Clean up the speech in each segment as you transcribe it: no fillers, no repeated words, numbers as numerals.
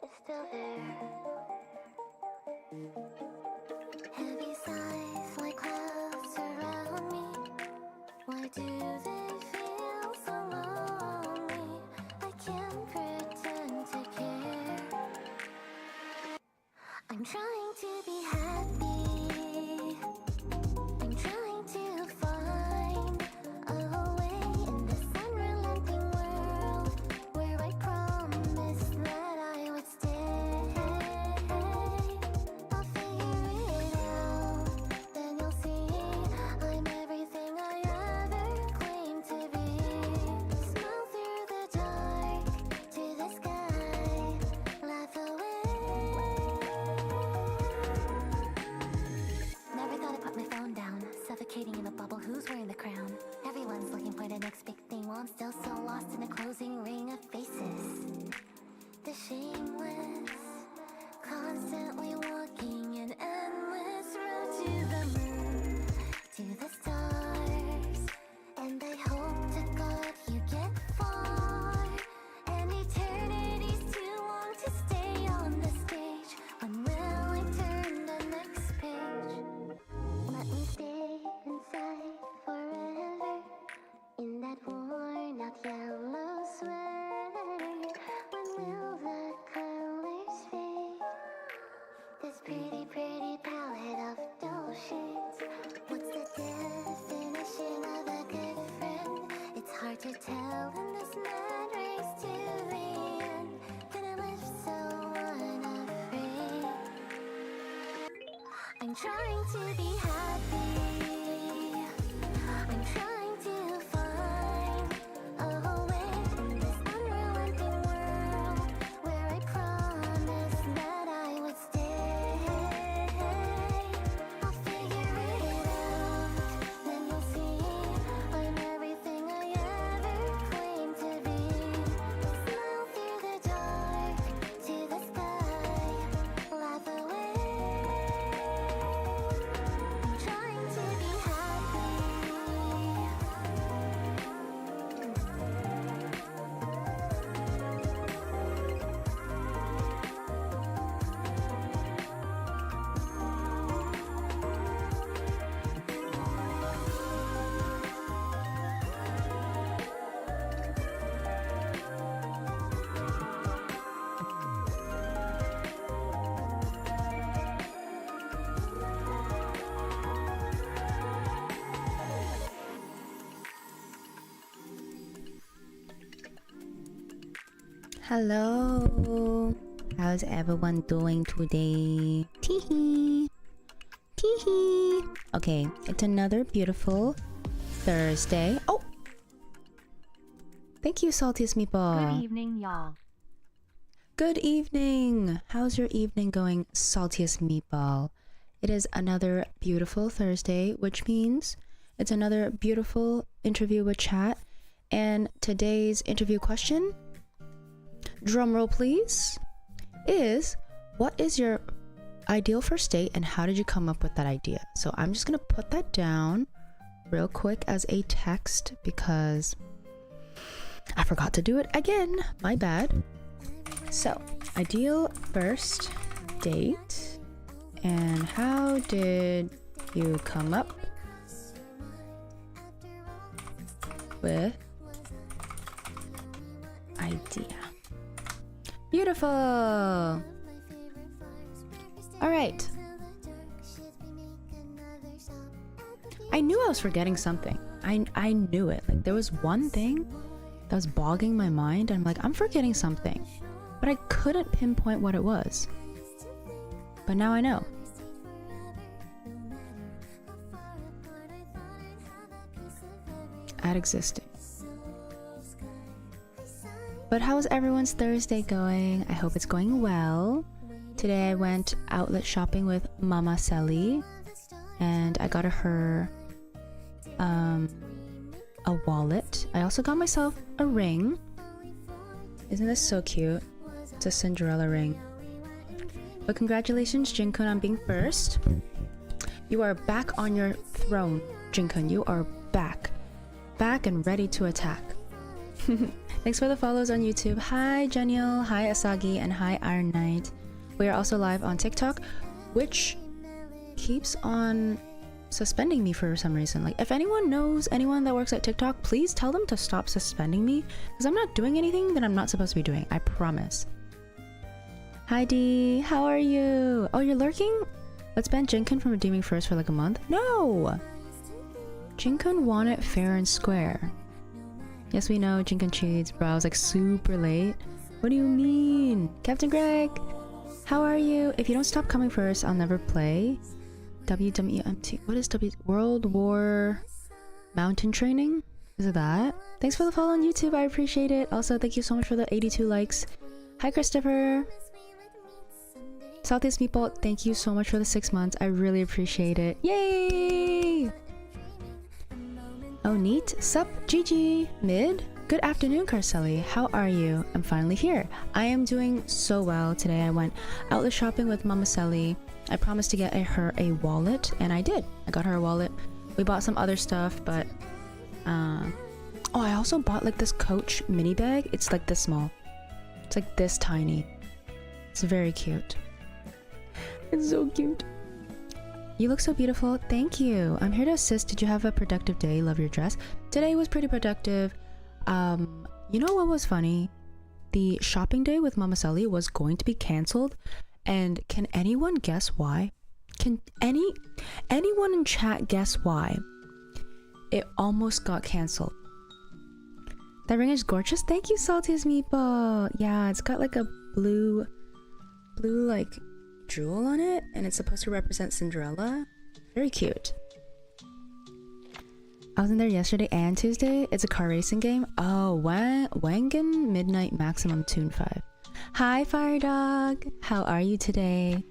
is still there. Heavy sighs like clouds surround me. Why do they feel so lonely? I can't pretend to care. I'm trying to be happy. I'm trying to find a way in this unrelenting world where I promised that I would stay. I'll figure it out, then you'll see I'm everything I ever claimed to be. Smile through the dark to the sky, laugh away. Never thought I'd put my phone down, suffocating in a bubble. Who's wearing the crown? Everyone's looking for the next big thing while I'm still so lost in a closing ring of faces. The shameless, constantly walking an endless road to the moon, to the stars. And I hope to God you get far. And eternity's too long to stay on the stage. When will I turn the next page? Let me stay inside forever in that worn out yellow sweater. When will the colors fade? This pretty, pretty palette of dull shades. What's the definition of a good friend? It's hard to tell in this mad race to the end. Gonna live so unafraid. I'm trying to be happy. I'm trying to find a way in this unrelenting world where I promised that I would stay. I'll figure it out, then you'll see I'm everything I ever claimed to be. Smile through the dark to the sky, laugh away. I'm trying to be happy. Hello, how's everyone doing today? Teehee, teehee. Okay, it's another beautiful Thursday. Oh, thank you, Saltiest Meatball. Good evening, y'all. Good evening. How's your evening going, Saltiest Meatball? It is another beautiful Thursday, which means it's another beautiful interview with chat. And today's interview question, drum roll please, is what is your ideal first date and how did you come up with that idea? So I'm just gonna put that down real quick as a text because I forgot to do it again. My bad. So, ideal first date and how did you come up with idea? Beautiful. All right. I knew I was forgetting something. I knew it. Like there was one thing that was bogging my mind. And I'm like, I'm forgetting something, but I couldn't pinpoint what it was. But now I know. At existing. But how's everyone's Thursday going? I hope it's going well. Today I went outlet shopping with Mama Selly and I got her a wallet. I also got myself a ring. Isn't this so cute? It's a Cinderella ring. But congratulations, Jinkun, on being first. You are back on your throne, Jinkun. You are back and ready to attack. Thanks for the follows on YouTube. Hi Genial, hi Asagi, and hi Iron Knight. We are also live on TikTok, which keeps on suspending me for some reason. Like, if anyone knows anyone that works at TikTok, please tell them to stop suspending me, because I'm not doing anything that I'm not supposed to be doing. I promise. Hi D, how are you? Oh, you're lurking? Let's ban Jinkun from redeeming first for like a month. No! Jinkun won it fair and square. Yes, we know Jinkun cheats, bro. I was like super late. What do you mean? Captain Greg, how are you? If you don't stop coming first, I'll never play. WWMT. What is World War Mountain Training? Is it that? Thanks for the follow on YouTube. I appreciate it. Also, thank you so much for the 82 likes. Hi, Christopher. Saltiest Meatball, thank you so much for the 6 months. I really appreciate it. Yay! Oh, neat. Sup, GG. Mid? Good afternoon, Carcelli. How are you? I'm finally here. I am doing so well. Today I went outlet shopping with Mama Selly. I promised to get her a wallet, and I did. I got her a wallet. We bought some other stuff, but... Oh, I also bought like this Coach mini bag. It's like this small. It's like this tiny. It's very cute. It's so cute. You look so beautiful. Thank you. I'm here to assist. Did you have a productive day? Love your dress. Today was pretty productive. You know what was funny? The shopping day with Mama Sally was going to be cancelled. And can anyone guess why? Can anyone in chat guess why? It almost got cancelled. That ring is gorgeous. Thank you, Saltiest Meatball. Yeah, it's got like a blue like jewel on it, and it's supposed to represent Cinderella. Very cute. I was in there yesterday and Tuesday. It's a car racing game. Oh, Wangan Midnight Maximum Tune 5. Hi, Fire Dog. How are you today?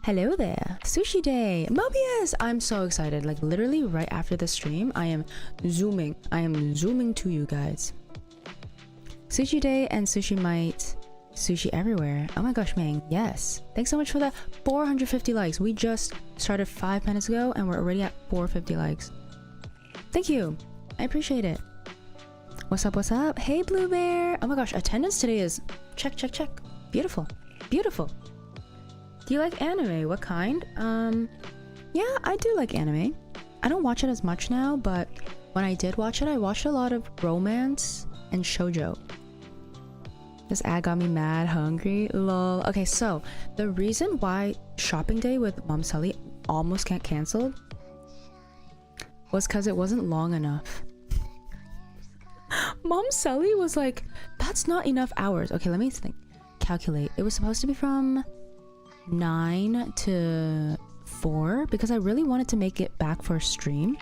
Hello there. Sushi Day. Mobius! I'm so excited. Like, literally right after the stream, I am zooming to you guys. Sushi Day and Sushi Might. Sushi everywhere. Oh my gosh, Ming. Yes. Thanks so much for the 450 likes. We just started 5 minutes ago and we're already at 450 likes. Thank you. I appreciate it. What's up? What's up? Hey, Blue Bear. Oh my gosh, attendance today is check. Beautiful. Beautiful. Do you like anime? What kind? Yeah, I do like anime. I don't watch it as much now, but when I did watch it, I watched a lot of romance and shoujo. This ad got me mad hungry. Lol. Okay, so the reason why shopping day with Mom Sully almost got cancelled was because it wasn't long enough. Mom Sully was like, that's not enough hours. Okay, let me think. Calculate. It was supposed to be from 9 to 4 because I really wanted to make it back for a stream.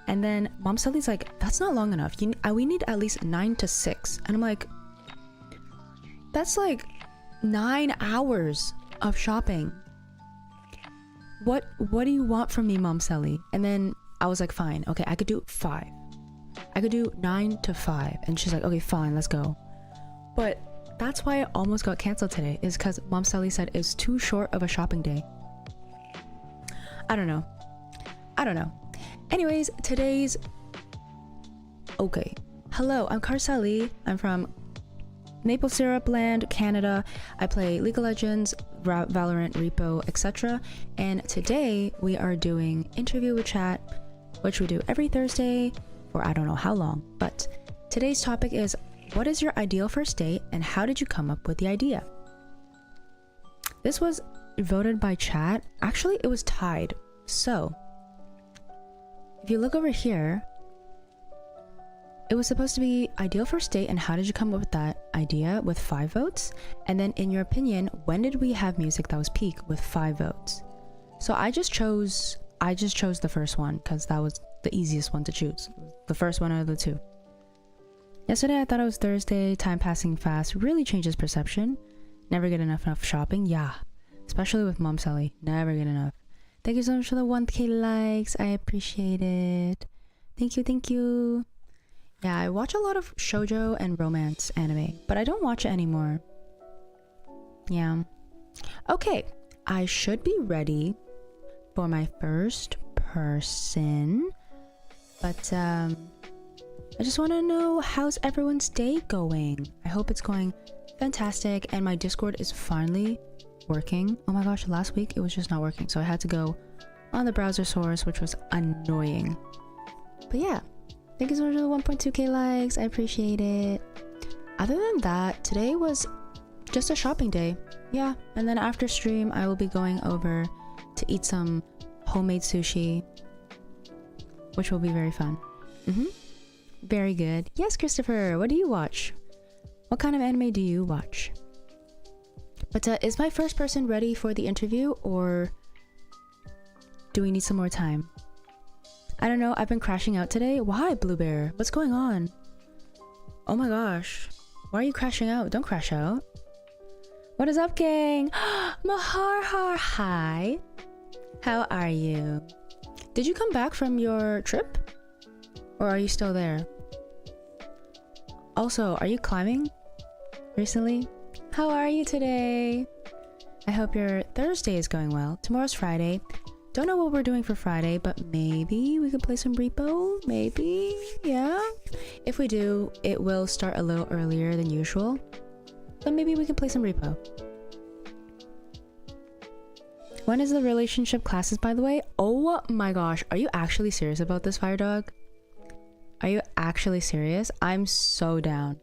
And then Mom Sully's like, that's not long enough. We need at least 9 to 6. And I'm like, that's like 9 hours of shopping. What do you want from me, Mom Sally? And then I was like, fine. Okay, I could do 5. I could do 9 to 5. And she's like, okay, fine, let's go. But that's why I almost got canceled today, is because Mom Sally said it's too short of a shopping day. I don't know. Anyways, today's... Okay. Hello, I'm Carcelli. I'm from Maple Syrup Land, Canada. I play League of Legends, Valorant, Repo, etc. And today we are doing Interview with Chat, which we do every Thursday for I don't know how long. But today's topic is, what is your ideal first date and how did you come up with the idea? This was voted by chat. Actually, it was tied. So, if you look over here, it was supposed to be ideal first date and how did you come up with that idea with 5 votes? And then in your opinion, when did we have music that was peak with 5 votes? So I just chose the first one because that was the easiest one to choose. The first one out of the 2. Yesterday I thought it was Thursday, time passing fast, really changes perception. Never get enough shopping, yeah. Especially with Mom Sally, never get enough. Thank you so much for the 1K likes, I appreciate it. Thank you. Yeah, I watch a lot of shoujo and romance anime, but I don't watch it anymore. Yeah. Okay, I should be ready for my first person, but I just want to know, how's everyone's day going? I hope it's going fantastic, and my Discord is finally working. Oh my gosh, last week it was just not working, so I had to go on the browser source, which was annoying. But yeah, thank you so much for the 1.2k likes. I appreciate it. Other than that, today was just a shopping day. Yeah, and then after stream, I will be going over to eat some homemade sushi, which will be very fun. Very good. Yes, Christopher, what do you watch? What kind of anime do you watch? But is my first person ready for the interview, or do we need some more time? I don't know, I've been crashing out today. Why, Blue Bear? What's going on? Oh my gosh. Why are you crashing out? Don't crash out. What is up, gang? Maharhar, hi. How are you? Did you come back from your trip? Or are you still there? Also, are you climbing recently? How are you today? I hope your Thursday is going well. Tomorrow's Friday. Don't know what we're doing for Friday, but maybe we could play some repo? Maybe? Yeah? If we do, it will start a little earlier than usual. But maybe we can play some repo. When is the relationship classes, by the way? Oh my gosh, are you actually serious about this, Fire Dog? Are you actually serious? I'm so down.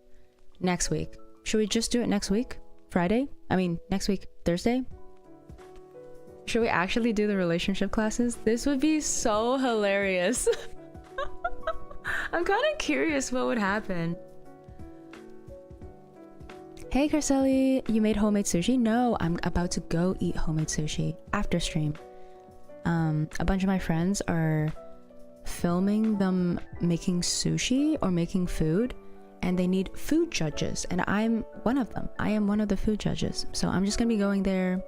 Next week. Should we just do it next week? Friday? I mean, next week, Thursday? Should we actually do the relationship classes? This would be so hilarious. I'm kind of curious what would happen. Hey, Carcelli, you made homemade sushi? No, I'm about to go eat homemade sushi after stream. A bunch of my friends are filming them making sushi or making food, and they need food judges, and I'm one of them. I am one of the food judges, so I'm just gonna be going there,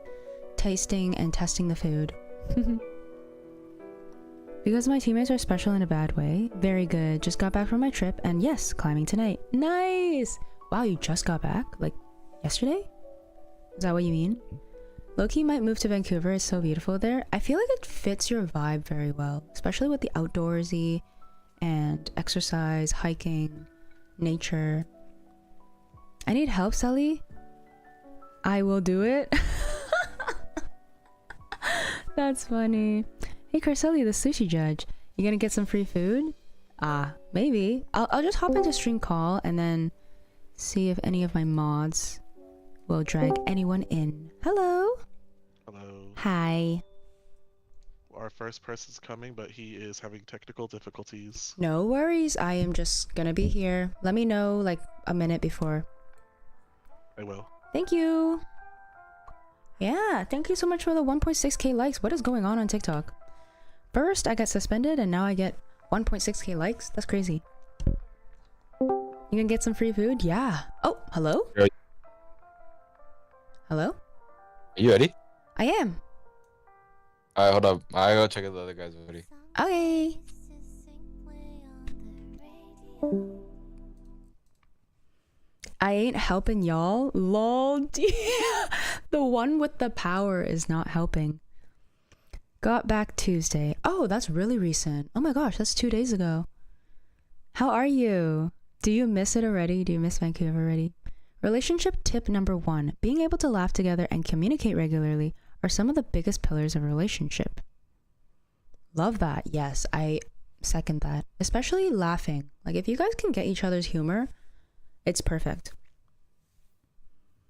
tasting and testing the food. Because my teammates are special in a bad way. Very good. Just got back from my trip, and yes, climbing tonight. Nice. Wow, you just got back? Like yesterday? Is that what you mean? Loki might move to Vancouver. It's so beautiful there. I feel like it fits your vibe very well, especially with the outdoorsy and exercise, hiking, nature. I need help, Sally. I will do it. That's funny. Hey, Carcelli, the sushi judge. You gonna get some free food? Maybe. I'll just hop into stream call and then see if any of my mods will drag anyone in. Hello. Hello. Hi. Our first person's coming, but he is having technical difficulties. No worries. I am just gonna be here. Let me know like a minute before. I will. Thank you. Yeah, thank you so much for the 1.6k likes. What is going on TikTok? First, I got suspended, and now I get 1.6k likes. That's crazy. You gonna get some free food? Yeah. Oh, hello? Hello? Are you ready? I am. Alright, hold up. I gotta check if the other guys are ready. Okay. I ain't helping y'all. Lol. The one with the power is not helping. Got back Tuesday. Oh, that's really recent. Oh my gosh, that's 2 days ago. How are you? Do you miss it already? Do you miss Vancouver already? Relationship tip number 1. Being able to laugh together and communicate regularly are some of the biggest pillars of a relationship. Love that. Yes, I second that. Especially laughing. Like if you guys can get each other's humor, it's perfect.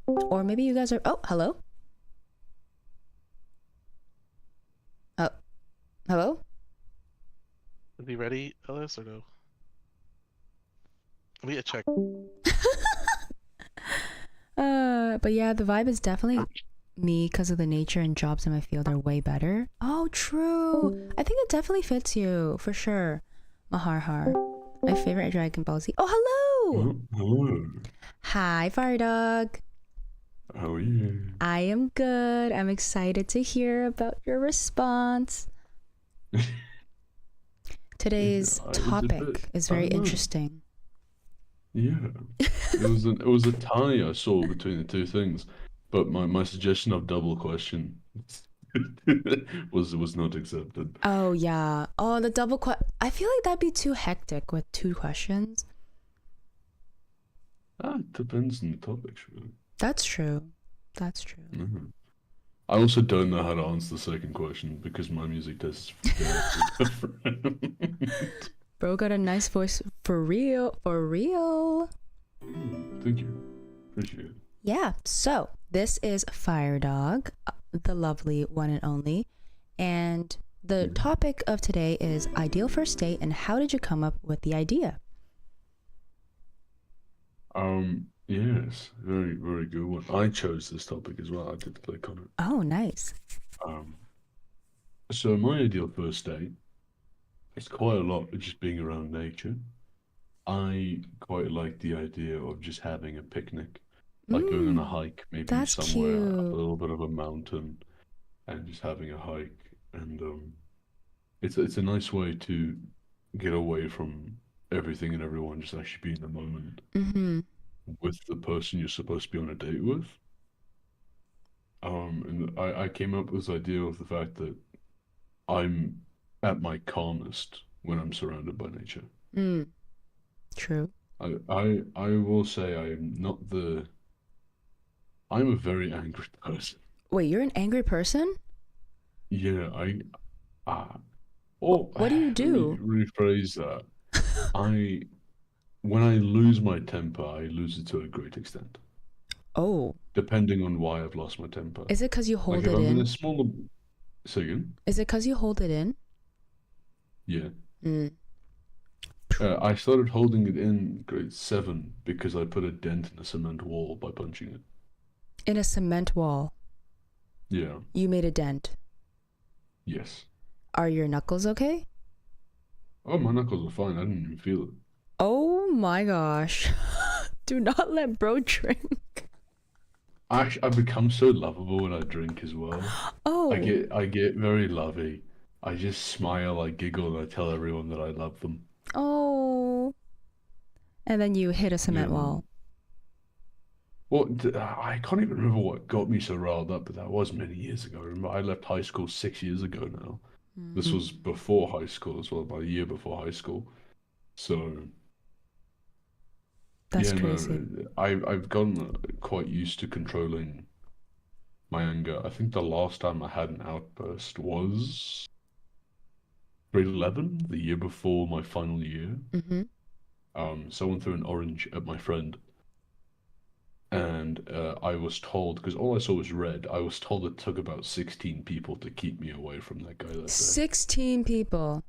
Or maybe you guys are... Oh, hello? Oh, hello? Are we ready, Ellis, or no? Let me check. But yeah, the vibe is definitely me because of the nature and jobs in my field are way better. Oh, true. I think it definitely fits you, for sure. Maharhar. My favorite Dragon Ball Z. Oh, hello! Hello. Hi, Fire Dog. How are you? I am good. I'm excited to hear about your response. Today's Yeah, it was a topic bit- is I very don't know. interesting. Yeah. It was a tie I saw between the two things, but my suggestion of double question, was not accepted. Oh yeah. Oh, the double I feel like that'd be too hectic with 2 questions. It depends on the topics, really. That's true. That's true. Mhm. I also don't know how to answer the second question because my music taste is very different. Bro got a nice voice for real. For real. Thank you. Appreciate it. Yeah. So this is Fire Dog, the lovely one and only, and the topic of today is ideal first date and how did you come up with the idea? Yes, very, very good one. I chose this topic as well. I did click on it. Oh, nice. So my ideal first date is quite a lot of just being around nature. I quite like the idea of just having a picnic, like going on a hike, maybe that's somewhere up a cute. little bit of a mountain, and just having a hike. And it's a nice way to get away from everything and everyone, just actually be in the moment Mm-hmm. with the person you're supposed to be on a date with. And I came up with this idea of the fact that I'm at my calmest when I'm surrounded by nature. True. I will say I'm a very angry person. Wait, you're an angry person? Yeah, well, What do you let do? me rephrase that. When I lose my temper, I lose it to a great extent, Oh, depending on why I've lost my temper. is it because you hold Like if it I'm in in? a smaller, say again? Is it because you hold it in? Yeah. Mm. I started holding it in grade 7 because I put a dent in a cement wall by punching it. In a cement wall, Yeah. you made a dent. Yes. Are your knuckles okay? Oh, my knuckles are fine. I didn't even feel it. Oh my gosh. Do not let bro drink. I've become so lovable when I drink as well. Oh. I get very lovey. I just smile, I giggle, and I tell everyone that I love them. Oh. And then you hit a cement Yeah. wall. Well, I can't even remember what got me so riled up, but that was many years ago. Remember, I left high school 6 years ago now. This was before high school as well, about a year before high school. So, That's yeah, crazy. no, I've gotten quite used to controlling my anger. I think the last time I had an outburst was grade 11, the year before my final year. Mm-hmm. Someone threw an orange at my friend. And I was told, because all I saw was red, I was told it took about 16 people to keep me away from that guy that day. 16 people.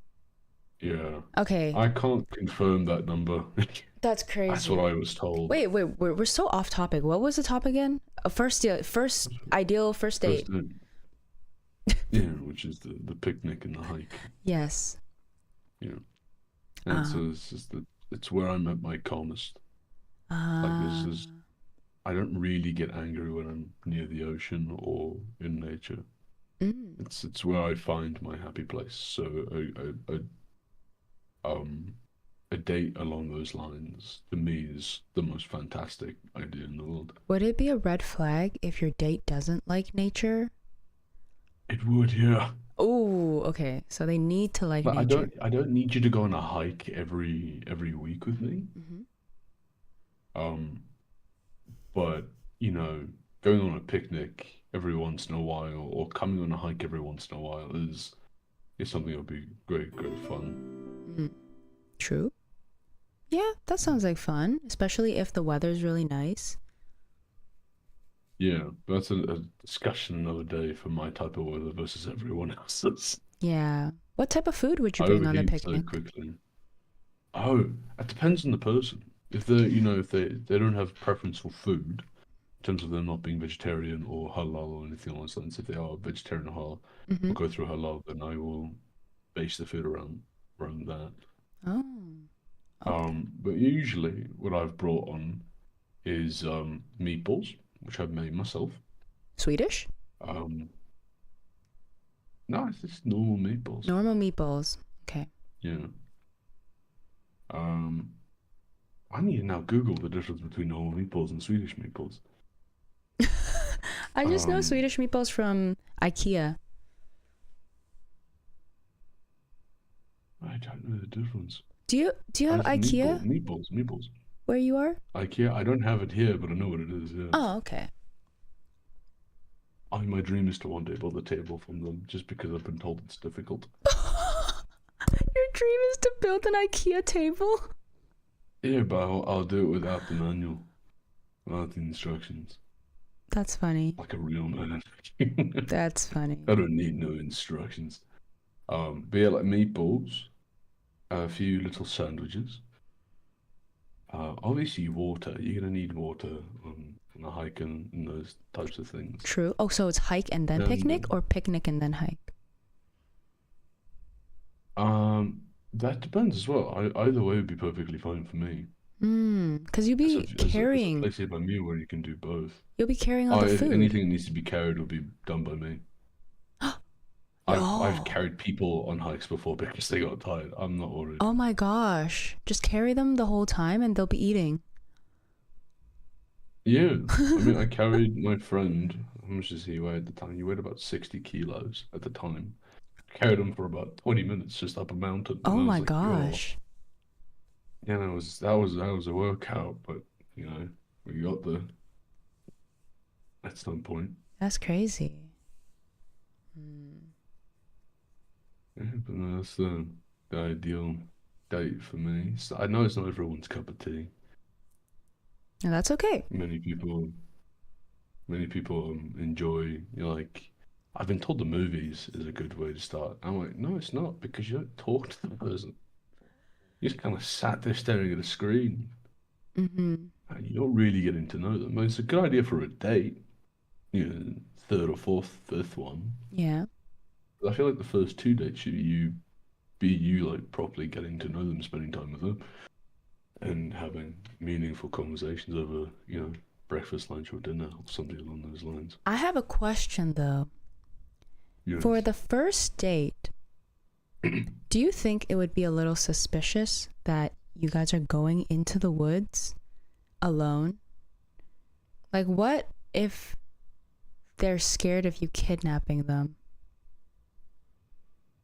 Yeah. Okay. I can't confirm that number. That's crazy. That's what I was told. Wait, we're so off topic. What was the topic again? First ideal first date. First date. Yeah, which is the picnic and the hike. Yes. Yeah. And so it's where I'm at my calmest. Like this is, I don't really get angry when I'm near the ocean or in nature. It's where I find my happy place. So a date along those lines to me is the most fantastic idea in the world. Would it be a red flag if your date doesn't like nature? It would, yeah. Oh, okay. So they need to like But nature. I don't need you to go on a hike every week with me. But you know, going on a picnic every once in a while or coming on a hike every once in a while is something that would be great fun. True. Yeah, that sounds like fun, especially if the weather's really nice. Yeah, that's a discussion another day for my type of weather versus everyone else's. Yeah. What type of food would you I bring on the overheat so picnic? quickly. Oh, it depends on the person. If they don't have preference for food, in terms of them not being vegetarian or halal or anything along those lines, if they are vegetarian or halal, or go through halal, then I will base the food around that. Oh. But usually what I've brought on is meatballs, which I've made myself. Swedish? No, it's just normal meatballs. Normal meatballs. Okay. Yeah. I need to now Google the difference between normal meatballs and Swedish meatballs. I just know Swedish meatballs from IKEA. know the difference. Do you have I just IKEA meatballs. where you are? IKEA. I don't have it here, but I know what it is. Yeah. Oh, okay. My dream is to one day build a table from them, just because I've been told it's difficult. Your dream is to build an IKEA table? Yeah, but I'll do it without the manual, without the instructions, That's funny. like a real man. That's funny. I don't need no instructions. But yeah, like meatballs, a few little sandwiches. Obviously water. You're gonna need water on a hike and those types of things. True. Oh, so it's hike and then picnic, or picnic and then hike? That depends as well. Either way would be perfectly fine for me. Because you'll be There's a carrying. place here by me where you can do both. You'll be carrying all the If food. anything that needs to be carried will be done by me. I've carried people on hikes before because they got tired. I'm not worried. Oh my gosh. Just carry them the whole time and they'll be eating. Yeah, I mean, I carried my friend. How much does he weigh at the time? He weighed about 60 kilos at the time. Carried him for about 20 minutes just up a mountain. Oh and I was my like, gosh. Yeah, that was a workout, but you know, we got there at some point. That's crazy. Yeah, but no, that's the ideal date for me. So I know it's not everyone's cup of tea. No, that's okay. Many people enjoy, like, I've been told the movies is a good way to start. I'm like, no, it's not, because you don't talk to the person. You just kind of sat there staring at a screen. Mm-hmm. And you're not really getting to know them. It's a good idea for a date, you know, third or fourth, fifth one. Yeah. But I feel like the first 2 dates should be you like properly getting to know them, spending time with them, and having meaningful conversations over, you know, breakfast, lunch, or dinner, or something along those lines. I have a question though. Yes. For the first date, do you think it would be a little suspicious that you guys are going into the woods alone? Like, what if they're scared of you kidnapping them?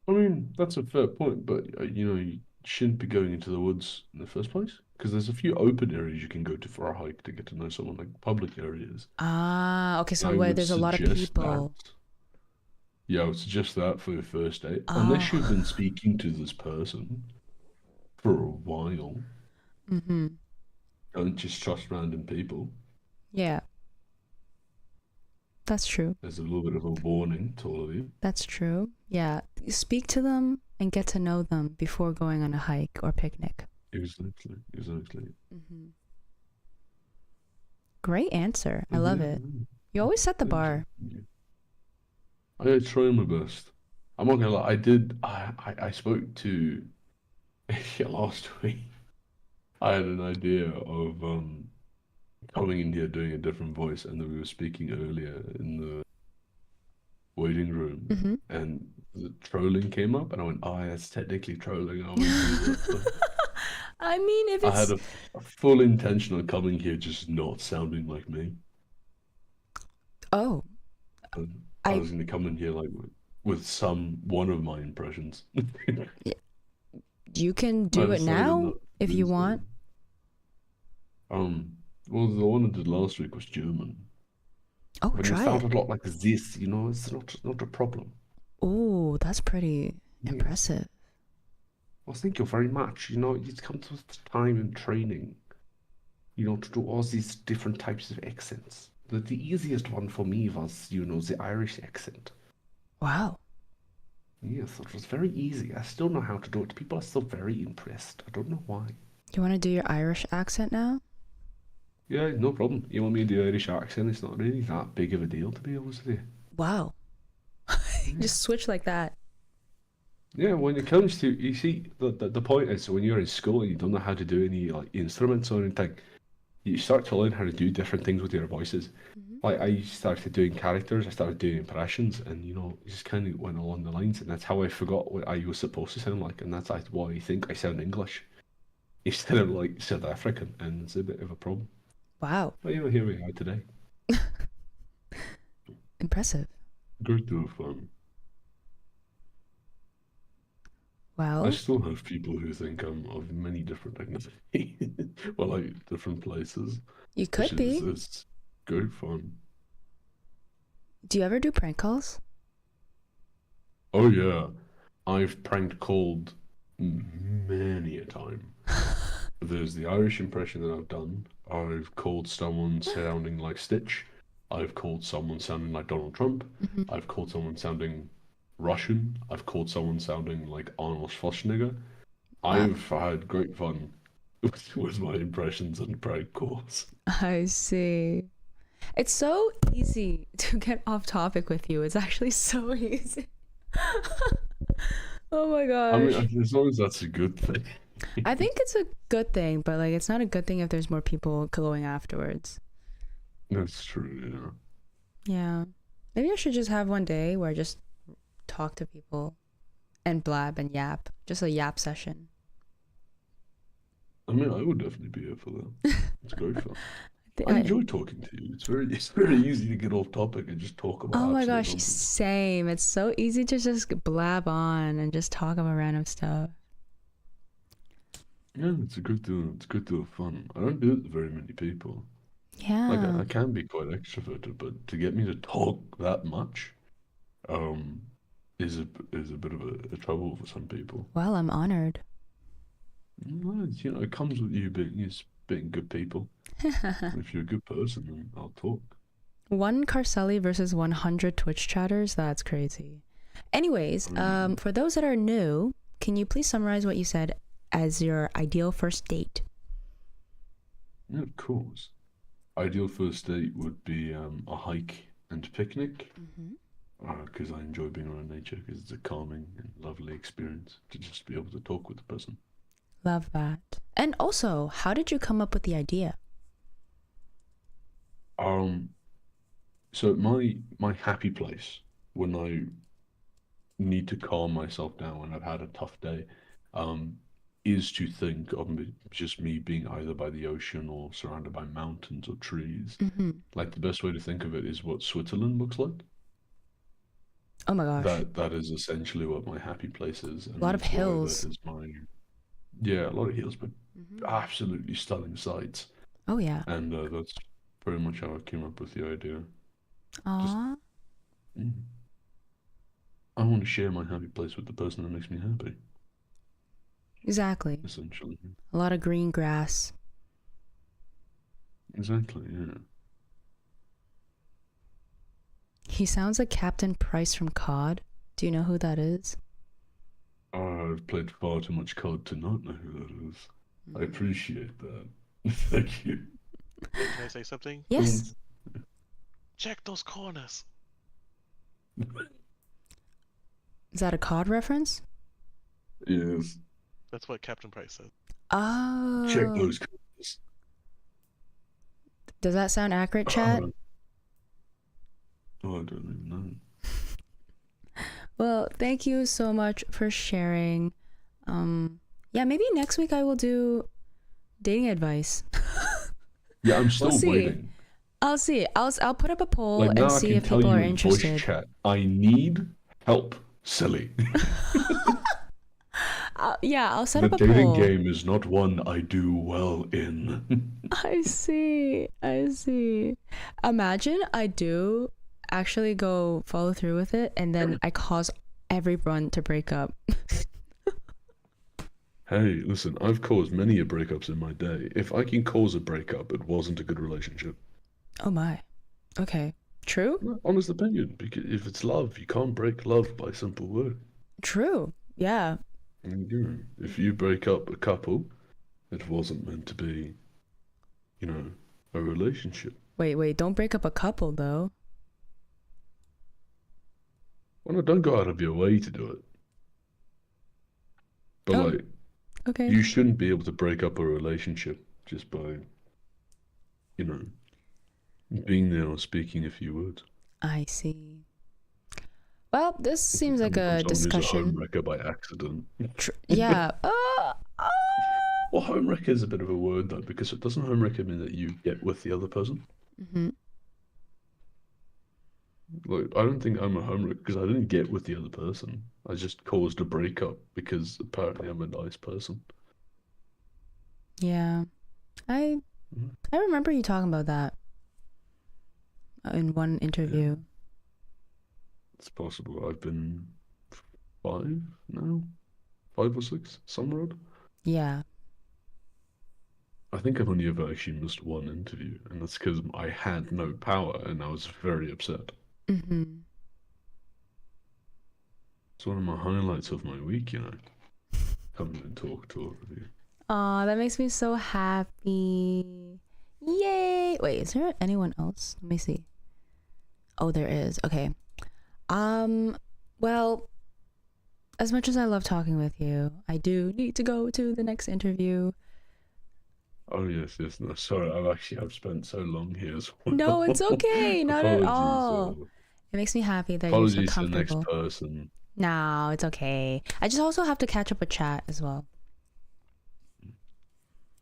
I mean, that's a fair point, but you know, you shouldn't be going into the woods in the first place, because there's a few open areas you can go to for a hike to get to know someone, like public areas. Ah, okay, so I where would there's a lot of suggest people. that. Yeah, I would suggest that for your first date, unless you've been speaking to this person for a while. Mm-hmm. Don't just trust random people. Yeah. That's true. There's a little bit of a warning to all of you. That's true. Yeah. Speak to them and get to know them before going on a hike or picnic. Exactly. Mm-hmm. Great answer. I love it. You always set the bar. I try my best. I'm not gonna lie. I spoke to last week. I had an idea of coming in here doing a different voice, and then we were speaking earlier in the waiting room, Mm-hmm. and the trolling came up, and I went, "Oh, that's technically trolling." I won't do that." I mean, if I it's... had a full intention of coming here just not sounding like me. Oh, And I was going to come in here like with one of my impressions. you can do I it decided now not if to you do so. want. Well, the one I did last week was German. Oh, But it try sounded it. a lot like this, you know, it's not a problem. Oh, that's pretty Yeah. impressive. Well, thank you very much. You know, it's come to the time and training, you know, to do all these different types of accents. The easiest one for me was, you know, the Irish accent. Wow. Yes, it was very easy. I still know how to do it. People are still very impressed. I don't know why. You want to do your Irish accent now? Yeah, no problem. You want me to do Irish accent? It's not really that big of a deal, to be honest with you. Wow. Just switch like that. Yeah, when it comes to, you see, the point is when you're in school and you don't know how to do any like instruments or anything, you start to learn how to do different things with your voices. Like I started doing characters, I started doing impressions, and you know, it just kind of went along the lines, and that's how I forgot what I was supposed to sound like, and that's why I think I sound English instead of like South African, and it's a bit of a problem. Wow. But you know, here we are today. Impressive. Good to have fun. Well, I still have people who think I'm of many different ethnicity, well, like different places, you which could be. it's good fun. Do you ever do prank calls? Oh yeah, I've prank called many a time. There's the Irish impression that I've done. I've called someone sounding like Stitch. I've called someone sounding like Donald Trump. Mhm. I've called someone sounding Russian. I've called someone sounding like Arnold Schwarzenegger. Wow. I've had great fun with my impressions and prank calls. I see. It's so easy to get off topic with you. It's actually so easy. Oh my I mean, gosh. as long as that's a good thing. I think it's a good thing, but like it's not a good thing if there's more people going afterwards. That's true, yeah. Yeah. Maybe I should just have one day where I just talk to people and blab and yap. Just a yap session. I mean, I would definitely be here for that. It's great fun. I I- enjoy talking to you. It's very easy to get off topic and just talk about Oh my absolute gosh, nonsense. same. It's so easy to just blab on and just talk about random stuff. Yeah, it's a good deal. It's a good deal of fun. I don't do it to very many people. Like Yeah. I can be quite extroverted, but to get me to talk that much, um, is a bit of a trouble for some people. Well, I'm honored. Well, you know, it comes with you being good people. If you're a good person, then I'll talk. One Carcelli versus 100 Twitch chatters? That's crazy. Anyways, for those that are new, can you please summarize what you said as your ideal first date? Yeah, of course. Ideal first date would be a hike and picnic, because I enjoy being around nature, because it's a calming and lovely experience to just be able to talk with the person. Love that. And also, how did you come up with the idea? So my happy place when I need to calm myself down when I've had a tough day, is to think of just me being either by the ocean or surrounded by mountains or trees. Like the best way to think of it is what Switzerland looks like. Oh my gosh. That is essentially what my happy place is. And A lot of that's why hills. that is yeah, a lot of hills, but absolutely stunning sights. Oh yeah. And that's pretty much how I came up with the idea. Aw. I want to share my happy place with the person that makes me happy, Exactly. essentially. A lot of green grass. Exactly, yeah. He sounds like Captain Price from COD. Do you know who that is? I've played far too much COD to not know who that is. I appreciate that. Thank you. Can I say something? Yes. Check those corners. Is that a COD reference? Yes. That's what Captain Price said. Oh. Check those corners. Does that sound accurate, chat? Oh, I don't even know. Well, thank you so much for sharing. Yeah, maybe next week I will do dating advice. Yeah, I'm still see. waiting. I'll see. I'll put up a poll Like now and I see can if tell people you are in voice interested. chat, I need help, silly. Yeah, I'll set The up a dating poll. game is not one I do well in. I see. Imagine I do actually go follow through with it and then I cause everyone to break up. Hey, listen, I've caused many a breakups in my day. If I can cause a breakup, it wasn't a good relationship. Oh my. Okay. True? Well, honest opinion, because if it's love, you can't break love by simple word. True. Yeah. And, you know, if you break up a couple, it wasn't meant to be, you know, a relationship. Wait, don't break up a couple though. Well, no, don't go out of your way to do it. But Oh, like, Okay. you shouldn't be able to break up a relationship just by, you know, being there or speaking a few words. I see. Well, this seems like Coming a from someone who's a discussion. homewrecker by accident. Yeah. Well, homewrecker is a bit of a word though, because it doesn't homewrecker mean that you get with the other person. Mhm. Like, I don't think I'm a homewrecker because I didn't get with the other person. I just caused a breakup because apparently I'm a nice person. Yeah. I Mhm. I remember you talking about that in one Yeah, interview. it's possible. I've been 5 now, 5 or 6, somewhere odd. Yeah. I think I've only ever actually missed one interview, and that's because I had no power and I was very upset. Mm-hmm. It's one of my highlights of my week, you know. Come and talk to all of you. Aw, that makes me so happy. Yay! Wait, is there anyone else? Let me see. Oh, there is. Okay. Well, as much as I love talking with you, I do need to go to the next interview. Oh yes, yes. No, sorry, I've spent so long here as well. No, it's okay. Not at Apologies. all. It makes me happy that you're so Apologies to the next comfortable. person. No, it's okay. I just also have to catch up with chat as well.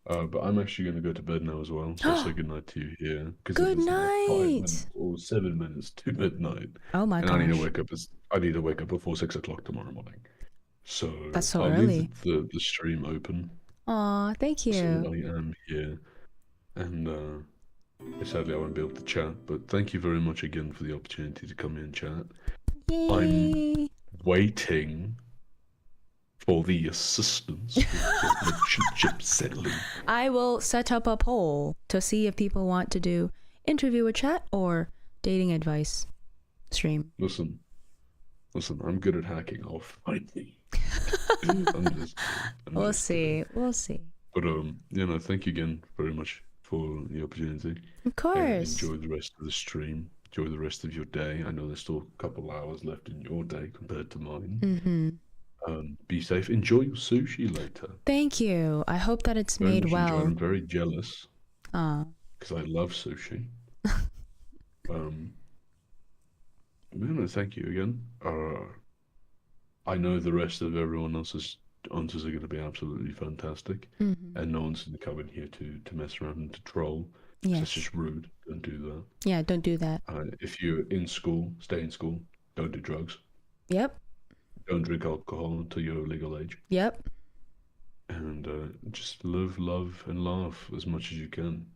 But I'm actually going to go to bed now as well. So I'll say goodnight to you here because it Good is now 5 minutes night. or 7 minutes to midnight, Oh my and I need to gosh. wake up I need to wake up before 6 o'clock tomorrow morning. So That's so I'll leave early. the stream open. Aw, thank So you. I am here, and sadly I won't be able to chat. But thank you very much again for the opportunity to come in and chat. I'm Yay. waiting for the assistance with the relationship settling. I will set up a poll to see if people want to do interview with chat or dating advice stream. Listen, I'm good at hacking. I'll find me. I'm We'll just see. We'll see. But thank you again very much for the opportunity. Of course. Enjoy the rest of the stream. Enjoy the rest of your day. I know there's still a couple hours left in your day compared to mine. Mm-hmm. Be safe. Enjoy your sushi later. Thank you. I hope that it's Very made much enjoyed. well. I'm very jealous Aw. because I love sushi. Thank you again. I know the rest of everyone else's answers are going to be absolutely fantastic, Mm-hmm. and no one's going to come in here to mess around and to troll. 'Cause that's Yes. just rude. Don't do that. Yeah, don't do that. If you're in school, stay in school. Don't do drugs. Yep. Don't drink alcohol until you're of legal age. Yep. And just live, love, and laugh as much as you can.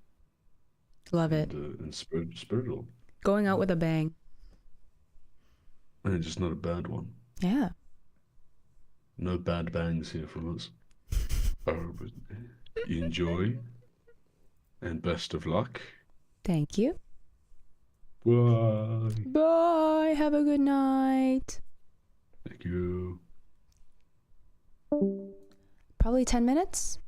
Love it. And spiritual. Going out with a bang. And it's just not a bad one. Yeah. No bad bangs here from us. But enjoy. And best of luck. Thank you. Bye. Bye. Have a good night. Thank you. Probably 10 minutes.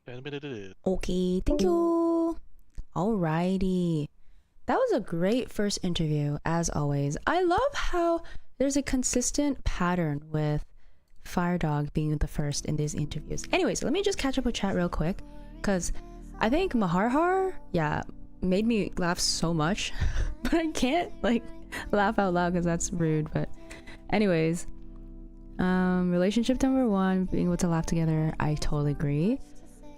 10 minutes it is. Okay. Thank you. Alrighty. That was a great first interview, as always. I love how there's a consistent pattern with Firedog being the first in these interviews. Anyways, let me just catch up with chat real quick, because I think Maharhar, made me laugh so much, but I can't laugh out loud because that's rude. But anyways, relationship number 1, being able to laugh together, I totally agree.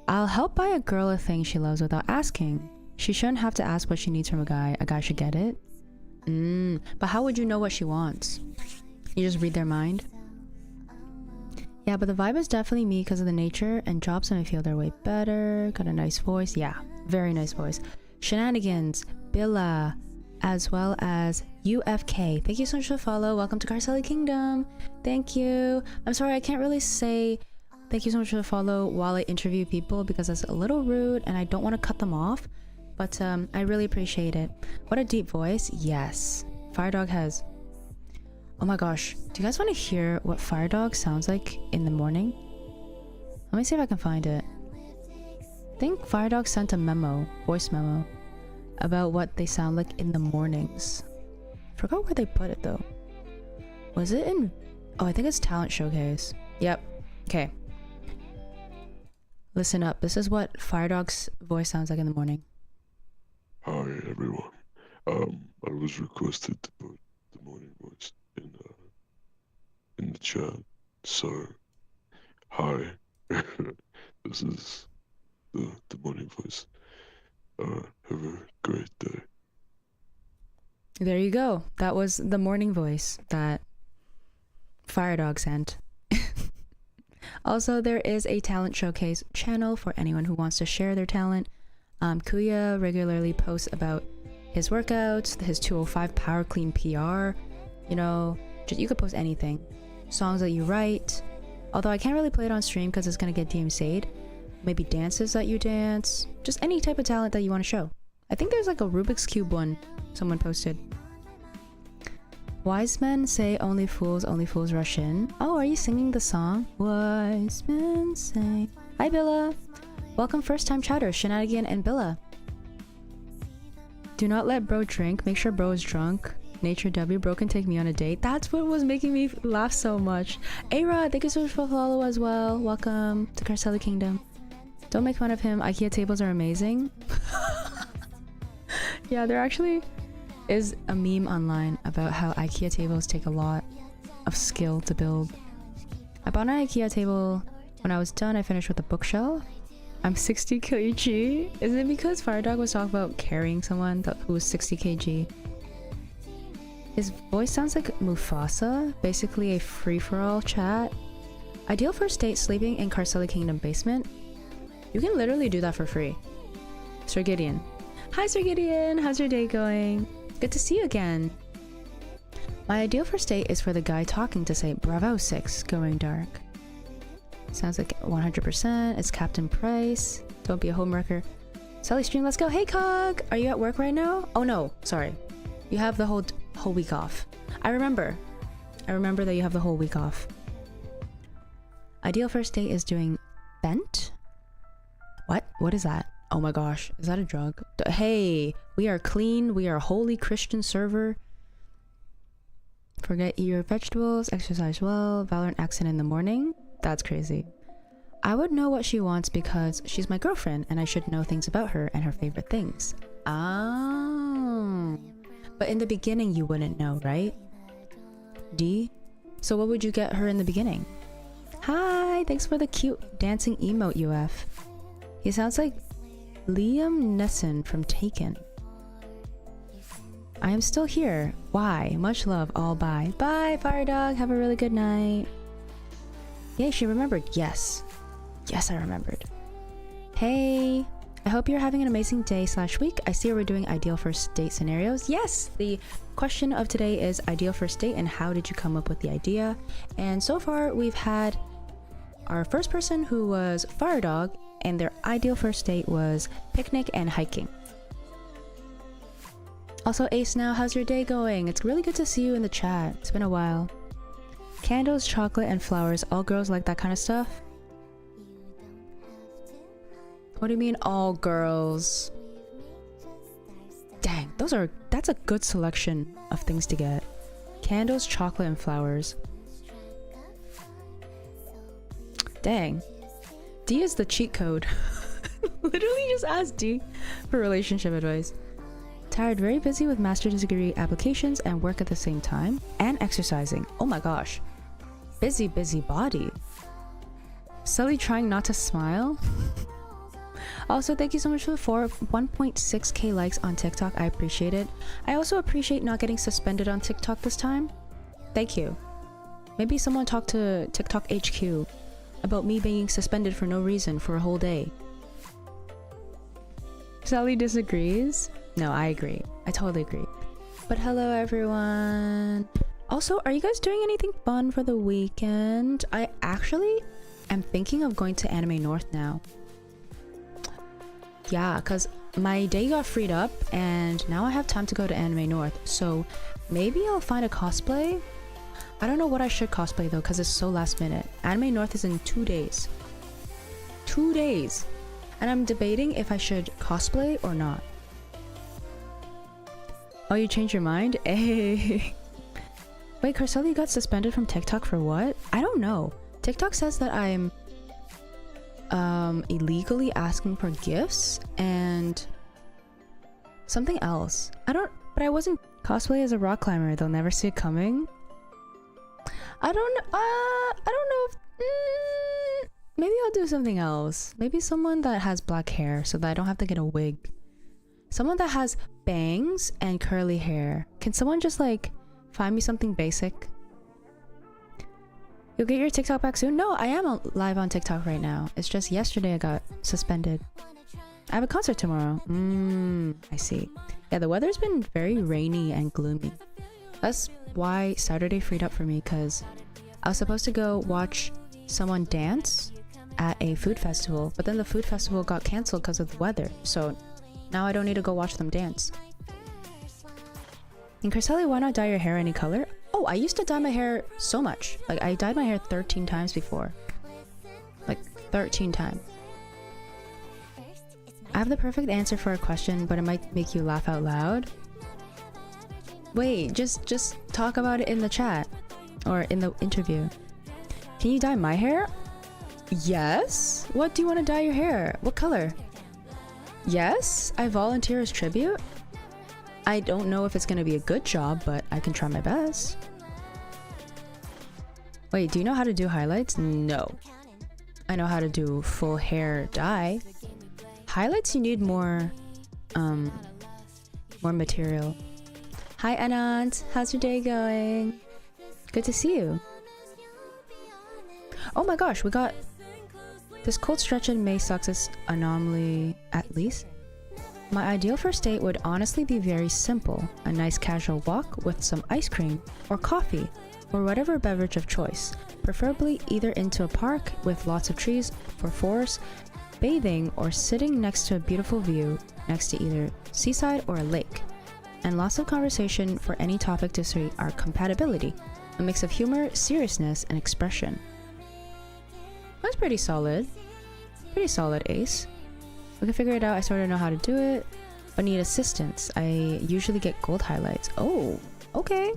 I'll help buy a girl a thing she loves without asking. She shouldn't have to ask what she needs from a guy. A guy should get it. But how would you know what she wants? You just read their mind? Yeah, but the vibe is definitely me because of the nature, and jobs in my field are way better. Got a nice voice. Yeah, very nice voice. Shenanigans, Billa, as well as UFK. Thank you so much for the follow. Welcome to Carcelli Kingdom. Thank you. I'm sorry, I can't really say thank you so much for the follow while I interview people because that's a little rude and I don't want to cut them off. But I really appreciate it. What a deep voice. Yes. Firedog has... Oh my gosh. Do you guys want to hear what Firedog sounds like in the morning? Let me see if I can find it. I think Firedog sent a voice memo, about what they sound like in the mornings. Forgot where they put it though. Was it in... Oh, I think it's Talent Showcase. Yep. Okay. Listen up. This is what Firedog's voice sounds like in the morning. Hi everyone. I was requested to put the morning voice in the chat. So, hi. This is the morning voice. Have a great day. There you go. That was the morning voice that Firedog sent. Also, there is a talent showcase channel for anyone who wants to share their talent. Kuya regularly posts about his workouts, his 205 power clean PR. You know, you could post anything. Songs that you write. Although I can't really play it on stream because it's going to get DMCA'd. Maybe dances that you dance. Just any type of talent that you want to show. I think there's like a Rubik's Cube one someone posted. Wise men say only fools rush in. Oh, are you singing the song? Wise men say. Hi, Billa. Welcome first time chatters, Shenanigan and Billa. Do not let bro drink. Make sure bro is drunk. Nature W, bro can take me on a date. That's what was making me laugh so much. A-Rod, thank you so much for the follow as well. Welcome to Carceli Kingdom. Don't make fun of him. IKEA tables are amazing. Yeah, there actually is a meme online about how IKEA tables take a lot of skill to build. I bought an IKEA table. When I was done, I finished with a bookshelf. I'm 60 kg. Is it because Firedog was talking about carrying someone who was 60 kg? His voice sounds like Mufasa, basically a free-for-all chat. Ideal first date, sleeping in Carceli Kingdom basement. You can literally do that for free. Sir Gideon. Hi Sir Gideon, how's your day going? Good to see you again. My ideal first date is for the guy talking to say, Bravo 6, going dark. Sounds like 100%, it's Captain Price. Don't be a homewrecker. Sully stream, let's go. Hey Cog! Are you at work right now? Oh no, sorry. You have the whole week off. I remember that you have the whole week off. Ideal first date is doing bent? What is that? Oh my gosh, is that a drug? Hey, we are clean, we are a holy Christian server. Forget eat your vegetables, exercise well, Valorant accent in the morning. That's crazy. I would know what she wants because she's my girlfriend and I should know things about her and her favorite things. Oh. But in the beginning you wouldn't know, right? D? So what would you get her in the beginning? Hi, thanks for the cute dancing emote, UF. He sounds like Liam Neeson from Taken. I am still here. Why? Much love. All bye. Bye, Firedog. Have a really good night. Yay, she remembered. Yes. Yes, I remembered. Hey. I hope you're having an amazing day / week. I see we're doing ideal first date scenarios. Yes! The question of today is ideal first date and how did you come up with the idea? And so far, we've had our first person who was Firedog and their ideal first date was picnic and hiking. Also, Ace Now, how's your day going? It's really good to see you in the chat. It's been a while. Candles, chocolate, and flowers. All girls like that kind of stuff? What do you mean all girls? Dang, that's a good selection of things to get. Candles, chocolate, and flowers. Dang. D is the cheat code. Literally just ask D for relationship advice. Tired, very busy with master's degree applications and work at the same time. And exercising. Oh my gosh. Busy body. Sully trying not to smile. Also, thank you so much for 1.6k likes on TikTok. I appreciate it. I also appreciate not getting suspended on TikTok this time. Thank you. Maybe someone talk to TikTok HQ about me being suspended for no reason for a whole day. Sally disagrees. No, I agree. I totally agree. But hello everyone. Also, are you guys doing anything fun for the weekend? I actually am thinking of going to Anime North now. Yeah, because my day got freed up and now I have time to go to Anime North. So maybe I'll find a cosplay. I don't know what I should cosplay though because it's so last minute. Anime North is in 2 days. 2 days. And I'm debating if I should cosplay or not. Oh, you changed your mind? Hey. Wait, Carceli got suspended from TikTok for what? I don't know. TikTok says that I'm illegally asking for gifts and something else. But I wasn't cosplay as a rock climber. They'll never see it coming. I don't know if maybe I'll do something else. Maybe someone that has black hair so that I don't have to get a wig. Someone that has bangs and curly hair. Can someone just like find me something basic? You'll get your TikTok back soon? No, I am live on TikTok right now. It's just yesterday I got suspended. I have a concert tomorrow. I see. Yeah, the weather's been very rainy and gloomy. That's why Saturday freed up for me, because I was supposed to go watch someone dance at a food festival, but then the food festival got canceled because of the weather. So now I don't need to go watch them dance. And Chriselli, why not dye your hair any color? Oh, I used to dye my hair so much. Like, I dyed my hair 13 times before. Like, 13 times. I have the perfect answer for a question, but it might make you laugh out loud. Wait, just talk about it in the chat. Or in the interview. Can you dye my hair? Yes? What do you want to dye your hair? What color? Yes? I volunteer as tribute? I don't know if it's gonna be a good job, but I can try my best. Wait, do you know how to do highlights? No. I know how to do full hair dye. Highlights, you need more material. Hi Anant, how's your day going? Good to see you. Oh my gosh, we got this cold stretch in May sucks as anomaly at least. My ideal first date would honestly be very simple. A nice casual walk with some ice cream or coffee or whatever beverage of choice. Preferably either into a park with lots of trees for forest, bathing, or sitting next to a beautiful view next to either seaside or a lake. And lots of conversation for any topic to see our compatibility. A mix of humor, seriousness, and expression. That's pretty solid. Pretty solid, Ace. We can figure it out. I sort of know how to do it, but need assistance. I usually get gold highlights. Oh, okay.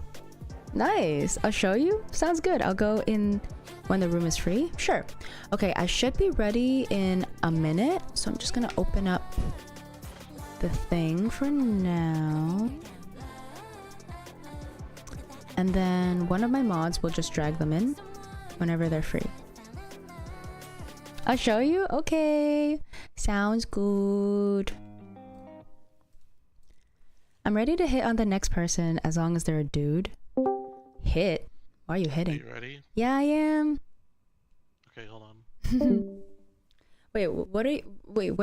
Nice. I'll show you. Sounds good. I'll go in when the room is free. Sure. Okay, I should be ready in a minute, so I'm just gonna open up the thing for now. And then one of my mods will just drag them in whenever they're free. I'll show you? Okay. Sounds good. I'm ready to hit on the next person as long as they're a dude. Hit? Why are you Are hitting? you ready? Yeah, I am. Okay, hold on. Wait, what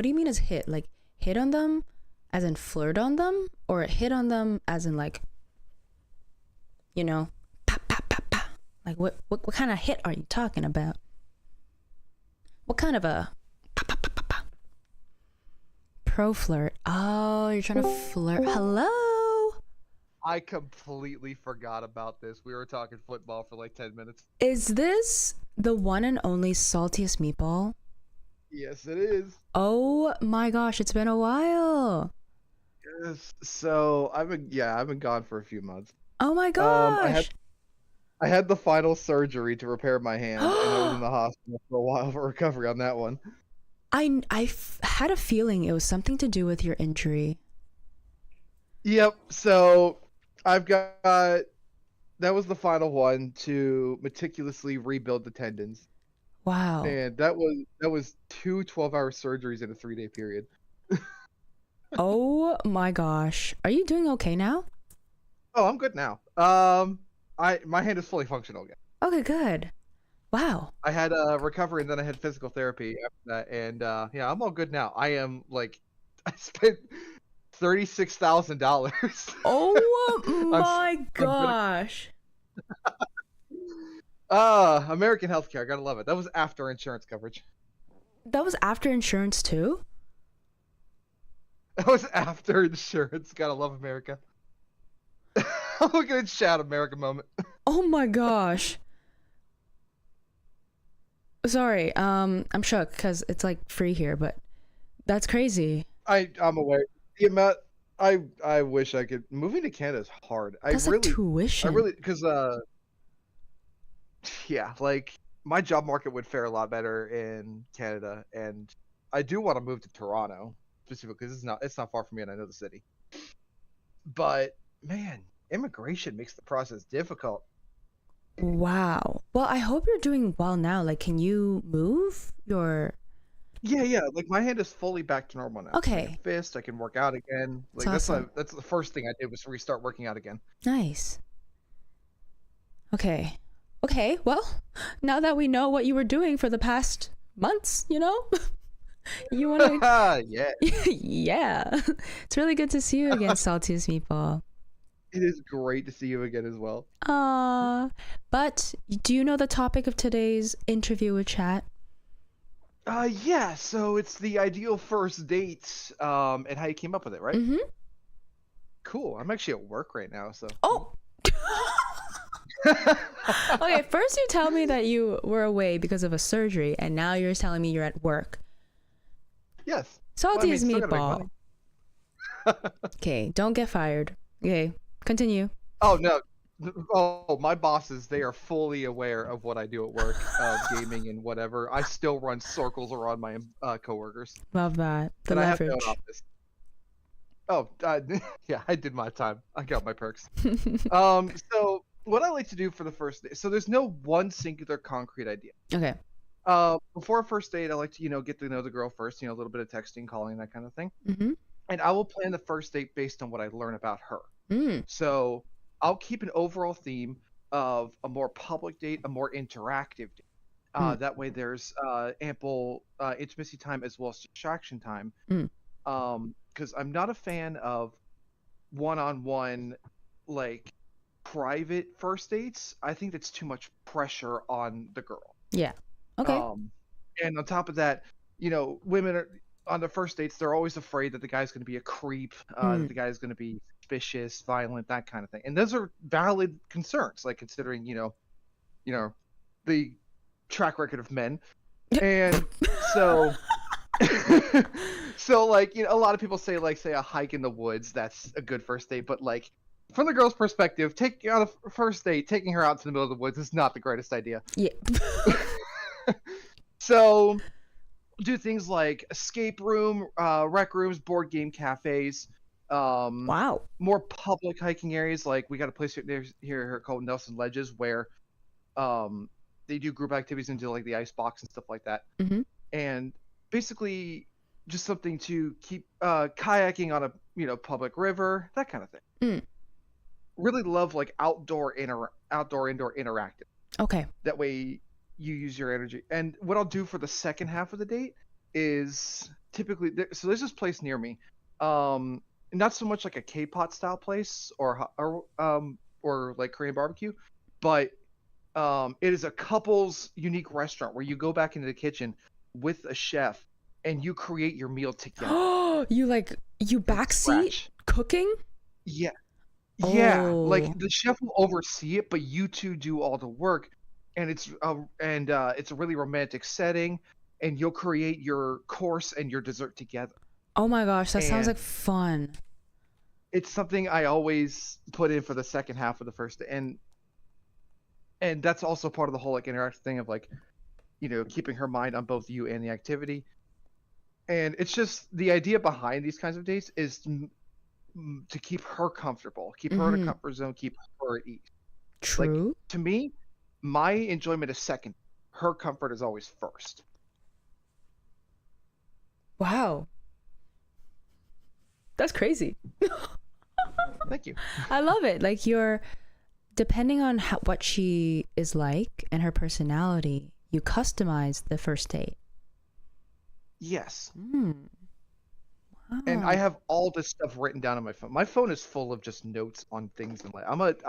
do you mean as hit? Like hit on them as in flirt on them? Or hit on them as in like, you know, pa pa pa pa. Like what kind of hit are you talking about? What kind of a pa, pa, pa, pa, pa? Pro flirt? Oh, you're trying to flirt. Hello? I completely forgot about this. We were talking football for like 10 minutes. Is this the one and only Saltiest Meatball? Yes, it is. Oh my gosh, it's been a while. Yes. So I've been gone for a few months. Oh my gosh. I had the final surgery to repair my hand, and I was in the hospital for a while for recovery on that one. I had a feeling it was something to do with your injury. Yep. So I've got that was the final one to meticulously rebuild the tendons, Wow. and that was 2 12-hour surgeries in a 3-day period. Oh my gosh. Are you doing okay now? Oh, I'm good now. My hand is fully functional again. Okay, good. Wow. I had recovery and then I had physical therapy after that, and yeah, I'm all good now. I am like, I spent $36,000. Oh my gosh. American healthcare, gotta love it. That was after insurance coverage. That was after insurance too? That was after insurance. Gotta love America. Look at it, shout America moment. Oh my gosh. Sorry, I'm shook because it's like free here, but that's crazy. I'm aware. The amount I wish I could. Moving to Canada is hard. That's like tuition. Because yeah, like my job market would fare a lot better in Canada, and I do want to move to Toronto specifically because it's not far from me and I know the city. But man, immigration makes the process difficult. Wow. Well, I hope you're doing well now. Like, can you move your Yeah. Like my hand is fully back to normal now. I Okay. can fist. I can work out again. Like That's awesome. that's the first thing I did was restart working out again. Nice. Okay. Okay, well, now that we know what you were doing for the past months, you know? You want to... Yeah. Yeah. It's really good to see you again, Saltiest Meatball. It is great to see you again as well. But do you know the topic of today's interview with chat? Yeah, so it's the ideal first dates, and how you came up with it, right? Mm-hmm. Cool. I'm actually at work right now, so. Oh! Okay, first you tell me that you were away because of a surgery, and now you're telling me you're at work. Yes. Saltiest still gotta make Meatball. money. Okay, don't get fired. Okay, continue. Oh, no. Oh, my bosses, they are fully aware of what I do at work, gaming and whatever. I still run circles around my coworkers. Love that. The And I have leverage. no office. Oh, yeah, I did my time. I got my perks. So what I like to do for the first day, so there's no one singular concrete idea. Okay. Before a first date, I like to, get to know the girl first, a little bit of texting, calling, that kind of thing. Mm-hmm. And I will plan the first date based on what I learn about her. Mm. So I'll keep an overall theme of a more public date, a more interactive date. That way there's ample intimacy time as well as distraction time. Because I'm not a fan of one-on-one, like, private first dates. I think that's too much pressure on the girl. Yeah. Okay. And on top of that, women are on the first dates. They're always afraid that the guy's going to be a creep, that the guy's going to be suspicious, violent, that kind of thing. And those are valid concerns, like considering the track record of men. And so, so like a lot of people say say a hike in the woods, that's a good first date, but like from the girl's perspective, on a first date, taking her out to the middle of the woods is not the greatest idea. Yeah. So do things like escape room, rec rooms, board game cafes. Wow. More public hiking areas. Like we got a place here called Nelson Ledges where they do group activities and do like the ice box and stuff like that. Mm-hmm. And basically just something to keep kayaking on a public river, that kind of thing. Really love like outdoor indoor interactive. Okay. That way you use your energy. And what I'll do for the second half of the date is typically so there's this place near me, not so much like a K-pot style place or like Korean barbecue, but it is a couple's unique restaurant where you go back into the kitchen with a chef and you create your meal together. You backseat Scratch. cooking? Yeah. Yeah, like Oh. the chef will oversee it, but you two do all the work, and it's a really romantic setting, and you'll create your course and your dessert together. Oh my gosh, that sounds And- like fun. It's something I always put in for the second half of the first, and that's also part of the whole like interactive thing of like, keeping her mind on both you and the activity. And it's just the idea behind these kinds of dates is to keep her comfortable, keep her in a comfort zone, keep her at ease. True. To me, my enjoyment is second. Her comfort is always first. Wow. That's crazy. Thank you. I love it. Like depending on what she is like and her personality, you customize the first date. Yes. Wow. And I have all this stuff written down on my phone. My phone is full of just notes on things in life.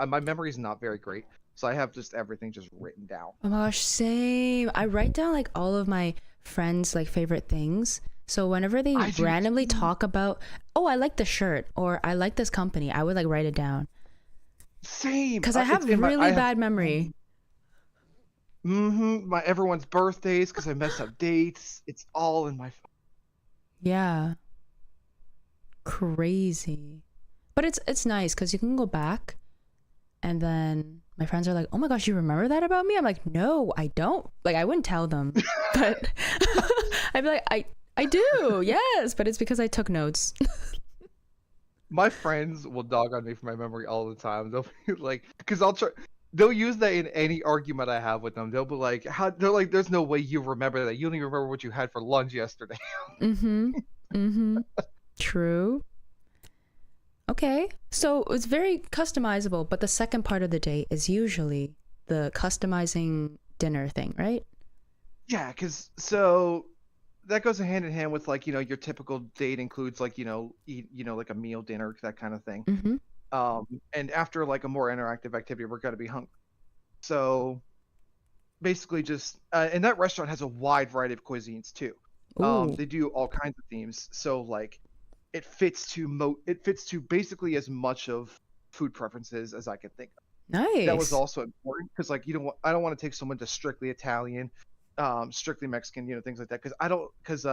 My memory is not very great, so I have just everything just written down. Oh my gosh, same. I write down like all of my friends' like favorite things. So whenever they I do randomly too. talk about, oh, I like the shirt or I like this company, I would like write it down. Same. Because I have really bad memory. My everyone's birthdays because I messed up dates. It's all in my phone. Yeah. Crazy. But it's nice because you can go back and then my friends are like, oh my gosh, you remember that about me? I'm like, no, I don't. Like, I wouldn't tell them. But I'd be like, I do, yes. But it's because I took notes. My friends will dog on me for my memory all the time. They'll be like, because I'll try. they'll use that in any argument I have with them. They'll be like, "How?" They're like, "There's no way you remember that. You don't even remember what you had for lunch yesterday." True. Okay, so it's very customizable, but the second part of the date is usually the customizing dinner thing, right? Yeah, because so that goes hand in hand with like your typical date includes like eat like a meal, dinner, that kind of thing. Mm-hmm. And after like a more interactive activity, we're gonna be hungry. So basically, just and that restaurant has a wide variety of cuisines too. Ooh, They do all kinds of themes. So like it fits to basically as much of food preferences as I can think of. nice. That was also important because like I don't want to take someone to strictly Italian, strictly Mexican, things like that, because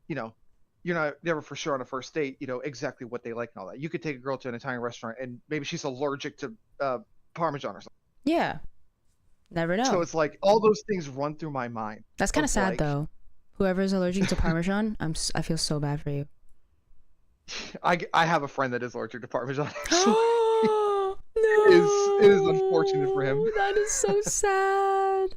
you're not never for sure on a first date, exactly what they like and all that. You could take a girl to an Italian restaurant and maybe she's allergic to Parmesan or something. Yeah, never So know. it's like all those things run through my mind. That's kind of of, sad like- though. Whoever's allergic to Parmesan, I feel so bad for you. I have a friend that is allergic to Parmesan. Actually. No, It is unfortunate for him. That is so sad.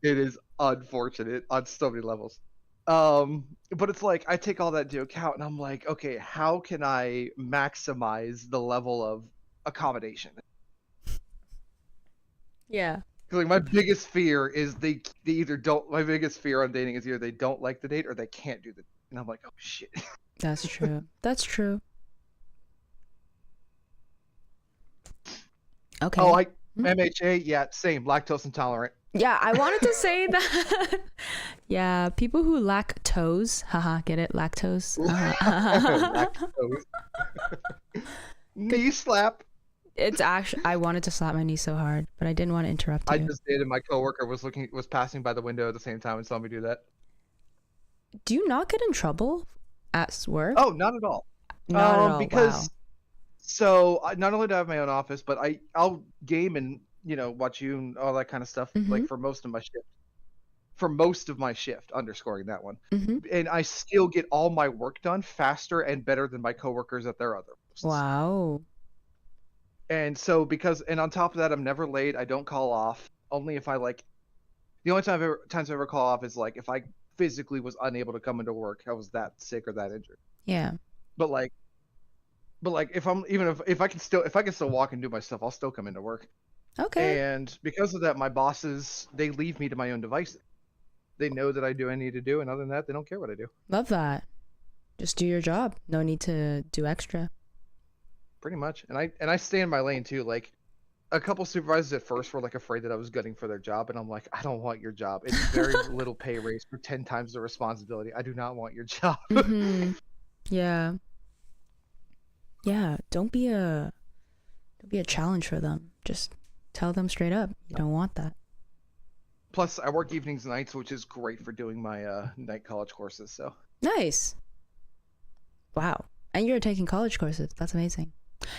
It is unfortunate on so many levels. But it's like I take all that into account and I'm like, okay, how can I maximize the level of accommodation? Yeah, 'Cause, like my biggest fear is they either don't. My biggest fear on dating is either they don't like the date or they can't do the. And I'm like, oh shit. that's true. That's true. Okay. Oh, MHA, yeah, same, lactose intolerant. Yeah, I wanted to say that. Yeah, people who lack toes, haha, get it? Lactose. Haha. Lactose. Knee slap. It's actually, I wanted to slap my knee so hard, but I didn't want to interrupt you. I just did, and my coworker was passing by the window at the same time and saw me do that. Do you not get in trouble at work? Oh, not at all. Not at all. Because Wow. so not only do I have my own office, but I'll game and watch you and all that kind of stuff like for most of my shift. For most of my shift, underscoring that one, and I still get all my work done faster and better than my coworkers at their other posts. Wow. And so and on top of that, I'm never late. I don't call off. Only if I like. The only times I ever call off is like if I physically was unable to come into work. I was that sick or that injured. Yeah. But like if I'm if I can still walk and do my stuff, I'll still come into work. Okay. And because of that, my bosses, they leave me to my own devices. They know that I do what I need to do, and other than that, they don't care what I do. Love that. Just do your job. No need to do extra. Pretty much. And I stay in my lane too. Like a couple supervisors at first were like afraid that I was gutting for their job, and I'm like, I don't want your job. It's very little pay raise for 10 times the responsibility. I do not want your job. Yeah. Yeah. Don't be a challenge for them. Just tell them straight up. You don't want that. Plus, I work evenings and nights, which is great for doing my night college courses. So Nice. Wow. And you're taking college courses. That's amazing.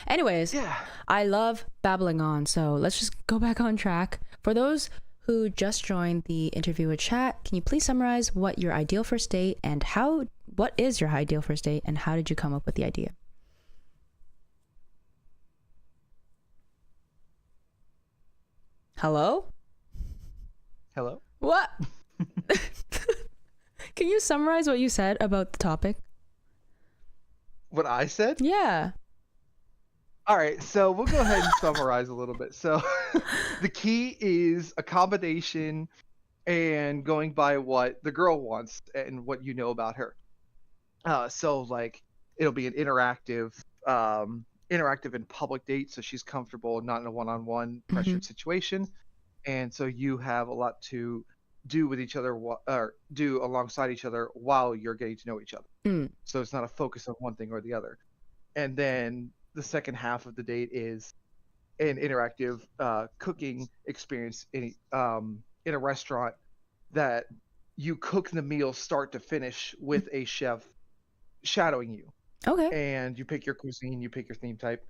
Anyways, yeah. I love babbling on, so let's just go back on track. For those who just joined the interview with chat, can you please summarize what your ideal first date and what is your ideal first date and how did you come up with the idea? Hello? Hello. What? Can you summarize what you said about the topic? What I said? Yeah. All right, so we'll go ahead and summarize a little bit. So the key is accommodation and going by what the girl wants and what you know about her. So like it'll be an interactive and public date, so she's comfortable, not in a one-on-one pressured situation, and so you have a lot to do with each other or do alongside each other while you're getting to know each other. So it's not a focus on one thing or the other. And then the second half of the date is an interactive cooking experience in a restaurant that you cook the meal start to finish with a chef shadowing you. Okay. And you pick your cuisine, you pick your theme type,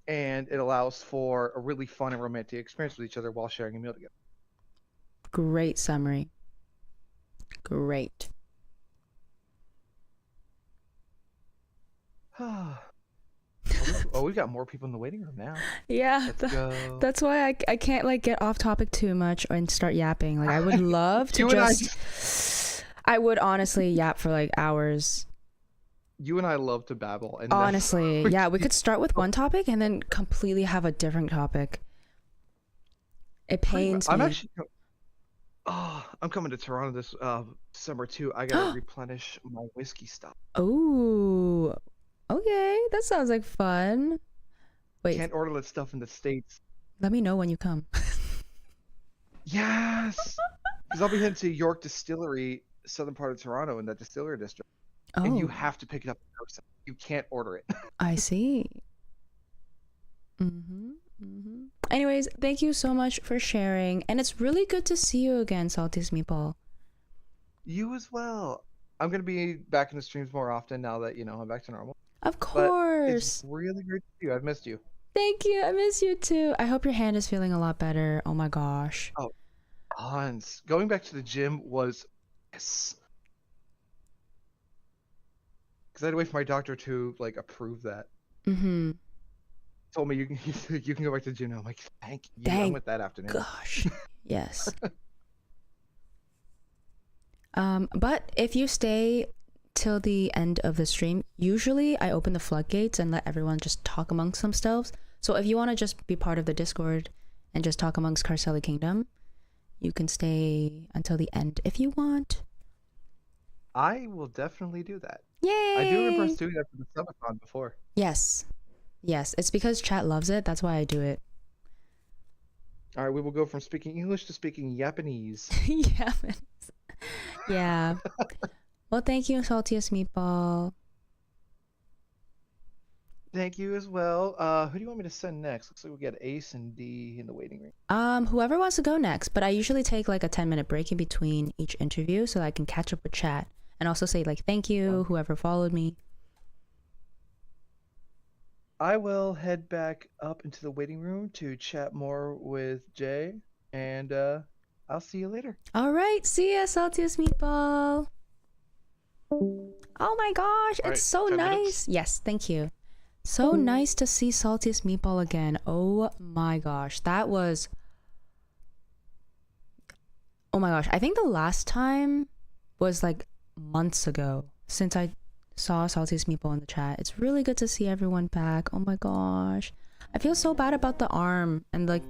and it allows for a really fun and romantic experience with each other while sharing a meal together. Great summary. Great. Oh, we've got more people in the waiting room now. Yeah, Let's go. that's why I can't like get off topic too much and start yapping. Like I would love to You and I I would honestly yap for like hours. You and I love to babble. And then- Honestly, yeah, we could start with one topic and then completely have a different topic. It pains me. I'm actually. Oh, I'm coming to Toronto this summer too. I gotta replenish my whiskey stuff. Oh, okay, that sounds like fun. Wait, Can't order that stuff in the States. let me know when you come. Yes, because I'll be heading to York Distillery, southern part of Toronto, in that distillery district, Oh, and you have to pick it up in person. You can't order it. I see. Anyways, thank you so much for sharing, and it's really good to see you again, Saltiest Meatball. You as well. I'm gonna be back in the streams more often now that I'm back to normal. Of But course. it's really great to see you. I've missed you. Thank you. I miss you too. I hope your hand is feeling a lot better. Oh my gosh. Hans, going back to the gym was yes. Because I had to wait for my doctor to like approve that. Mm-hmm. Told me you can you can go back to the gym now. I'm like, thank you. I Thank went that afternoon. Gosh. Yes. But if you stay till the end of the stream, usually I open the floodgates and let everyone just talk amongst themselves. So if you want to just be part of the Discord and just talk amongst Carcelli Kingdom, you can stay until the end if you want. I will definitely do that. Yay! I do remember us doing that for the summithon before. Yes. Yes, it's because chat loves it. That's why I do it. All right, we will go from speaking English to speaking Japanese. Yeah. Yeah. Well, thank you, Saltiest Meatball. Thank you as well. Who do you want me to send next? Looks like we got Ace and D in the waiting room. Whoever wants to go next, but I usually take like a 10-minute break in between each interview so that I can catch up with chat and also say like thank you, whoever followed me. I will head back up into the waiting room to chat more with Jay, and I'll see you later. All right, see ya, Saltiest Meatball. Oh my gosh, All it's right, so 10 nice. minutes. Yes, thank you. So nice to see Saltiest Meatball again. Oh my gosh, that was... Oh my gosh, I think the last time was like months ago since I saw Saltiest Meatball in the chat. It's really good to see everyone back. Oh my gosh. I feel so bad about the arm and like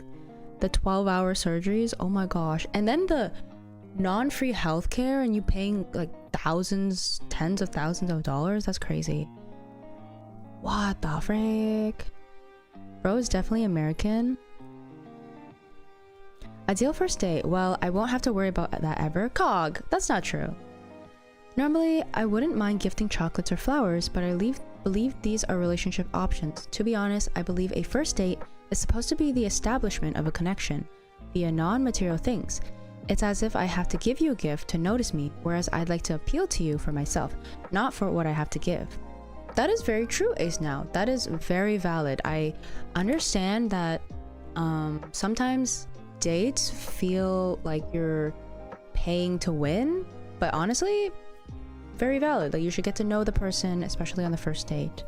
the 12-hour surgeries. Oh my gosh. And then the non-free healthcare and you paying like thousands, tens of thousands of dollars. That's crazy. What the frick? Bro is definitely American. Ideal first date. Well, I won't have to worry about that ever. Cog. That's not true. Normally, I wouldn't mind gifting chocolates or flowers, but I believe these are relationship options. To be honest, I believe a first date is supposed to be the establishment of a connection via non-material things. It's as if I have to give you a gift to notice me, whereas I'd like to appeal to you for myself, not for what I have to give. That is very true, Ace Now. That is very valid. I understand that sometimes dates feel like you're paying to win, but honestly, very valid. Like, you should get to know the person, especially on the first date.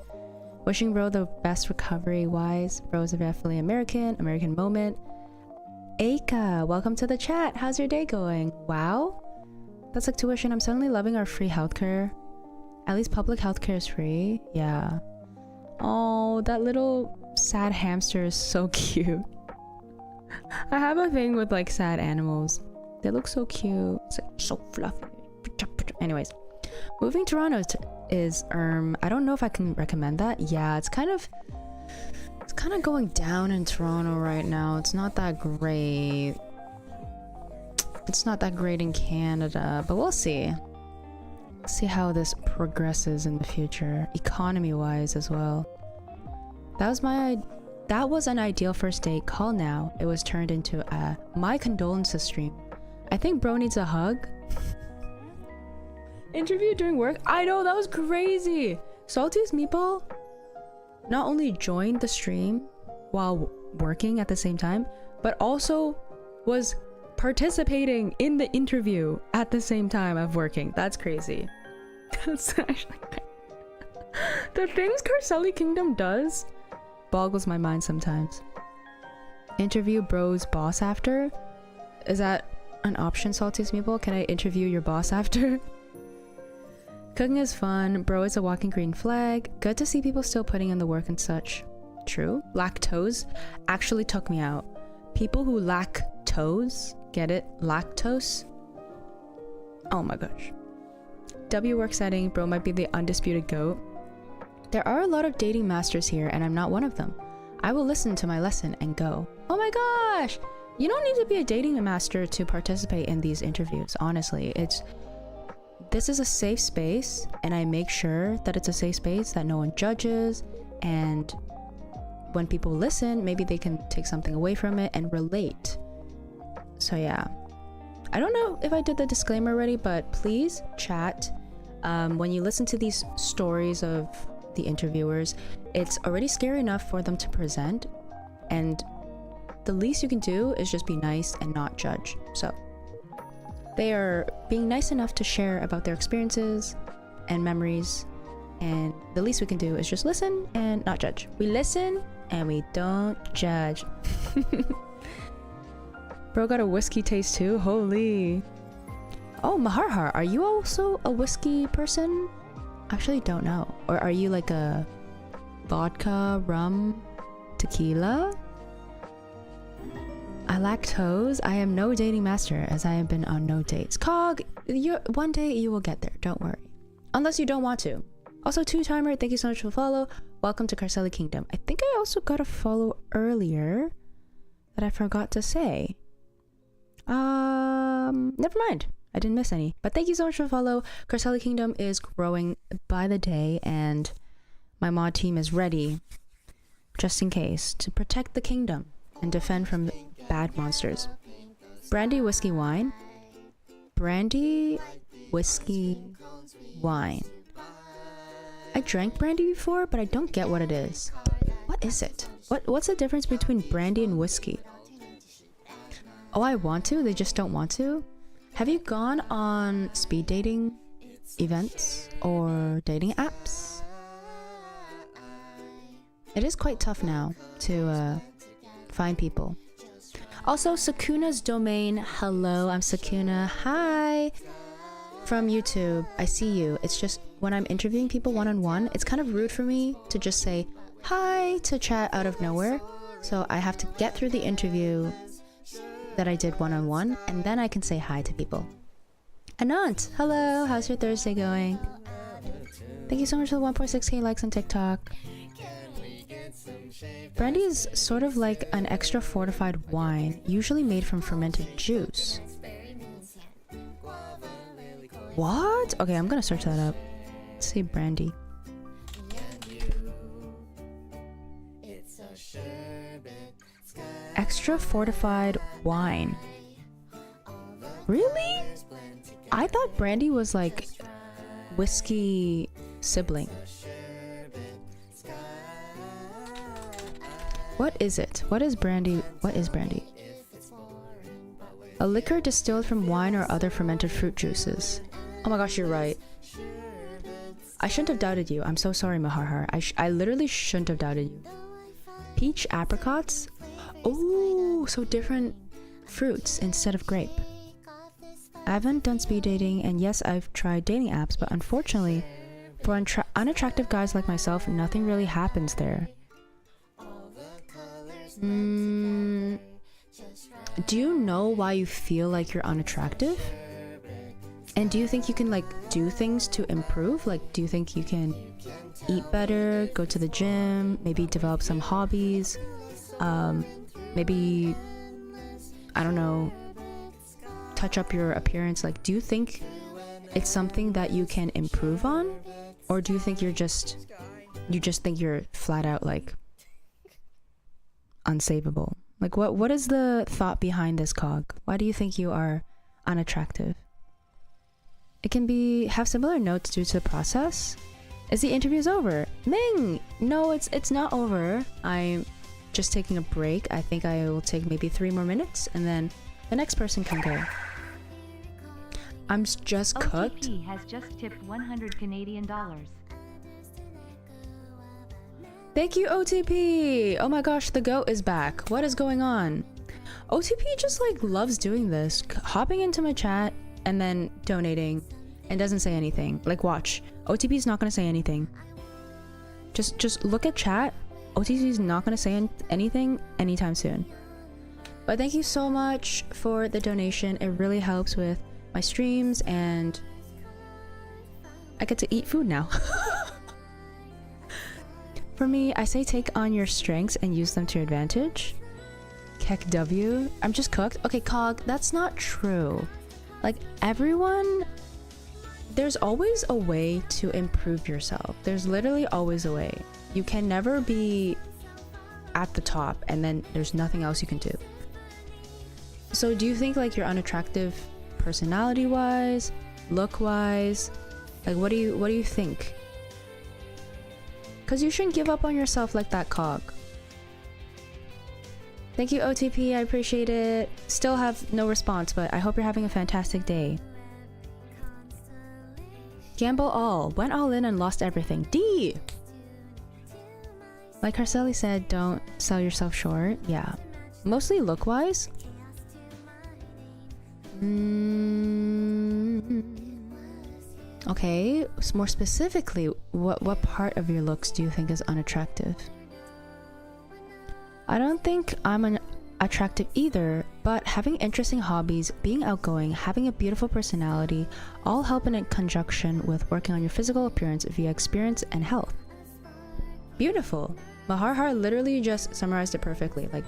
Wishing Bro the best recovery wise. Bro is definitely American moment. Aika, welcome to the chat. How's your day going? Wow, that's like tuition. I'm suddenly loving our free healthcare. At least public healthcare is free. Yeah. Oh, that little sad hamster is so cute. I have a thing with like sad animals. They look so cute. It's like so fluffy. Anyways, moving to Toronto is I don't know if I can recommend that. Yeah, it's kind of going down in Toronto right now. It's not that great. It's not that great in Canada, but we'll see. See how this progresses in the future, economy-wise as well. That was an ideal first date. Call now. It was turned into a my condolences stream. I think Bro needs a hug. Interview during work? I know, that was crazy. Saltiest Meatball not only joined the stream while working at the same time, but also was participating in the interview at the same time of working. That's crazy. That's actually the things Carcelli Kingdom does boggles my mind sometimes. Interview bro's boss after? Is that an option, Saltiest Meeple? Can I interview your boss after? Cooking is fun. Bro is a walking green flag. Good to see people still putting in the work and such. True. Lactose actually took me out. People who lack toes, get it? Lactose? Oh my gosh. W work setting, bro might be the undisputed GOAT. There are a lot of dating masters here and I'm not one of them. I will listen to my lesson and go. Oh my gosh! You don't need to be a dating master to participate in these interviews, honestly. This is a safe space and I make sure that it's a safe space that no one judges, and when people listen, maybe they can take something away from it and relate. So yeah. I don't know if I did the disclaimer already, but please chat. When you listen to these stories of the interviewers, it's already scary enough for them to present, and the least you can do is just be nice and not judge. So they are being nice enough to share about their experiences and memories, and the least we can do is just listen and not judge. We listen and we don't judge. Bro got a whiskey taste too? Holy. Oh, Maharhar, are you also a whiskey person? Actually don't know. Or are you like a vodka, rum, tequila? I lack toes. I am no dating master as I have been on no dates. Cog, one day you will get there. Don't worry. Unless you don't want to. Also, Two-Timer, thank you so much for the follow. Welcome to Carceli Kingdom. I think I also got a follow earlier that I forgot to say. Never mind. I didn't miss any. But thank you so much for the follow. Carceli Kingdom is growing by the day, and my mod team is ready, just in case, to protect the kingdom and defend from bad monsters. Brandy, whiskey, wine. Brandy, whiskey, wine. I drank brandy before, but I don't get what it is. What is it? What's the difference between brandy and whiskey? Oh, I want to? They just don't want to? Have you gone on speed dating events or dating apps? It is quite tough now to find people. Also, Sakuna's domain. Hello, I'm Sakuna. Hi! From YouTube. I see you. It's just when I'm interviewing people one-on-one, it's kind of rude for me to just say hi to chat out of nowhere. So I have to get through the interview that I did one-on-one, and then I can say hi to people. Anant, hello, how's your Thursday going? Thank you so much for the 1.6k likes on TikTok. Brandy is sort of like an extra fortified wine, usually made from fermented juice. What? Okay, I'm gonna search that up. Let's see brandy. Extra fortified wine. Really? I thought brandy was like whiskey sibling. What is it? What is brandy? What is brandy? A liquor distilled from wine or other fermented fruit juices. Oh my gosh, you're right. I shouldn't have doubted you. I'm so sorry, Maharhar. I literally shouldn't have doubted you. Peach apricots? Oh, so different fruits instead of grape. I haven't done speed dating, and yes, I've tried dating apps, but unfortunately, for unattractive guys like myself, nothing really happens there. Do you know why you feel like you're unattractive? And do you think you can like do things to improve? Like, do you think you can eat better, go to the gym, maybe develop some hobbies? Maybe, I don't know, touch up your appearance? Like, do you think it's something that you can improve on? Or do you think you just think you're flat out like unsavable? Like, what is the thought behind this, Cog? Why do you think you are unattractive? It can have similar notes due to the process. Is the interviews over? Ming! No, it's not over. I'm just taking a break. I think I will take maybe 3 more minutes, and then the next person can go. I'm just cooked. OTP has just tipped 100 Canadian dollars. Thank you, OTP. Oh my gosh, the goat is back. What is going on? OTP just like loves doing this, hopping into my chat and then donating and doesn't say anything. Like, watch. OTP is not gonna say anything. Just look at chat. OTP is not gonna say anything anytime soon. But thank you so much for the donation. It really helps with my streams and I get to eat food now. For me, I say take on your strengths and use them to your advantage. Keck W. I'm just cooked. Okay, Cog, that's not true. Like, everyone, there's always a way to improve yourself. There's literally always a way. You can never be at the top and then there's nothing else you can do. So do you think like you're unattractive personality wise, look wise? Like, what do you think? Because you shouldn't give up on yourself like that, Cog. Thank you, OTP. I appreciate it. Still have no response, but I hope you're having a fantastic day. Gamble all. Went all in and lost everything. D! Like Carcelli said, don't sell yourself short. Yeah. Mostly look-wise. Okay, more specifically, what part of your looks do you think is unattractive? I don't think I'm attractive either, but having interesting hobbies, being outgoing, having a beautiful personality, all help in conjunction with working on your physical appearance via experience and health. Beautiful. Maharhar literally just summarized it perfectly. Like,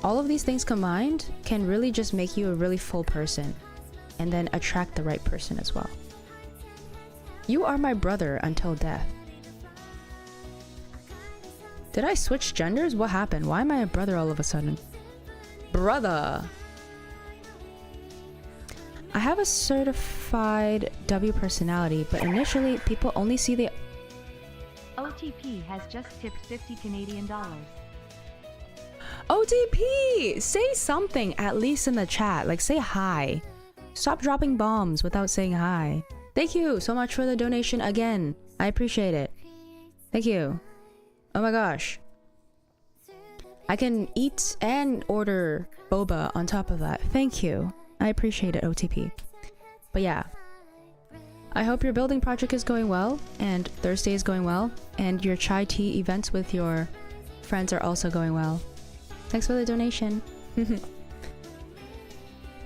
all of these things combined can really just make you a really full person and then attract the right person as well. You are my brother until death. Did I switch genders? What happened? Why am I a brother all of a sudden? Brother! I have a certified W personality, but initially people only see the... OTP has just tipped 50 Canadian dollars. OTP! Say something at least in the chat. Like, say hi. Stop dropping bombs without saying hi. Thank you so much for the donation again. I appreciate it. Thank you. Oh my gosh. I can eat and order boba on top of that. Thank you. I appreciate it, OTP. But yeah. I hope your building project is going well, and Thursday is going well, and your chai tea events with your friends are also going well. Thanks for the donation.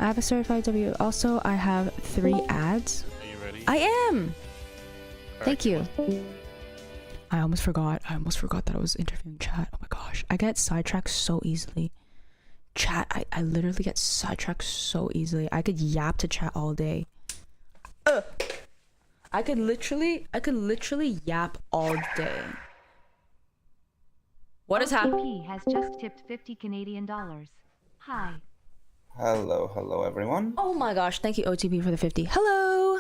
I have a certified W. Also, I have 3 ads. Are you ready? I am! All Thank right, you. I almost forgot that I was interviewing chat. Oh my gosh. I get sidetracked so easily. Chat, I literally get sidetracked so easily. I could yap to chat all day. I could literally yap all day. What is happening? OTP has just tipped 50 Canadian dollars. Hi. Hello everyone. Oh my gosh, thank you OTP for the 50. Hello!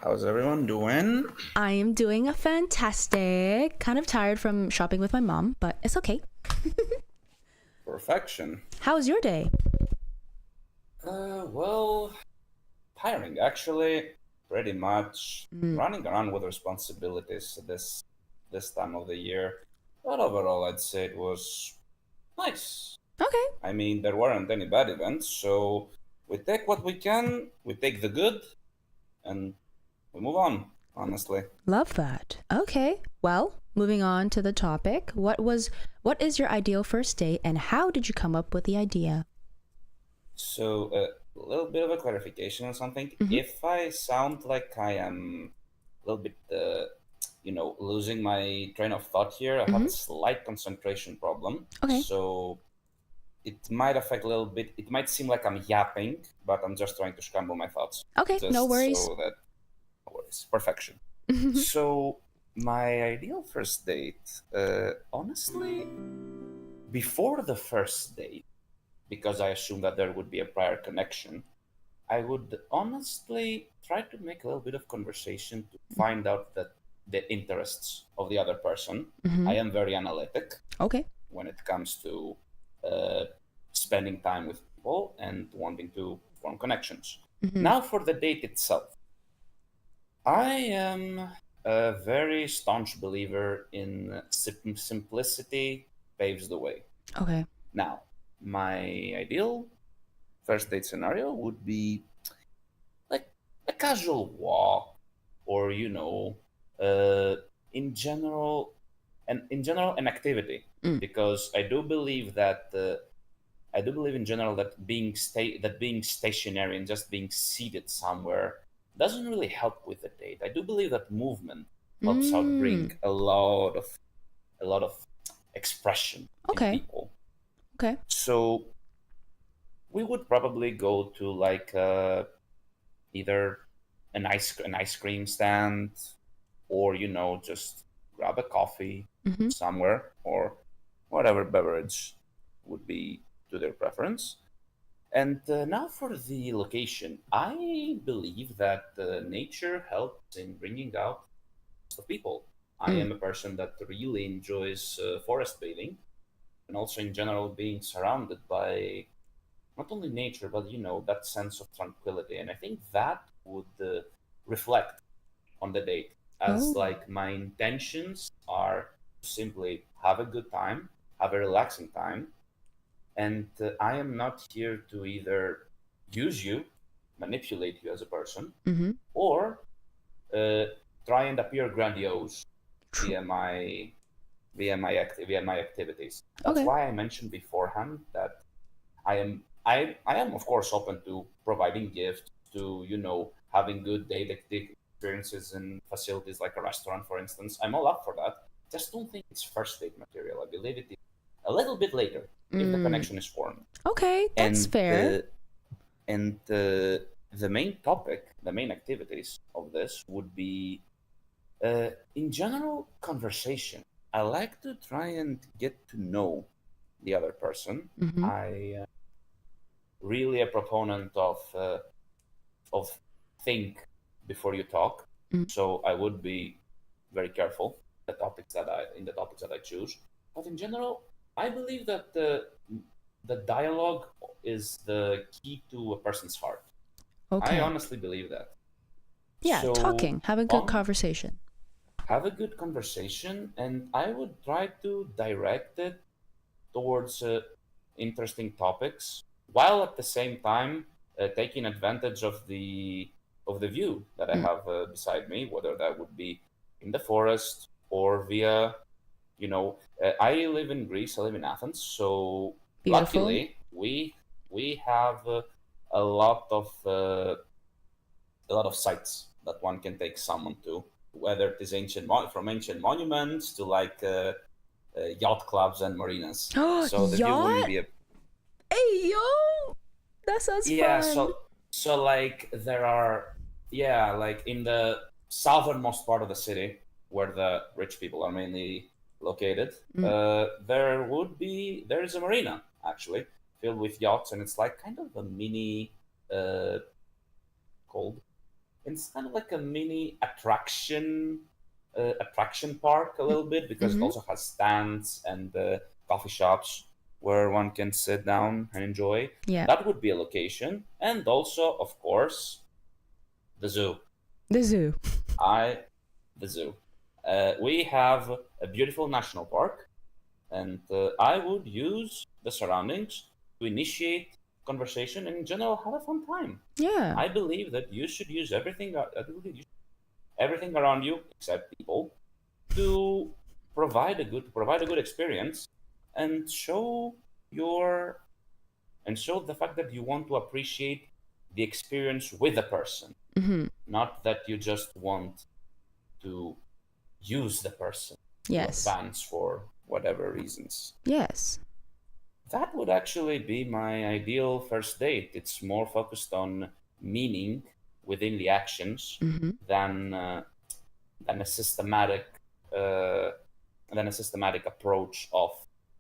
How's everyone doing? I am doing a fantastic. Kind of tired from shopping with my mom, but it's okay. Perfection. How's your day? Well, tiring actually, pretty much. Running around with responsibilities this time of the year. But overall, I'd say it was nice. Okay. I mean, there weren't any bad events, so we take what we can, we take the good, and we move on, honestly. Love that. Okay. Well, moving on to the topic. What is your ideal first date and how did you come up with the idea? So, a little bit of a clarification on something. If I sound like I am a little bit, losing my train of thought here, I have a slight concentration problem. Okay. So, it might affect a little bit. It might seem like I'm yapping, but I'm just trying to scramble my thoughts. Okay, Just no worries. So that, no worries. Perfection. So, my ideal first date, honestly, before the first date, because I assume that there would be a prior connection, I would honestly try to make a little bit of conversation to find out that the interests of the other person. I am very analytic Okay. when it comes to spending time with people and wanting to form connections. Now for the date itself. I am a very staunch believer in simplicity paves the way. Okay. Now, my ideal first date scenario would be like a casual walk, or in general, an activity, Mm. because I do believe that in general that being stationary and just being seated somewhere doesn't really help with the date. I do believe that movement helps out bring a lot of expression Okay. in people. Okay. So we would probably go to like either an ice cream stand, or just grab a coffee Mm-hmm. somewhere, or whatever beverage would be to their preference. And now for the location, I believe that nature helps in bringing out the people. I am a person that really enjoys forest bathing, and also in general being surrounded by not only nature, but that sense of tranquility. And I think that would reflect on the date, as Oh. like my intentions are to simply have a good time, have a relaxing time, and I am not here to either use you, manipulate you as a person, Mm-hmm. or uh, try and appear grandiose via my via my activities. That's Okay. why I mentioned beforehand that I am of course open to providing gifts, to having good date experiences in facilities like a restaurant, for instance. I'm all up for that. Just don't think it's first date material. I believe it is a little bit later if the connection is formed. Okay, that's And fair. the main topic, the main activities of this would be, in general, conversation. I like to try and get to know the other person. Mm-hmm. I really a proponent of think before you talk. Mm. So I would be very careful in the topics that I choose. But in general, I believe that the dialogue is the key to a person's heart. Okay. I honestly believe that. Yeah, So, talking, have a good on- conversation. Have a good conversation, and I would try to direct it towards interesting topics, while at the same time taking advantage of the view that I have beside me, whether that would be in the forest or via, I live in Greece. I live in Athens, so Beautiful. luckily we have a lot of sites that one can take someone to, whether it is from ancient monuments to like yacht clubs and marinas. So the view will Yacht? be Hey, yo! That sounds yeah. fun. So like there are like in the southernmost part of the city where the rich people are mainly located, there is a marina actually filled with yachts, and it's like kind of a mini called it's kind of like a mini attraction park a little bit, because it also has stands and coffee shops where one can sit down and enjoy. Yeah. That would be a location. And also, of course, the zoo. The zoo. The zoo. We have a beautiful national park, and I would use the surroundings to initiate conversation and in general have a fun time. Yeah. I believe that you should use everything around you, except people, to provide a good experience, and show the fact that you want to appreciate the experience with a person, not that you just want to use the person Yes. to advance for whatever reasons. Yes. That would actually be my ideal first date. It's more focused on meaning within the actions than a systematic approach of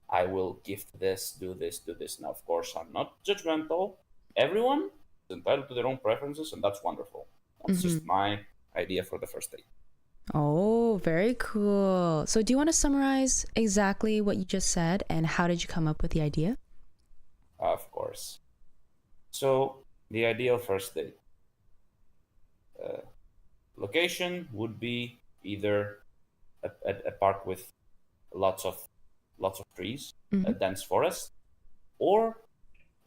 I will gift this, do this, do this. Now, of course, I'm not judgmental. Everyone is entitled to their own preferences, and that's wonderful. That's just my idea for the first date. Oh, very cool. So do you want to summarize exactly what you just said and how did you come up with the idea? Of course. So the ideal first date. Location would be either a park with lots of trees, a Mhm. dense forest, or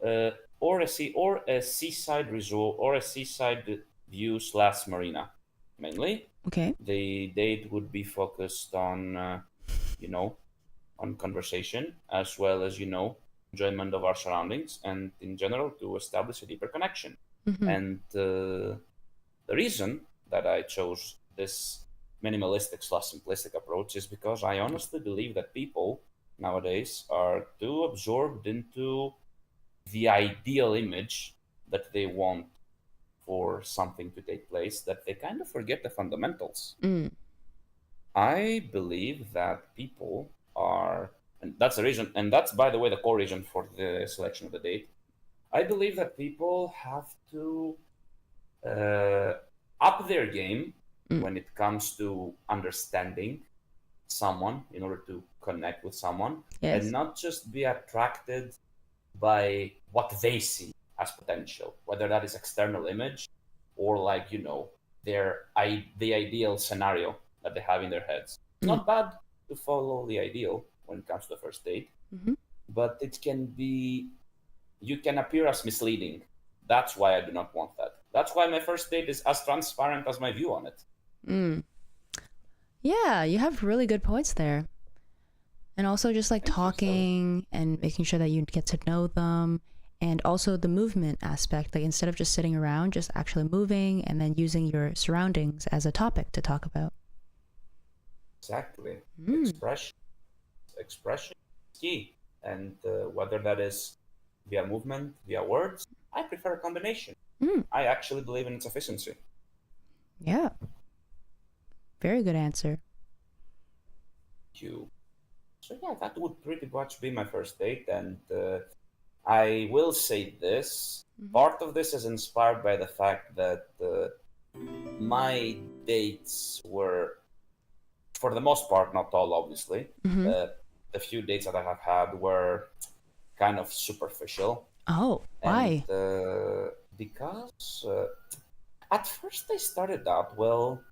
a seaside resort or a seaside view / marina. Mainly, Okay. the date would be focused on on conversation as well as enjoyment of our surroundings and in general to establish a deeper connection. Mhm. And the reason that I chose this minimalistic / simplistic approach is because I honestly believe that people nowadays are too absorbed into the ideal image that they want for something to take place that they kind of forget the fundamentals. Mm. I believe that people are, and that's the reason, and that's by the way the core reason for the selection of the date. I believe that people have to uh, up their game Mm. when it comes to understanding someone in order to connect with someone, Yes. and not just be attracted by what they see as potential, whether that is external image or like the ideal scenario that they have in their heads. It's not bad to follow the ideal when it comes to the first date, Mhm. but you can appear as misleading. That's why I do not want that. That's why my first date is as transparent as my view on it. Mm. Yeah, you have really good points there. And also just like Thank you, Stella. talking and making sure that you get to know them, and also the movement aspect, like instead of just sitting around, just actually moving and then using your surroundings as a topic to talk about. Exactly. Mm. Expression is key. And whether that is via movement, via words, I prefer a combination. Mm. I actually believe in its efficiency. Yeah. Very good answer. So yeah, that would pretty much be my first date. And I will say this. Part of this is inspired by the fact that my dates were, for the most part, not all obviously, Mhm. the few dates that I have had were kind of superficial. Oh, why? And because at first they started out well,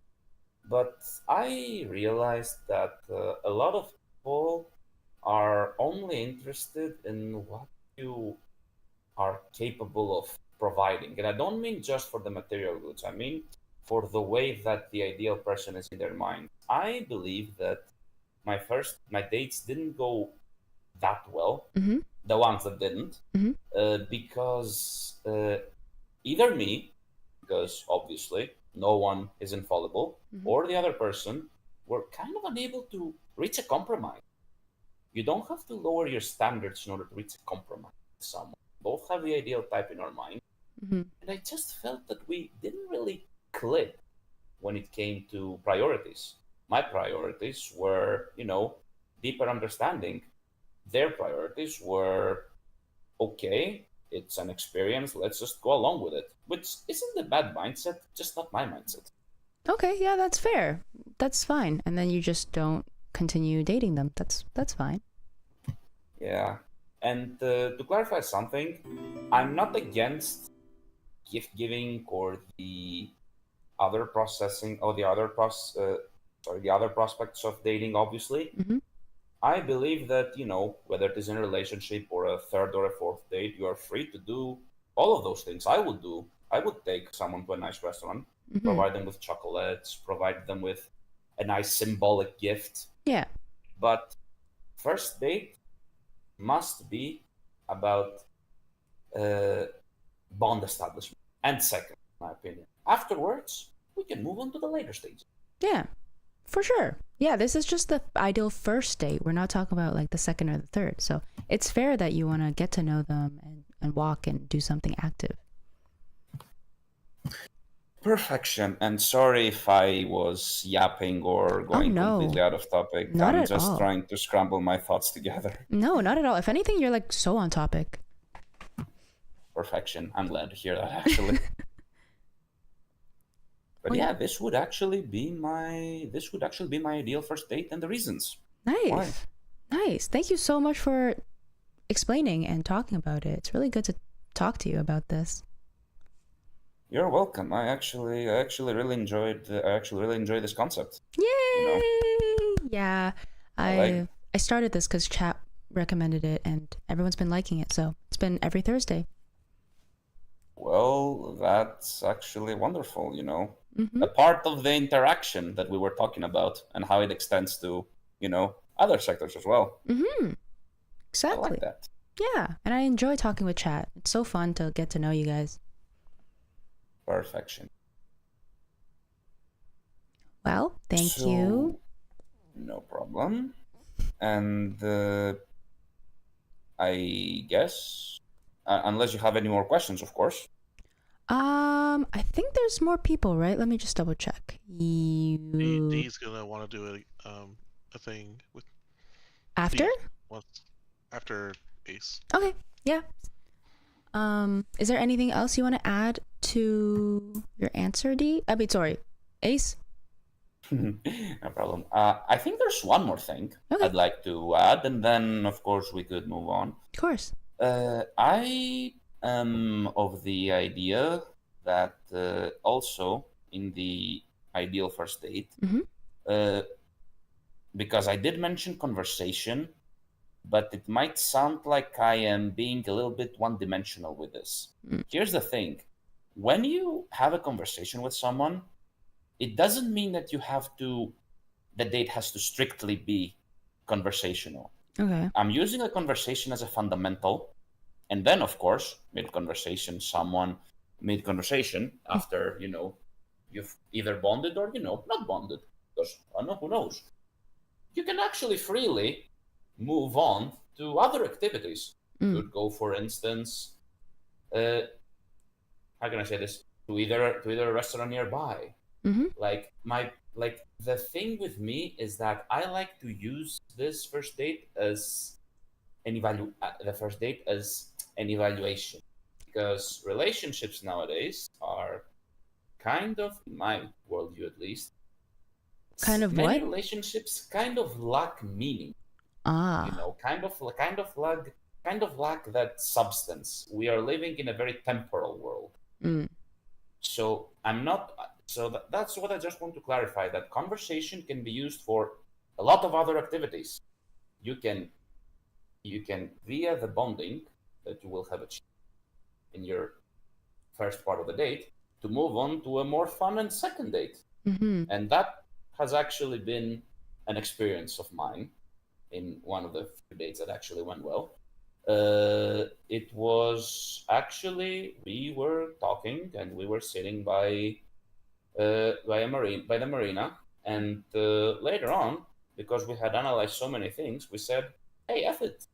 but I realized that a lot of people are only interested in what you are capable of providing. And I don't mean just for the material goods, I mean for the way that the ideal person is in their mind. I believe that my dates didn't go that well, Mhm. the ones that didn't, Mhm. because either me, because obviously no one is infallible, Mhm. or the other person were kind of unable to reach a compromise. You don't have to lower your standards in order to reach a compromise with someone. Both have the ideal type in our mind, Mhm. and I just felt that we didn't really click when it came to priorities. My priorities were, deeper understanding. Their priorities were, okay, it's an experience, let's just go along with it. Which isn't a bad mindset, just not my mindset. Okay, yeah, that's fair. That's fine. And then you just don't continue dating them. That's fine. Yeah. And to clarify something, I'm not against gift giving or the other processing or the other the other prospects of dating, obviously. Mhm. I believe that, whether it is in a relationship or a third or a fourth date, you are free to do all of those things. I would take someone to a nice restaurant, Mhm. provide them with chocolates, provide them with a nice symbolic gift. Yeah. But first date must be about bond establishment. And second, in my opinion. Afterwards, we can move on to the later stage. Yeah. For sure. Yeah, this is just the ideal first date. We're not talking about like the second or the third. So it's fair that you want to get to know them and walk and do something active. Perfection. And sorry if I was yapping or going no. completely out of topic. Not I'm at just all. trying to scramble my thoughts together. No, not at all. If anything, you're like so on topic. Perfection. I'm glad to hear that, actually. But yeah, this would actually be my ideal first date and the reasons. Nice. Why? Nice. Thank you so much for explaining and talking about it. It's really good to talk to you about this. You're welcome. I actually really enjoyed this concept. Yay! Yeah, I I started this because chat recommended it, and everyone's been liking it. So it's been every Thursday. Well, that's actually wonderful, you know. Hmm. A part of the interaction that we were talking about and how it extends to, you know, other sectors as well. Hmm. I Exactly. like that. Yeah, and I enjoy talking with chat. It's so fun to get to know you guys. Perfection. Well, thank you. So, no problem. And I guess, unless you have any more questions, of course. I think there's more people, right? Let me just double check. You D's gonna want to do a thing with after? D once after Ace. Okay, yeah. Is there anything else you want to add to your answer, D? I mean, sorry, Ace. No problem. I think there's one more thing Okay. I'd like to add, and then, of course, we could move on. Of course. I am of the idea that also in the ideal first date, Mhm. because I did mention conversation, but it might sound like I am being a little bit one-dimensional with this. Mm. Here's the thing. When you have a conversation with someone, it doesn't mean that the date has to strictly be conversational. Okay. I'm using a conversation as a fundamental, and then, of course, mid-conversation, after, you know, you've either bonded or, you know, not bonded, because, I don't know, who knows? You can actually freely move on to other activities. Mm. Could go, for instance, how can I say this? To either a restaurant nearby. Mm-hmm. Like the thing with me is that I like to use this first date as an evaluation, because relationships nowadays are kind of, in my worldview at least, Kind of many what? relationships kind of lack meaning. Ah. You know, kind of lack that substance. We are living in a very temporal world. Mm. So that's what I just want to clarify, that conversation can be used for a lot of other activities. You can via the bonding that you will have achieved in your first part of the date, to move on to a more fun and second date. Mm-hmm. And that has actually been an experience of mine in one of the few dates that actually went well. It was actually, we were talking and we were sitting by the marina, and later on, because we had analyzed so many things, we said, "Hey, F it!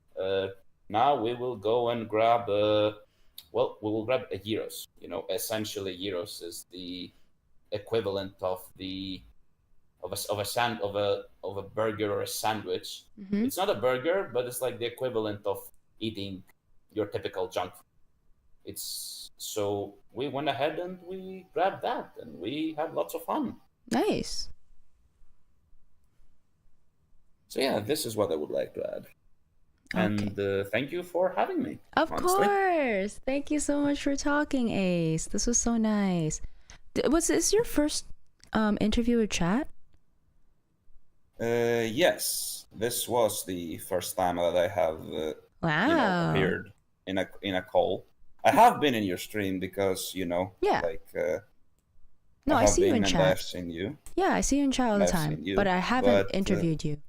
Now we will go and grab we will grab a gyros. You know, essentially, gyros is the equivalent of a burger or a sandwich. Mm-hmm. It's not a burger, but it's like the equivalent of eating your typical junk food. So we went ahead and we grabbed that, and we had lots of fun. Nice. So yeah, this is what I would like to add. Okay. And thank you for having me. Of honestly. course. Thank you so much for talking, Ace. This was so nice. Was this your first interview with chat? Yes, this was the first time that I have Wow. appeared in a call. I have been in your stream because Yeah. No, I I have see you been in and chat. I've seen you. Yeah, I see you in chat all the I've time, seen you, but I haven't but, interviewed you.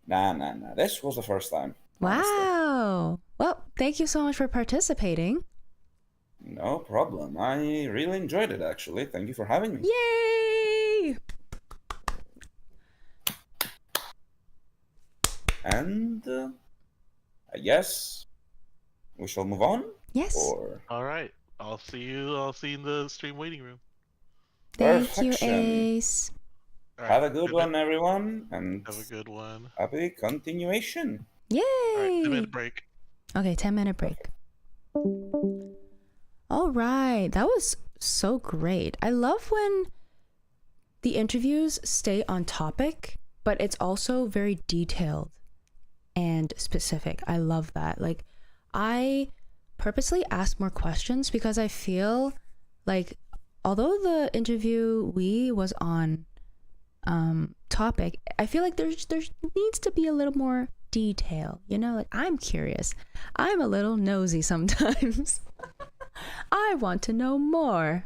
Nah. This was the first time. honestly. Wow. Well, thank you so much for participating. No problem. I really enjoyed it, actually. Thank you for having me. Yay! And I guess we shall move on. Yes. Or All right. I'll see you in the stream waiting room. Thank you, Perfection. Ace. All right, have a good night. one, everyone, and Have a good one. happy continuation. Yay! All right, 2-minute break. Okay, 10-minute break. All right, that was so great. I love when the interviews stay on topic, but it's also very detailed and specific. I love that. Like, I purposely ask more questions because I feel like although the interview was on topic, I feel like there needs to be a little more detail, you know? Like, I'm curious. I'm a little nosy sometimes. I want to know more.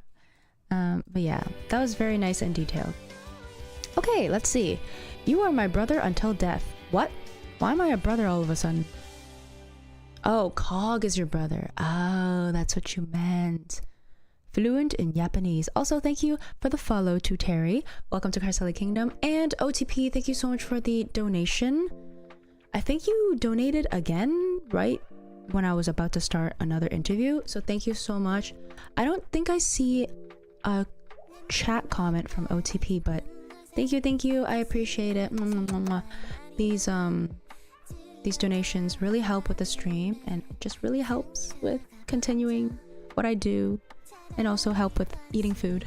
But yeah, that was very nice and detailed. Okay, let's see. You are my brother until death. What? Why am I a brother all of a sudden? Oh, Cog is your brother. Oh, that's what you meant. Fluent in Japanese. Also, thank you for the follow to Terry. Welcome to Karsali Kingdom. And OTP, thank you so much for the donation. I think you donated again, right? When I was about to start another interview. So thank you so much. I don't think I see a chat comment from OTP, but thank you. I appreciate it. These donations really help with the stream and just really helps with continuing what I do and also help with eating food.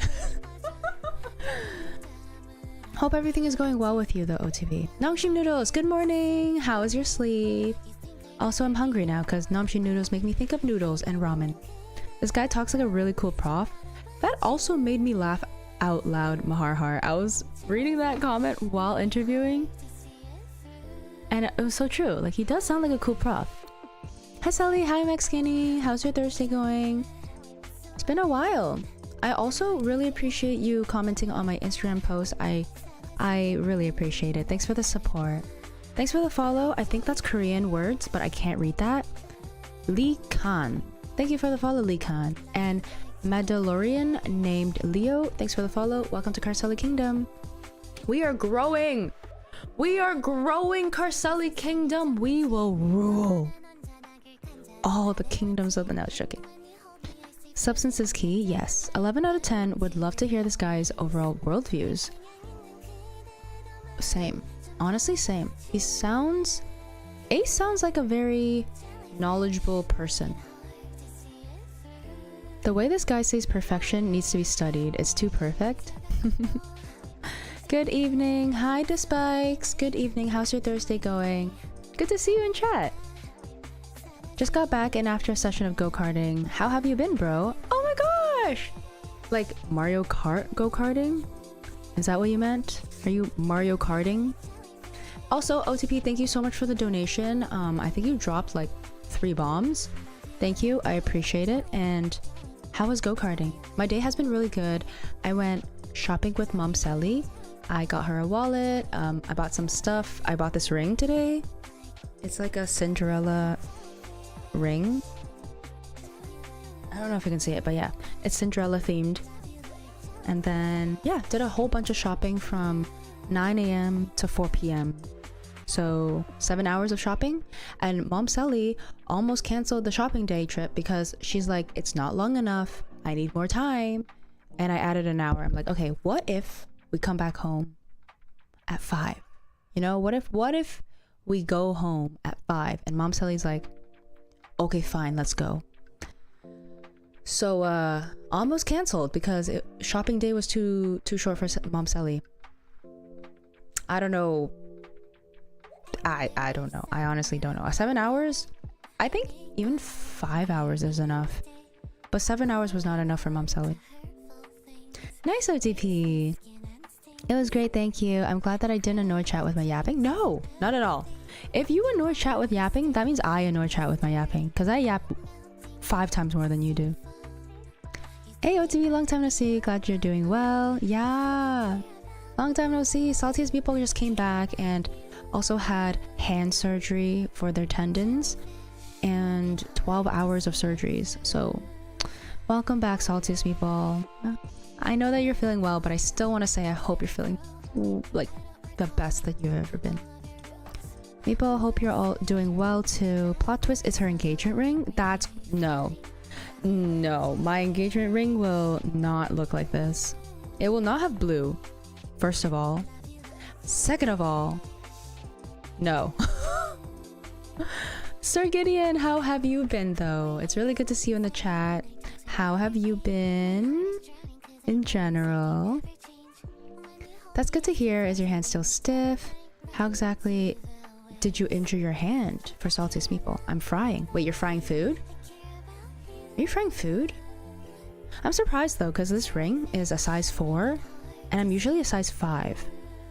Hope everything is going well with you though, OTP. Namshim Noodles, good morning. How is your sleep? Also, I'm hungry now because Namshim Noodles make me think of noodles and ramen. This guy talks like a really cool prof. That also made me laugh out loud, Maharhar. I was reading that comment while interviewing, and it was so true. Like, he does sound like a cool prof. Hi Sally, hi Max Skinny. How's your Thursday going? It's been a while. I also really appreciate you commenting on my Instagram post. I really appreciate it. Thanks for the support. Thanks for the follow. I think that's Korean words, but I can't read that. Lee Khan. Thank you for the follow, Lee Khan. And Mandalorian named Leo. Thanks for the follow. Welcome to Karsali Kingdom. We are growing. We are growing, Karsali Kingdom. We will rule all the kingdoms of the now. Joking. Substance is key. Yes. 11 out of 10. Would love to hear this guy's overall worldviews. Same. Honestly, same. Ace sounds like a very knowledgeable person. The way this guy says perfection needs to be studied. It's too perfect. Good evening. Hi, Despikes. Good evening. How's your Thursday going? Good to see you in chat. Just got back in after a session of go-karting. How have you been, bro? Oh my gosh! Like Mario Kart go-karting? Is that what you meant? Are you Mario Karting? Also, OTP, thank you so much for the donation. I think you dropped like 3 bombs. Thank you. I appreciate it. And how was go-karting? My day has been really good. I went shopping with Mom Sally. I got her a wallet. I bought some stuff. I bought this ring today. It's like a Cinderella ring. I don't know if you can see it, but yeah, it's Cinderella themed. And then, yeah, did a whole bunch of shopping from 9 a.m. to 4 p.m. So 7 hours of shopping. And Mom Sally almost canceled the shopping day trip because she's like, it's not long enough. I need more time. And I added an hour. I'm like, okay, what if we come back home at 5? You know, what if we go home at 5? And Mom Sally's like, okay, fine, let's go. So almost canceled because shopping day was too short for Mom Sally. I don't know. I don't know. I honestly don't know. 7 hours? I think even 5 hours is enough. But 7 hours was not enough for Mom Sally. Nice OTP. It was great, thank you. I'm glad that I didn't annoy chat with my yapping. No, not at all. If you annoy chat with yapping, that means I annoy chat with my yapping. Because I yap 5 times more than you do. Hey OTP, long time no see. Glad you're doing well. Yeah. Long time no see. Saltiest people just came back and also had hand surgery for their tendons. And 12 hours of surgeries. So, welcome back, Saltiest people. I know that you're feeling well, but I still want to say I hope you're feeling like the best that you've ever been. Maple, hope you're all doing well too. Plot twist, it's her engagement ring? That's... No, my engagement ring will not look like this. It will not have blue, first of all. Second of all, no. Sir Gideon, how have you been though? It's really good to see you in the chat. How have you been in general? That's good to hear. Is your hand still stiff? How exactly did you injure your hand? For Saltiest people, I'm frying. Wait, you're frying food? Are you frying food? I'm surprised though, because this ring is a size 4 and I'm usually a size 5.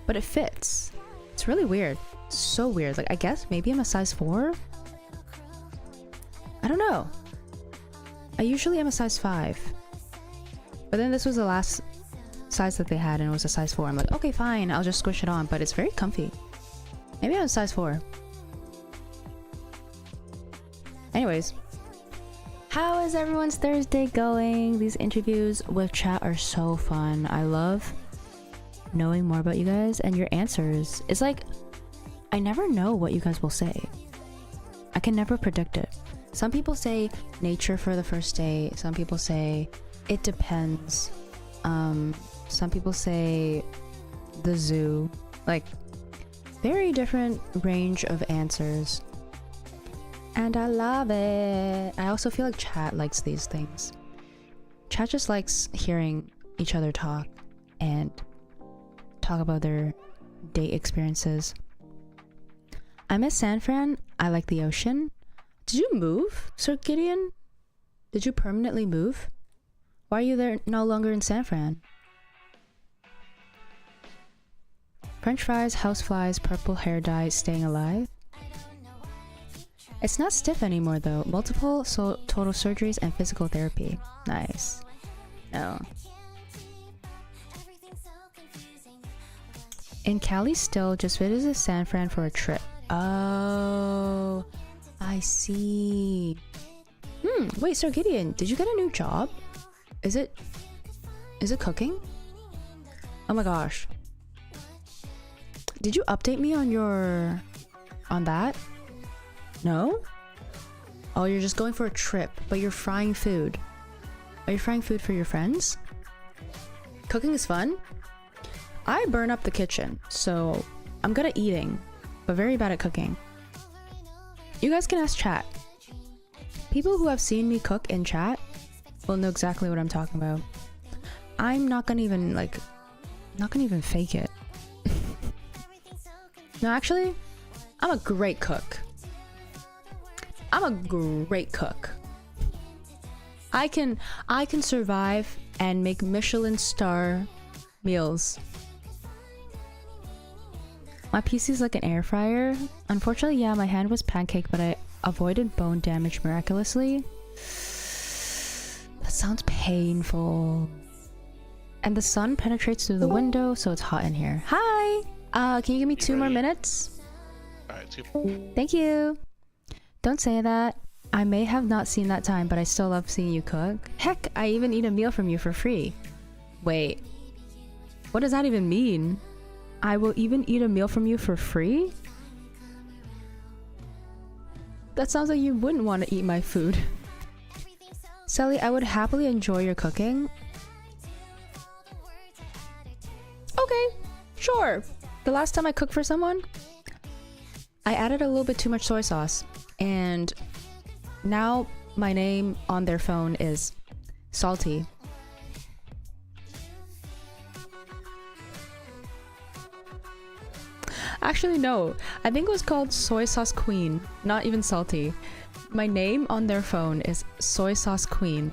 but it fits. It's really weird. It's so weird. Like, I guess maybe I'm a size 4? I don't know. I usually am a size 5. But then this was the last size that they had and it was a size 4. I'm like, okay, fine, I'll just squish it on, but it's very comfy. Maybe I'm a size 4. Anyways, how is everyone's Thursday going? These interviews with chat are so fun. I love knowing more about you guys and your answers. It's like, I never know what you guys will say. I can never predict it. Some people say nature for the first day. Some people say it depends. Some people say the zoo. Like, very different range of answers. And I love it. I also feel like chat likes these things. Chat just likes hearing each other talk and talk about their date experiences. I miss San Fran. I like the ocean. Did you move, Sir Gideon? Did you permanently move? Why are you there no longer in San Fran? French fries, houseflies, purple hair dye, staying alive. It's not stiff anymore though. Multiple total surgeries and physical therapy. Nice. No. In Cali still, just visited San Fran for a trip. Oh, I see. Wait, Sir Gideon, did you get a new job? Is it cooking? Oh my gosh. Did you update me on that? No? Oh, you're just going for a trip, but you're frying food. Are you frying food for your friends? Cooking is fun? I burn up the kitchen, so I'm good at eating, but very bad at cooking. You guys can ask chat. People who have seen me cook in chat will know exactly what I'm talking about. I'm not gonna even fake it. No, actually, I'm a great cook. I'm a great cook. I can survive and make Michelin star meals. My PC is like an air fryer. Unfortunately, yeah, my hand was pancake, but I avoided bone damage miraculously. That sounds painful. And the sun penetrates through the window, so it's hot in here. Hi! Can you give me 2 more minutes? Alright, 2. Thank you. Don't say that. I may have not seen that time, but I still love seeing you cook. Heck, I even eat a meal from you for free. Wait. What does that even mean? I will even eat a meal from you for free? That sounds like you wouldn't want to eat my food. Sally, I would happily enjoy your cooking. Okay, sure. The last time I cooked for someone, I added a little bit too much soy sauce, and now my name on their phone is Salty. Actually, no. I think it was called Soy Sauce Queen, not even Salty. My name on their phone is Soy Sauce Queen.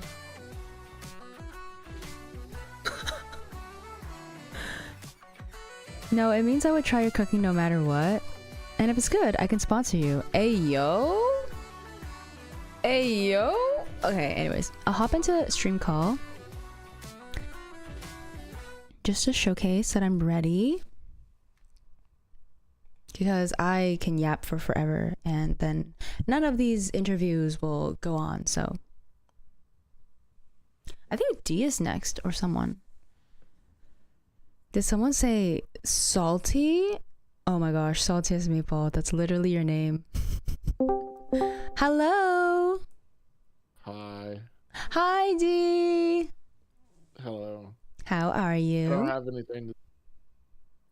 No, it means I would try your cooking no matter what. And if it's good, I can sponsor you. Ayo? Ayo? Okay, anyways. I'll hop into stream call. Just to showcase that I'm ready. Because I can yap for forever. And then none of these interviews will go on, so. I think D is next, or someone. Did someone say Salty? Oh my gosh, Salty as Meatball. That's literally your name. Hello. Hi. Hi, D. Hello. How are you? I don't have anything to...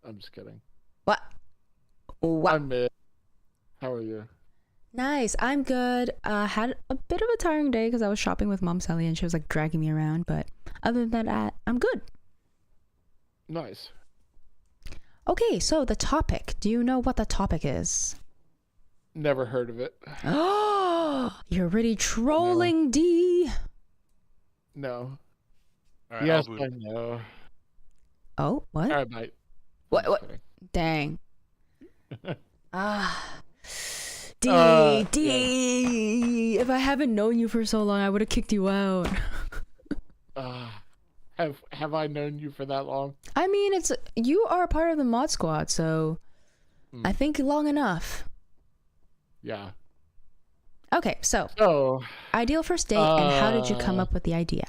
I'm just kidding. What? What? I'm mid. How are you? Nice. I'm good. Had a bit of a tiring day because I was shopping with Mom Sally and she was like dragging me around. But other than that, I'm good. Nice. Okay, so the topic. Do you know what the topic is? Never heard of it. Oh, you're really trolling, no. D. No. Right, yes, I know. Oh, what? All right, mate. What? Dang. Ah. D. Yeah. If I haven't known you for so long, I would have kicked you out. Have I known you for that long? I mean, you are a part of the mod squad, so I think long enough. Yeah. Okay, so So, ideal first date, and how did you come up with the idea?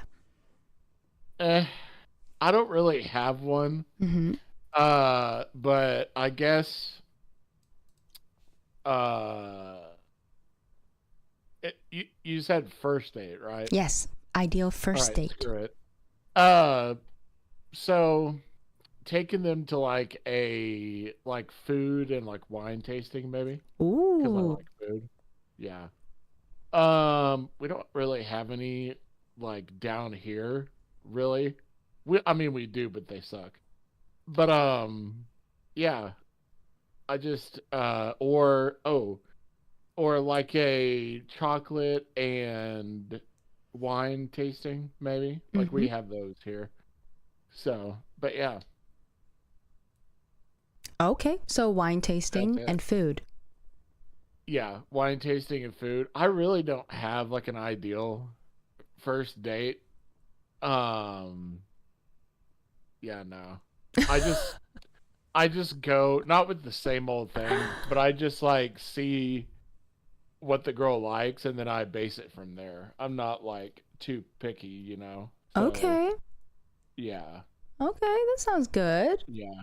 I don't really have one. Mm-hmm. But I guess you said first date, right? Yes, ideal first All right, date. screw it. So taking them to like a food and like wine tasting maybe. Because I Ooh. like food. Yeah. We don't really have any like down here, really. I mean we do, but they suck. But yeah. I just or like a chocolate and wine tasting maybe. Like we have those here. So, but yeah. Okay, so wine tasting That's it. and food. Yeah, wine tasting and food. I really don't have like an ideal first date. Yeah, no. I just go not with the same old thing, but I just like see what the girl likes and then I base it from there. I'm not like too picky, you know. So, Okay. Yeah. Okay, that sounds good. Yeah.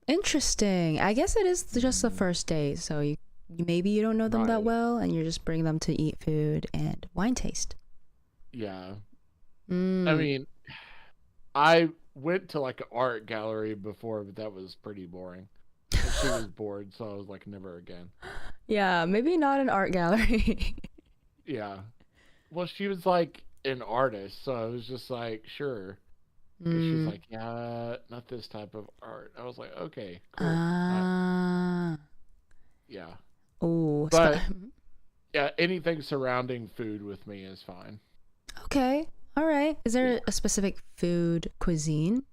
Interesting. I guess it is just the first date, so you maybe you don't know them that Right. well, and you're just bringing them to eat food and wine taste. Yeah. I Mm. mean, I went to like an art gallery before, but that was pretty boring. And she was bored, so I was like, never again. Yeah, maybe not an art gallery. Yeah. Well, she was like an artist, so I was just like, sure. And she's like, yeah, not this type of art. I was like, okay, cool. Yeah. Oh, But yeah, anything surrounding food with me is fine. okay. All right. Is there a specific food cuisine?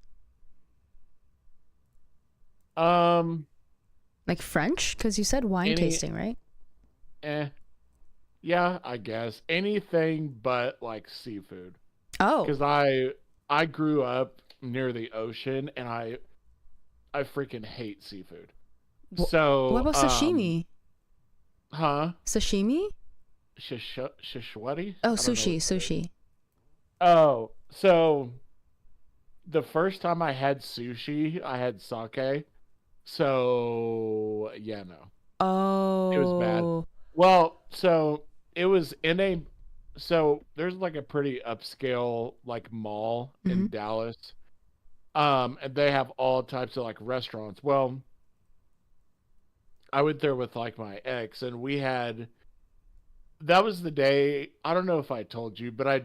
Like French? Because you said wine tasting, right? Yeah, I guess anything but like seafood. Oh. Because I grew up near the ocean and I freaking hate seafood. So What about sashimi? Huh? Sashimi? Shishwati? Oh, sushi. Oh, so the first time I had sushi, I had sake. So yeah, no. Oh. It was bad. Well, so it was so there's like a pretty upscale like mall in Dallas. And they have all types of like restaurants. Well, I went there with like my ex and that was the day, I don't know if I told you, but I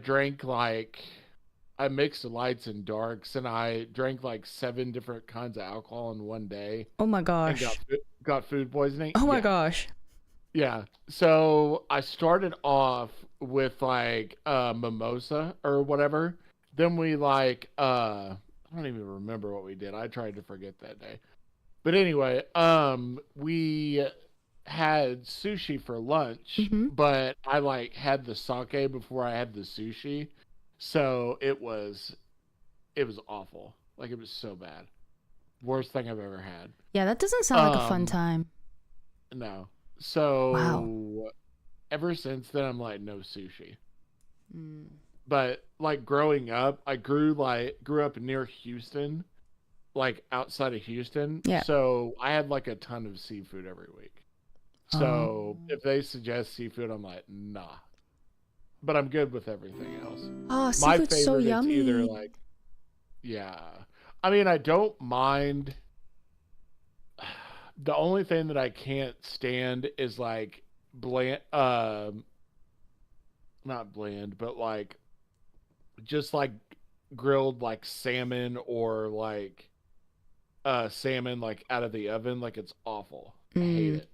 mixed lights and darks and I drank like 7 different kinds of alcohol in one day. Oh my And gosh. got food poisoning. Oh my Yeah. gosh. Yeah. So I started off with like mimosa or whatever. Then we like I don't even remember what we did. I tried to forget that day. But anyway, we had sushi for lunch, but I like had the sake before I had the sushi. So it was awful. Like it was so bad. Worst thing I've ever had. Yeah, that doesn't sound like a fun time. No. So Wow. ever since then I'm like no sushi. But like growing up, I grew up near Houston, like outside of Houston. Yeah. So I had like a ton of seafood every week. So if they suggest seafood, I'm like, nah. But I'm good with everything else. Oh, My seafood's favorite so is yummy. either like, yeah. I mean, I don't mind. The only thing that I can't stand is like bland, not bland, but like just like grilled like salmon or like salmon like out of the oven. Like it's awful. I hate it.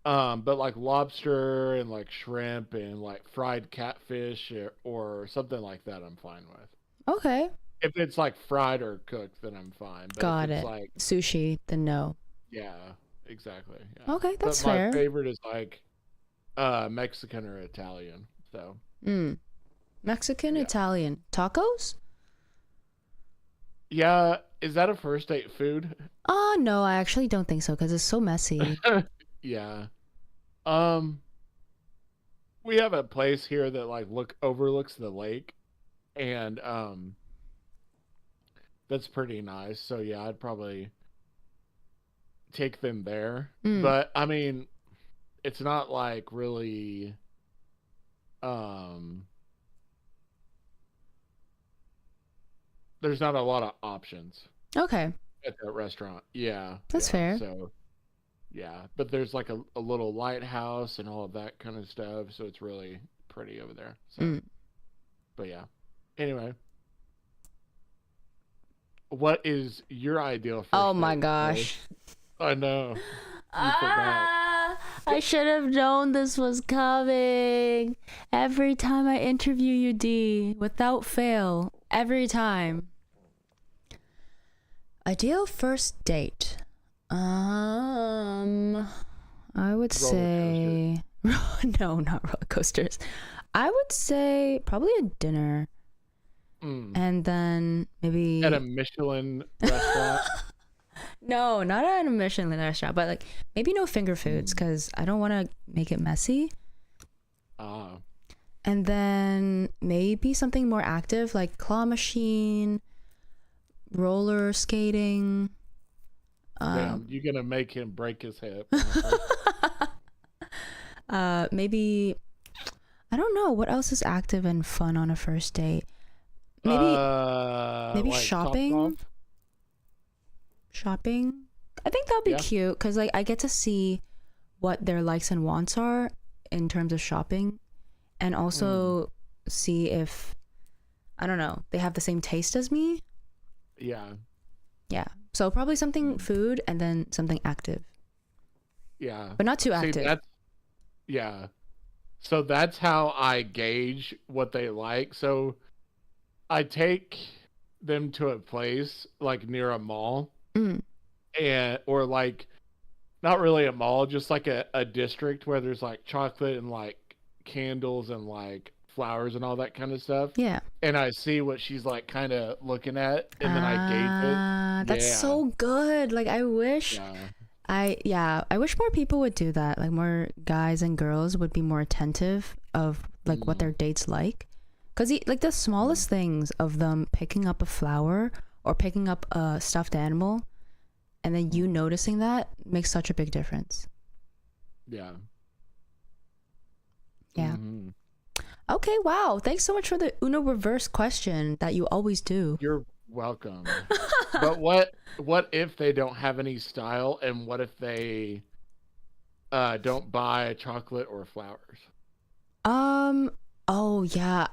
But like lobster and like shrimp and like fried catfish or something like that, I'm fine with. Okay. If it's like fried or cooked, then I'm fine. But Got if it's it. like, Sushi, then no. yeah, exactly. Yeah. Okay, that's but fair. My favorite is like Mexican or Italian. So Mexican, Yeah. Italian. Tacos? yeah, is that a first date food? Oh, no, I actually don't think so because it's so messy. Yeah. We have a place here that like overlooks the lake, and that's pretty nice. So yeah, I'd probably take them there. But I mean, it's not like really there's not a lot of options Okay, at that restaurant. Yeah. That's yeah, fair. So yeah, but there's like a little lighthouse and all of that kind of stuff, so it's really pretty over there. So but yeah. Anyway, what is your ideal first oh my date, gosh. Chloe? I know. You forgot. I should have known this was coming. Every time I interview you, D, without fail, every time. Ideal first date. I would say no, not roller coasters. I would say probably a dinner, and then maybe At a Michelin restaurant. no, not at a Michelin restaurant, but like maybe no finger foods because I don't want to make it messy. Ah. And then maybe something more active like claw machine, roller skating. Damn, you're gonna make him break his hip. Maybe I don't know what else is active and fun on a first date. Maybe Like shopping. Topgolf? Shopping. I think that'll be Yeah. cute because like I get to see what their likes and wants are in terms of shopping, and also see if I don't know they have the same taste as me. Yeah. Yeah. So probably something food and then something active, Yeah. but not too See, active. yeah. So that's how I gauge what they like. So I take them to a place like near a mall, or like not really a mall, just like a district where there's like chocolate and like candles and like flowers and all that kind of stuff. Yeah. And I see what she's like kind of looking at, and then I gauge it. That's Yeah. so good. Like I wish Yeah. I wish more people would do that. Like more guys and girls would be more attentive of like what their dates like. Cuz like the smallest things of them picking up a flower or picking up a stuffed animal and then you noticing that makes such a big difference. Yeah. Yeah. Mhm. Okay, wow. Thanks so much for the Uno reverse question that you always do. You're welcome. But what if they don't have any style, and what if they don't buy chocolate or flowers? Oh yeah,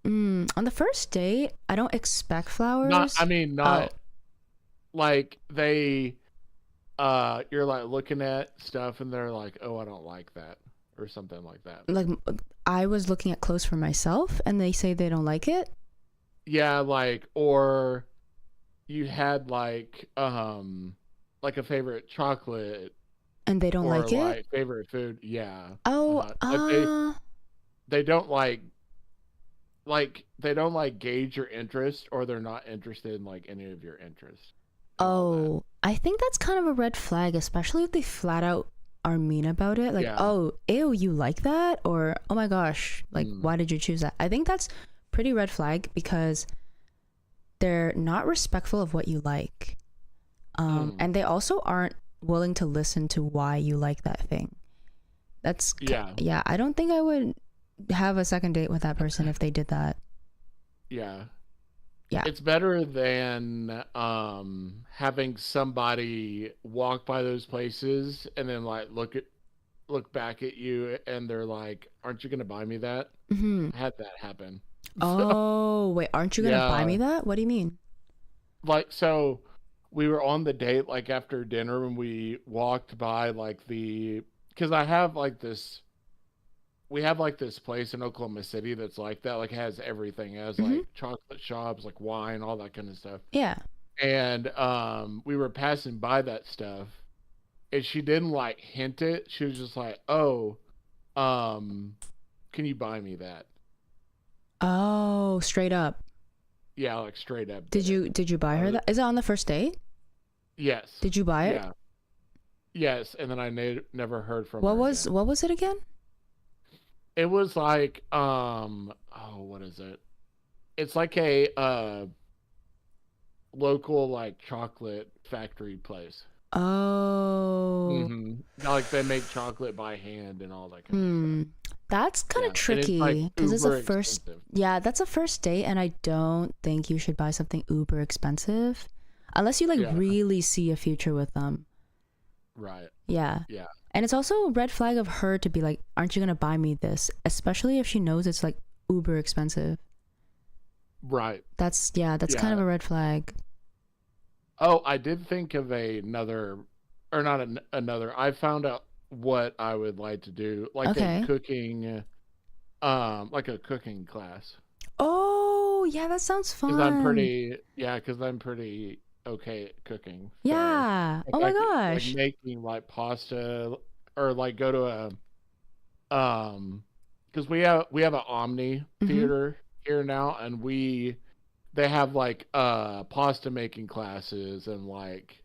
on the first date, I don't expect flowers. Not like they you're like looking at stuff and they're like, "Oh, I don't like that," or something like that. Like I was looking at clothes for myself and they say they don't like it. Yeah, like, or you had like a favorite chocolate And they don't or like it? like favorite food. Yeah. Oh, But they don't like they don't like gauge your interest, or they're not interested in like any of your interests. oh, I think that's kind of a red flag, especially if they flat out are mean about it. Like, Yeah. oh, ew, you like that? Or, oh my gosh, like, why did you choose that? I think that's pretty red flag because they're not respectful of what you like. And they also aren't willing to listen to why you like that thing. That's, yeah, I don't think I would have a second date with that person if they did that. Yeah. Yeah. It's better than having somebody walk by those places and then like look back at you and they're like, "Aren't you gonna buy me that?" I had that happen. Oh, wait, aren't you gonna buy me that? What do you mean? Like, so we were on the date like after dinner and we walked by like because I have like this we have like this place in Oklahoma City that's like that, like has everything. It has like chocolate shops, like wine, all that kind of stuff. Yeah. And we were passing by that stuff, and she didn't like hint it. She was just like, "Oh, can you buy me that?" Oh, straight up. Yeah, like straight up. Did you buy her that? Is it on the first date? Yes. Did you buy it? Yeah. Yes, and then I never heard from her. What was it again? It was like what is it? It's like a local like chocolate factory place. Oh. Like they make chocolate by hand and all that kind of stuff. That's kind of tricky because it's a first. Expensive. Yeah, that's a first date, and I don't think you should buy something uber expensive, unless you really see a future with them. Right. Yeah. Yeah. And it's also a red flag of her to be like, "Aren't you gonna buy me this?" Especially if she knows it's like uber expensive. Right. That's kind of a red flag. Oh, I did think of another, or not another. I found out what I would like to do, like a cooking, like a cooking class. Oh, yeah, that sounds fun. Because I'm pretty okay at cooking. So, yeah. like, oh my gosh. Like making like pasta, or like go to a, because we have an Omni theater here now, and they have like pasta making classes and like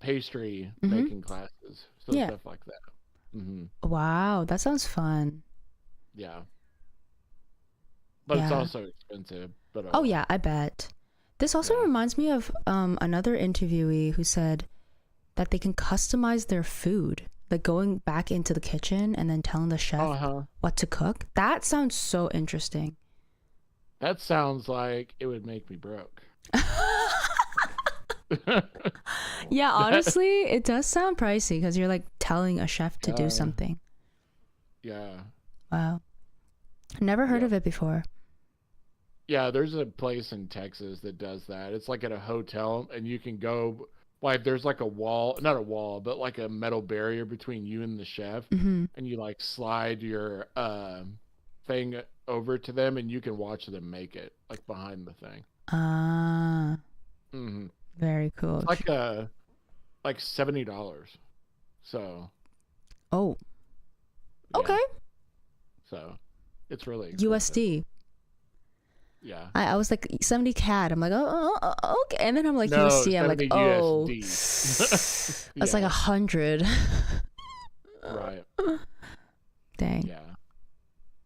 pastry making classes, so stuff like that. Wow, that sounds fun. Yeah, but it's also expensive. But oh yeah, I bet. This also reminds me of another interviewee who said that they can customize their food, like going back into the kitchen and then telling the chef what to cook. That sounds so interesting. That sounds like it would make me broke. Yeah, honestly, it does sound pricey because you're like telling a chef to do something. Yeah. Wow. Never heard of it before. Yeah, there's a place in Texas that does that. It's like at a hotel, and you can go, like, there's like a wall, not a wall, but like a metal barrier between you and the chef, and you like slide your thing over to them, and you can watch them make it, like behind the thing. Very cool. It's like $70. So. Oh. Okay. So, it's really expensive. USD. Yeah. I was like 70 CAD. I'm like, oh, okay. And then I'm like, no, USD. I'm like, oh. USD. That's like 100. Right. Dang. Yeah.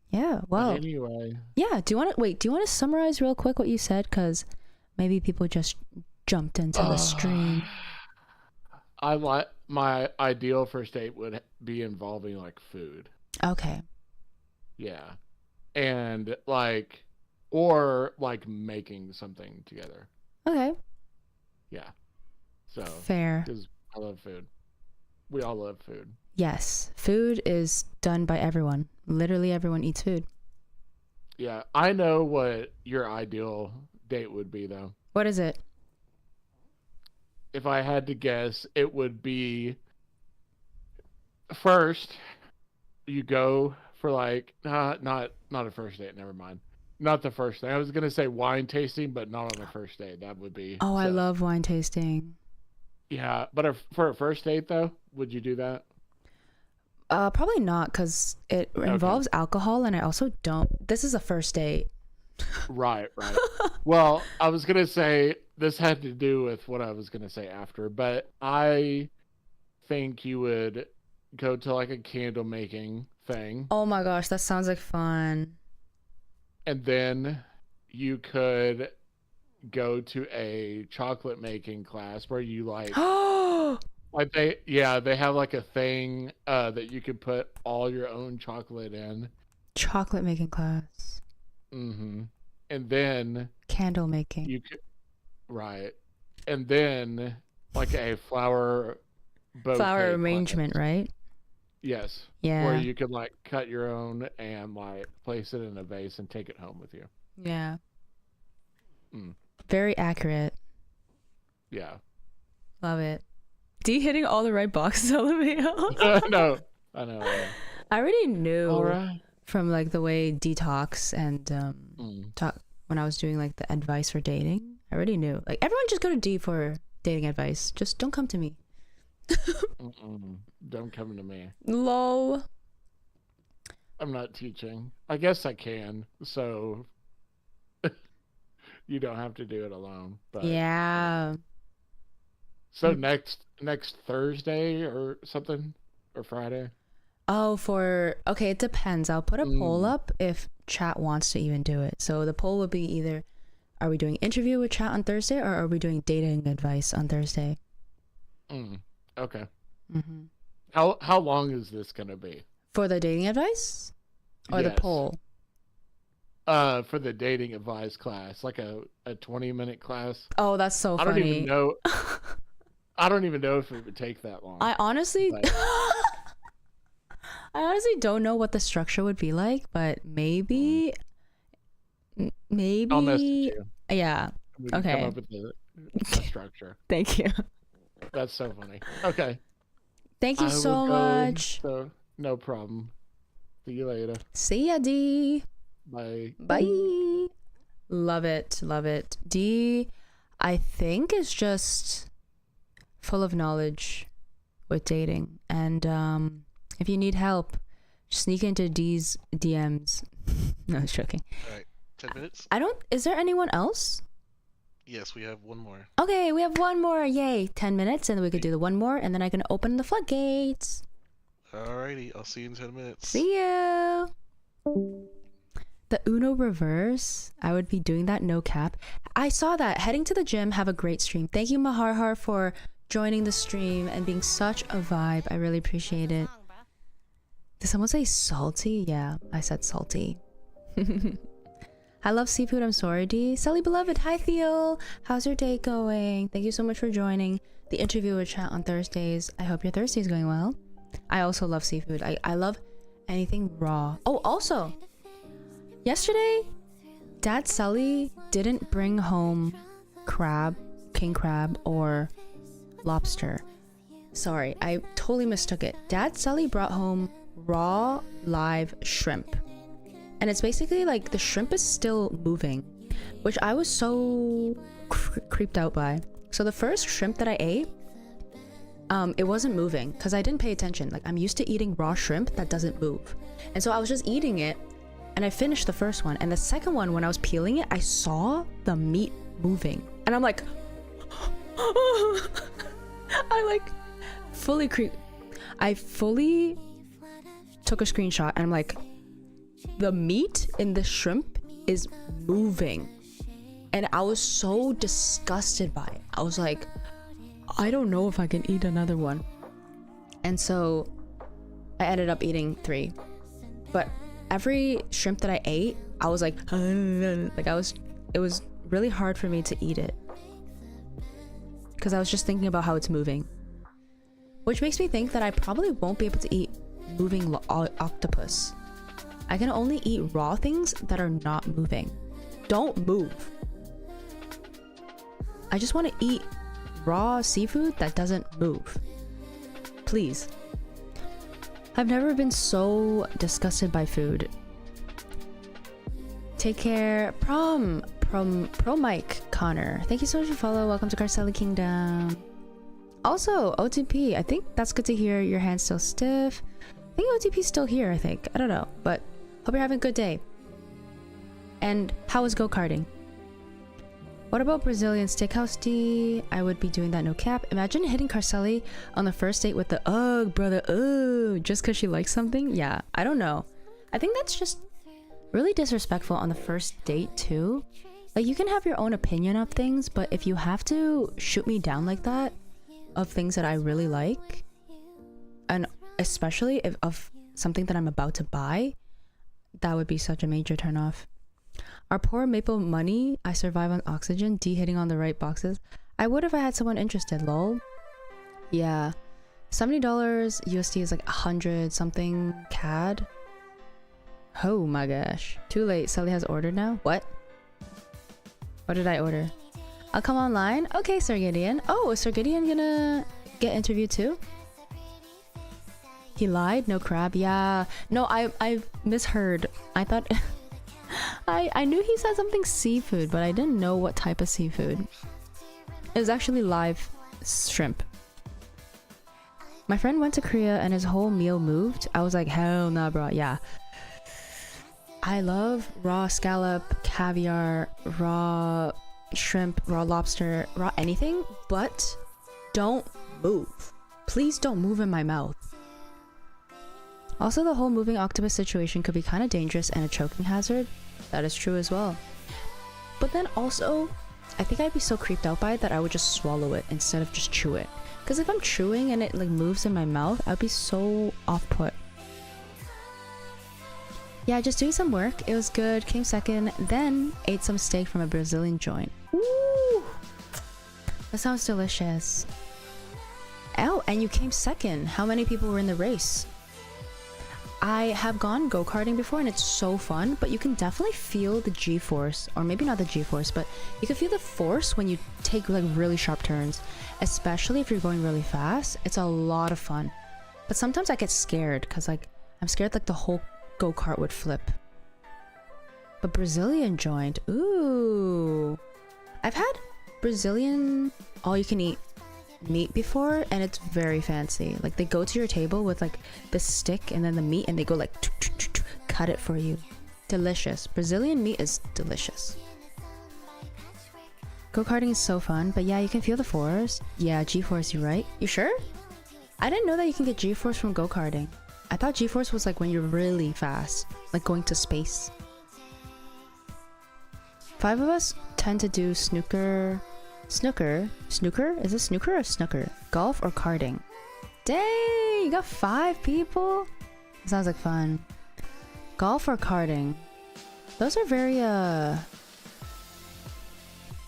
Yeah. Well. But anyway. Yeah. Do you want to summarize real quick what you said? Because maybe people just jumped into the stream. I like my ideal first date would be involving like food. Okay. Yeah. And like, or like making something together. Okay. Yeah. So fair. Because I love food. We all love food. Yes. Food is done by everyone. Literally everyone eats food. Yeah. I know what your ideal date would be though. What is it? If I had to guess, it would be first you go for like not a first date, never mind. Not the first thing. I was gonna say wine tasting, but not on a first date. That would be. Oh, I love wine tasting. Yeah, but for a first date though, would you do that? Probably not, because it involves alcohol, and I also don't. This is a first date. Right. Well, I was gonna say this had to do with what I was gonna say after, but I think you would go to like a candle making thing. Oh my gosh, that sounds like fun. And then you could go to a chocolate making class where you like they have like a thing that you could put all your own chocolate in. Chocolate making class. And then candle making. You could and then like a flower arrangement, right? Yes. Yeah. Where you could like cut your own and like place it in a vase and take it home with you. Yeah. Very accurate. Yeah. Love it. D hitting all the right boxes, LMAO. No. I know. I already knew All right. from like the way D talks and talk when I was doing like the advice for dating. I already knew. Like everyone just go to D for dating advice. Just don't come to me. Don't come to me. Lol. I'm not teaching. I guess I can. So you don't have to do it alone. But Yeah. so next Thursday or something, or Friday. Oh, okay, it depends. I'll put a poll up if chat wants to even do it. So the poll would be either, are we doing interview with chat on Thursday, or are we doing dating advice on Thursday? Okay. Mm-hmm. How long is this gonna be? For the dating advice, or the Yes. poll? For the dating advice class, like a 20-minute class. Oh, that's so I funny. don't even know. I don't even know if it would take that long. I honestly, But- I honestly don't know what the structure would be like, but maybe, I'll message you. Yeah. We can Okay. come up with the structure. Thank you. That's so funny. Okay. Thank you I so will go, much. So no problem. See you later. See ya, D. Bye. Bye. Love it. Love it. D, I think, is just full of knowledge with dating. And if you need help, sneak into D's DMs. No, I was joking. All right, 10 minutes. Is there anyone else? Yes, we have one more. Okay, we have one more. Yay. 10 minutes, and then we could do the one more, and then I can open the floodgates. Alrighty, I'll see you in 10 minutes. See you. The Uno reverse. I would be doing that, no cap. I saw that. Heading to the gym. Have a great stream. Thank you, Maharhar, for joining the stream and being such a vibe. I really appreciate it. Did someone say salty? Yeah, I said salty. I love seafood. I'm sorry, D. Sally Beloved. Hi, Theo. How's your day going? Thank you so much for joining the interview with chat on Thursdays. I hope your Thursday's going well. I also love seafood. I love anything raw. Oh, also, yesterday, Dad Sully didn't bring home crab, king crab, or lobster. Sorry, I totally mistook it. Dad Sully brought home raw live shrimp. And it's basically like the shrimp is still moving, which I was so creeped out by. So the first shrimp that I ate, it wasn't moving because I didn't pay attention. Like, I'm used to eating raw shrimp that doesn't move. And so I was just eating it and I finished the first one. And the second one, when I was peeling it, I saw the meat moving. And I'm like, I like fully I fully took a screenshot and I'm like, the meat in the shrimp is moving. And I was so disgusted by it. I was like, I don't know if I can eat another one. And so I ended up eating 3. But every shrimp that I ate, I was like, it was really hard for me to eat it. Because I was just thinking about how it's moving. Which makes me think that I probably won't be able to eat moving octopus. I can only eat raw things that are not moving. Don't move. I just want to eat raw seafood that doesn't move. Please. I've never been so disgusted by food. Take care. Pro Mike Connor. Thank you so much for follow. Welcome to Carcella Kingdom. Also, OTP. I think that's good to hear. Your hand's still stiff. I think OTP's still here, I think. I don't know. But hope you're having a good day. And how is go-karting? What about Brazilian Steakhouse D? I would be doing that, no cap. Imagine hitting Carcelli on the first date with the ugh, brother, ugh, just because she likes something? Yeah, I don't know. I think that's just really disrespectful on the first date, too. Like, you can have your own opinion of things, but if you have to shoot me down like that, of things that I really like, and especially if of something that I'm about to buy, that would be such a major turnoff. Our poor Maple Money, I survive on oxygen, D hitting on the right boxes. I would if I had someone interested, lol. Yeah. $70 USD is like 100 something CAD. Oh my gosh. Too late. Sally has ordered now. What? What did I order? I'll come online. Okay, Sir Gideon. Oh, is Sir Gideon gonna get interviewed too? He lied? No crab? Yeah. No, I misheard. I thought I knew he said something seafood, but I didn't know what type of seafood. It was actually live shrimp. My friend went to Korea and his whole meal moved. I was like, hell nah, bro. Yeah. I love raw scallop, caviar, raw shrimp, raw lobster, raw anything, but don't move. Please don't move in my mouth. Also, the whole moving octopus situation could be kind of dangerous and a choking hazard. That is true as well. But then also, I think I'd be so creeped out by it that I would just swallow it instead of just chew it. Because if I'm chewing and it like moves in my mouth, I'd be so off-put. Yeah, just doing some work. It was good. Came second. Then ate some steak from a Brazilian joint. Ooh! That sounds delicious. Oh, and you came second. How many people were in the race? I have gone go-karting before and it's so fun, but you can definitely feel the G-force, or maybe not the G-force, but you can feel the force when you take like really sharp turns, especially if you're going really fast. It's a lot of fun. But sometimes I get scared because like I'm scared like the whole go-kart would flip. But Brazilian joint, ooh. I've had Brazilian all-you-can-eat meat before and it's very fancy. Like they go to your table with like the stick and then the meat and they go like cut it for you. Delicious. Brazilian meat is delicious. Go-karting is so fun, but yeah, you can feel the force. Yeah, G-force, you're right. You sure? I didn't know that you can get G-force from go-karting. I thought G-force was like when you're really fast, like going to space. 5 of us tend to do snooker? Is it snooker or snooker? Golf or karting? Dang, you got 5 people? That sounds like fun. Golf or karting? Those are very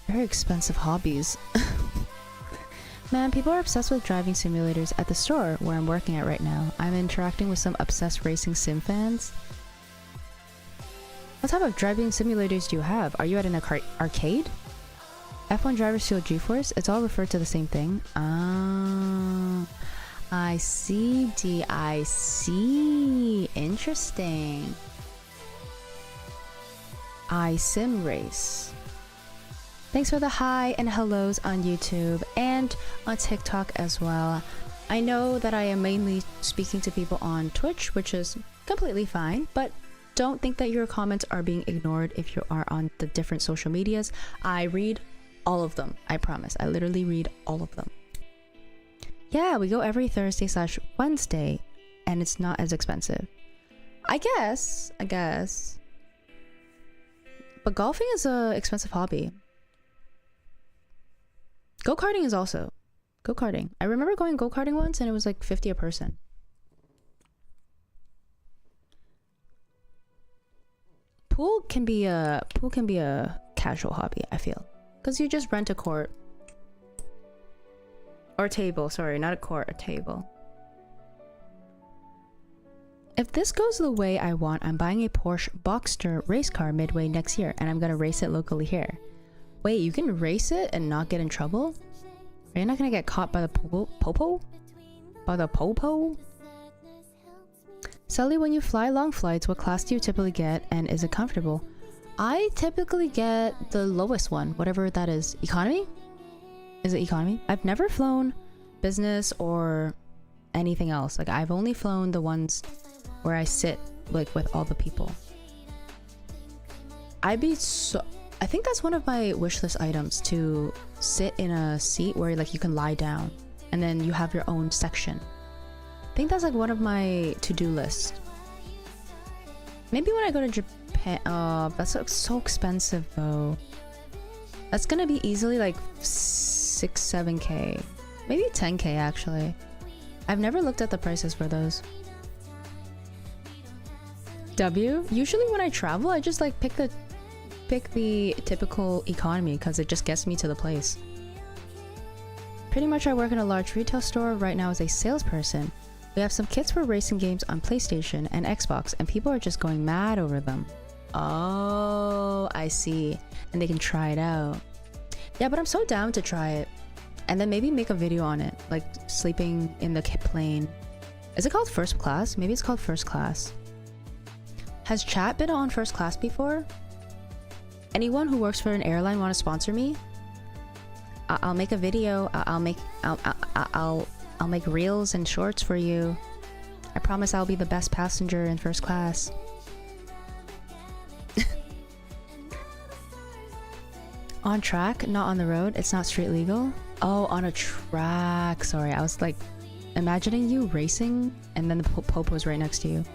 expensive hobbies. Man, people are obsessed with driving simulators at the store where I'm working at right now. I'm interacting with some obsessed racing sim fans. What type of driving simulators do you have? Are you at an arcade? F1 drivers feel G-force. It's all referred to the same thing. Ah, I see. I see. Interesting. iSim Race. Thanks for the hi and hellos on YouTube and on TikTok as well. I know that I am mainly speaking to people on Twitch, which is completely fine, but don't think that your comments are being ignored if you are on the different social medias. I read all of them. I promise. I literally read all of them. Yeah, we go every Thursday/Wednesday and it's not as expensive. I guess. But golfing is a expensive hobby. Go-karting is also. Go-karting. I remember going go-karting once and it was like 50 a person. Pool can be a casual hobby, I feel. Because you just rent a court. Or table, sorry, not a court, a table. If this goes the way I want, I'm buying a Porsche Boxster race car midway next year, and I'm gonna race it locally here. Wait, you can race it and not get in trouble? Are you not gonna get caught by the popo? By the popo? Sully, when you fly long flights, what class do you typically get, and is it comfortable? I typically get the lowest one, whatever that is. Economy? Is it economy? I've never flown business or anything else. Like I've only flown the ones where I sit like with all the people. I think that's one of my wish list items, to sit in a seat where like you can lie down and then you have your own section. I think that's like one of my to-do lists. Maybe when I go to Japan. That's so expensive though. That's gonna be easily like 6-7k, maybe 10k actually. I've never looked at the prices for those. Usually when I travel, I just like pick the typical economy because it just gets me to the place. Pretty much I work in a large retail store right now as a salesperson. We have some kits for racing games on PlayStation and Xbox, and people are just going mad over them. Oh, I see. And they can try it out. Yeah, but I'm so down to try it. And then maybe make a video on it, like sleeping in the plane Is it called first class? Maybe it's called first class. Has chat been on first class before? Anyone who works for an airline want to sponsor me? I'll make a video. I'll make reels and shorts for you. I promise I'll be the best passenger in first class. On track, not on the road. It's not street legal. Oh, on a track. Sorry, I was like imagining you racing and then the popo's right next to you.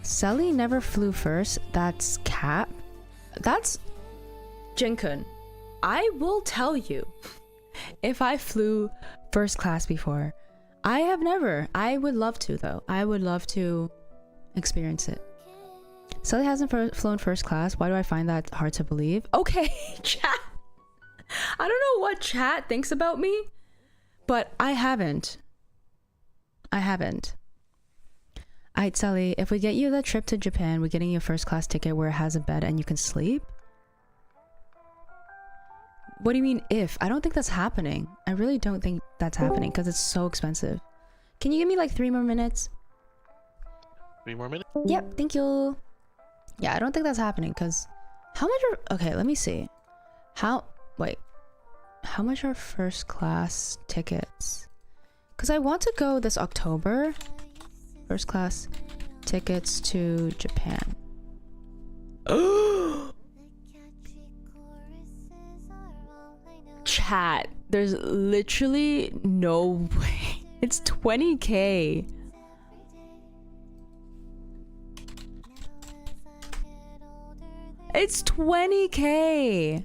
Sully never flew first. That's cap. That's Jinkun. I will tell you if I flew first class before. I have never. I would love to though. I would love to experience it. Sully hasn't flown first class. Why do I find that hard to believe? Okay, chat. I don't know what chat thinks about me, but I haven't. Alright, Sully, if we get you the trip to Japan, we're getting you a first class ticket where it has a bed and you can sleep? What do you mean if? I don't think that's happening. I really don't think that's happening because it's so expensive. Can you give me like 3 more minutes? 3 more minutes? Yep, thank you. Yeah, I don't think that's happening because how much are... Okay, let me see. How much are first class tickets? Because I want to go this October. First class tickets to Japan. Chat, there's literally no way. It's 20k. It's 20k.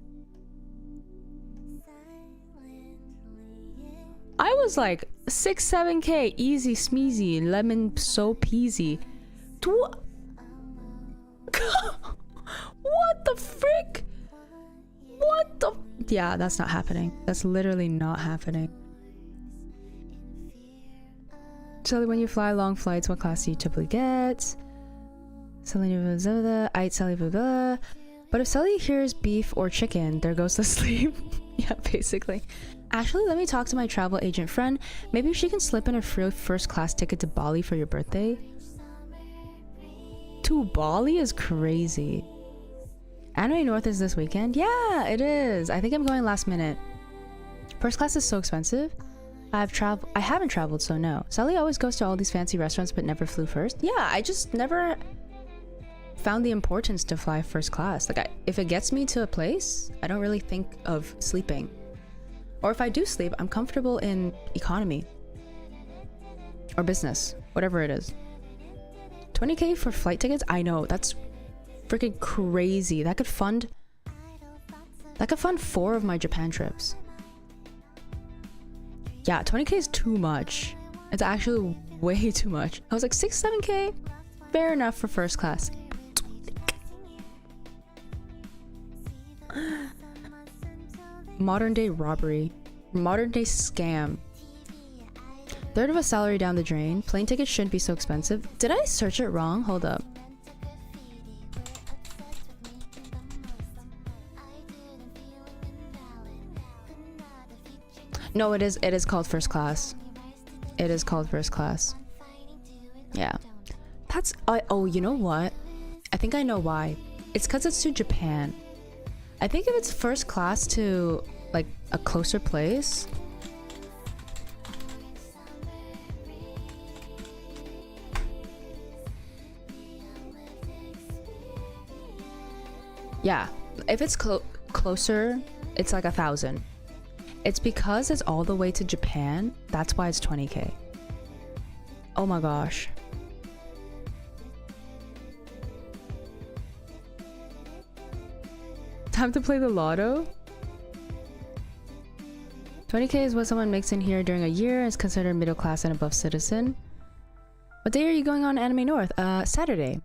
I was like 6-7k, easy smeezy, lemon so peasy. What the frick? What the? Yeah, that's not happening. That's literally not happening. So when you fly long flights, what class do you typically get? But if Sully hears beef or chicken, there goes to sleep. Yeah, basically. Actually, let me talk to my travel agent friend. Maybe she can slip in a free first class ticket to Bali for your birthday. To Bali is crazy. Anime North is this weekend? Yeah, it is. I think I'm going last minute. First class is so expensive. I haven't traveled, so no. Sully always goes to all these fancy restaurants but never flew first. Yeah, I just never found the importance to fly first class. Like, if it gets me to a place, I don't really think of sleeping. Or if I do sleep, I'm comfortable in economy or business, whatever it is. 20k for flight tickets? I know, that's freaking crazy. That could fund 4 of my Japan trips. Yeah, 20k is too much. It's actually way too much. I was like 6-7k, fair enough for first class. Modern day robbery, modern day scam. 1/3 of a salary down the drain. Plane tickets shouldn't be so expensive. Did I search it wrong? Hold up. No, it is called first class. It is called first class. Yeah. That's oh, you know what? I think I know why. It's because it's to Japan. I think if it's first class to like a closer place. Yeah, if it's closer, it's like 1,000. It's because it's all the way to Japan. That's why it's 20k. Oh my gosh. Time to play the lotto? 20k is what someone makes in here during a year and is considered middle class and above citizen. What day are you going on Anime North? Saturday.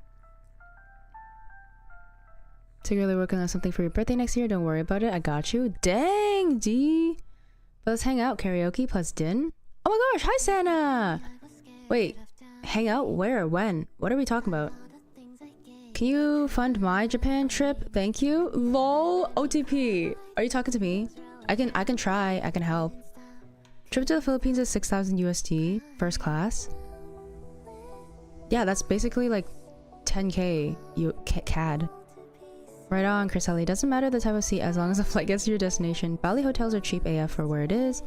Secretly working on something for your birthday next year. Don't worry about it. I got you. Dang, D. But let's hang out. Karaoke plus din. Oh my gosh. Hi, Santa. Wait. Hang out? Where? When? What are we talking about? Can you fund my Japan trip? Thank you. LOL. OTP. Are you talking to me? I can try. I can help. Trip to the Philippines is 6,000 USD first class. Yeah, that's basically like 10k CAD. Right on, Chriselli. Doesn't matter the type of seat as long as the flight gets to your destination. Bali hotels are cheap AF for where it is.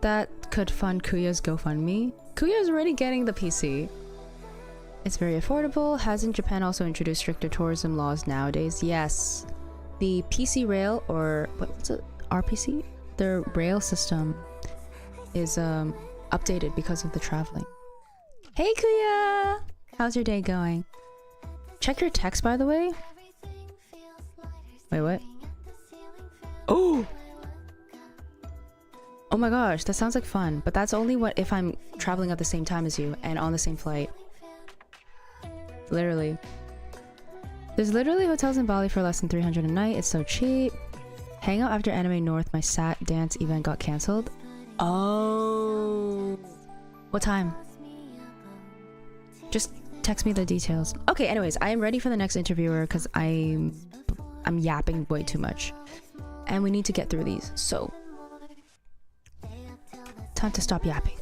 That could fund Kuya's GoFundMe. Kuya is already getting the PC. It's very affordable. Hasn't Japan also introduced stricter tourism laws nowadays? Yes. The PC rail, or what's it? RPC? Their rail system is updated because of the traveling. Hey Kuya! How's your day going? Check your text, by the way. Wait, what? Oh! Oh my gosh, that sounds like fun. But that's only if I'm traveling at the same time as you and on the same flight. Literally. There's literally hotels in Bali for less than 300 a night. It's so cheap. Hang out after Anime North. My SAT dance event got cancelled. Oh. What time? Just text me the details. Okay, anyways, I am ready for the next interviewer because I'm yapping way too much. And we need to get through these. So, time to stop yapping.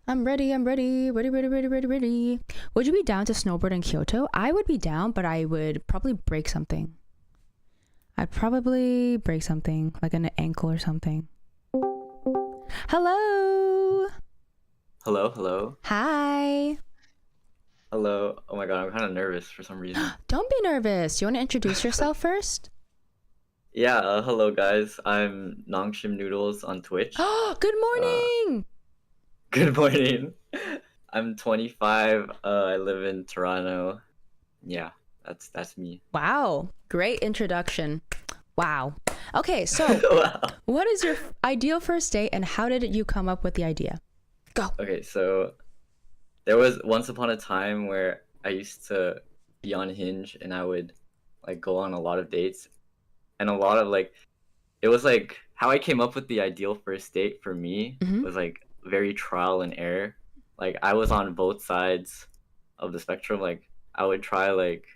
I'm ready. Ready. Would you be down to snowboard in Kyoto? I would be down, but I would probably break something. I'd probably break something, like an ankle or something. Hello. Hello. Hi. Hello. Oh my god, I'm kind of nervous for some reason. Don't be nervous. Do you want to introduce yourself first? Yeah, hello guys. I'm Nongshim Noodles on Twitch. Oh, good morning. Good morning. I'm 25. I live in Toronto. Yeah, that's me. Wow. Great introduction. Wow. Okay, so Wow. what is your ideal first date and how did you come up with the idea? Go. Okay, so there was once upon a time where I used to be on Hinge and I would like go on a lot of dates, and a lot of like, it was like how I came up with the ideal first date for me was like very trial and error. Like I was on both sides of the spectrum. Like I would try, like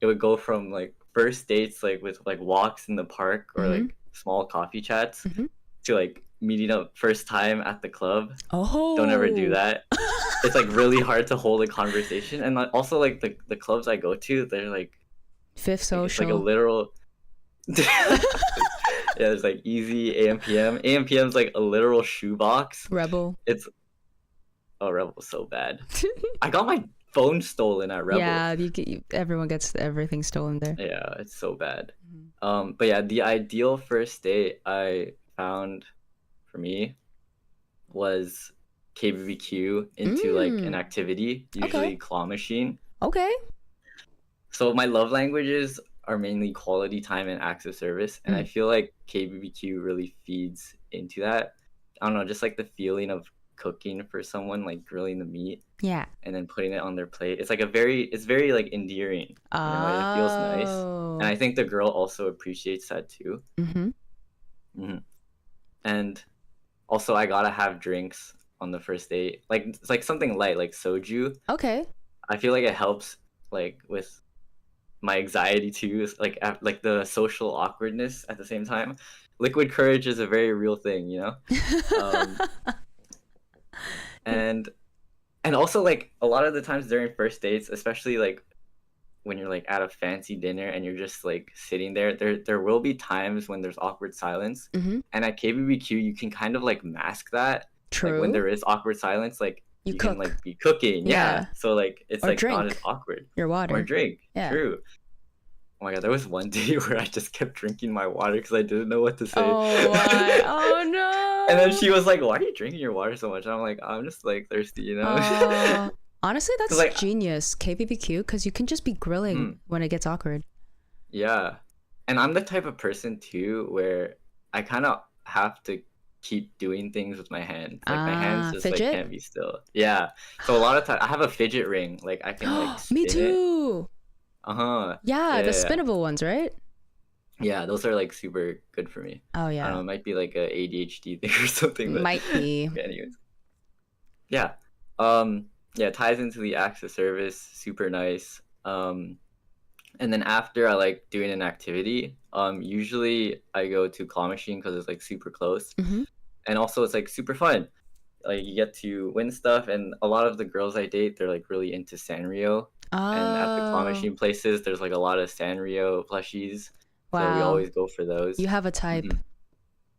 it would go from like first dates like with like walks in the park or like small coffee chats to like meeting up first time at the club. Oh, don't ever do that. It's like really hard to hold a conversation. And also like the clubs I go to, they're like Fifth Social. It's like a literal yeah, there's like Easy, AM/PM. AM/PM's like a literal shoebox. Rebel. Rebel's so bad. I got my phone stolen at Rebel. Yeah, everyone gets everything stolen there. Yeah, it's so bad. But yeah, the ideal first date I found for me was KBBQ into like an activity, usually claw machine. Okay. So my love languages are mainly quality time and acts of service, and I feel like KBBQ really feeds into that. I don't know, just like the feeling of cooking for someone, like grilling the meat, and then putting it on their plate. It's like it's very like endearing. You know, it feels nice, and I think the girl also appreciates that too. And also, I gotta have drinks on the first date, like it's like something light, like soju. Okay. I feel like it helps, like with my anxiety too, like the social awkwardness at the same time. Liquid courage is a very real thing, you know. And also like a lot of the times during first dates, especially like when you're like at a fancy dinner and you're just like sitting there will be times when there's awkward silence. And at KBBQ you can kind of like mask that. True. Like when there is awkward silence, like you cook. can like be cooking. Yeah. So like it's or like drink. not as awkward. Your water. Or drink. Yeah. True. Oh my god, there was one day where I just kept drinking my water because I didn't know what to say. Oh, why? Oh no. And then she was like, "Why are you drinking your water so much?" And I'm like, "I'm just like thirsty, you know." Honestly, that's like, genius, KBBQ, because you can just be grilling when it gets awkward. Yeah, and I'm the type of person too where I kind of have to keep doing things with my hands. Like my hands just fidget? like can't be still. Yeah, so a lot of times I have a fidget ring. Like I can like spin Me too. Yeah, the spinnable ones, right? Yeah, those are like super good for me. Oh yeah. I don't know, it might be like a ADHD thing or something. But... Might be. Anyways. Yeah. Yeah, ties into the acts of service. Super nice. And then after I like doing an activity, usually I go to claw machine because it's like super close, Mhm. and also it's like super fun. Like you get to win stuff, and a lot of the girls I date, they're like really into Sanrio. And at the claw Oh, machine places, there's like a lot of Sanrio plushies, so we wow. always go for those. You have a type. Mhm.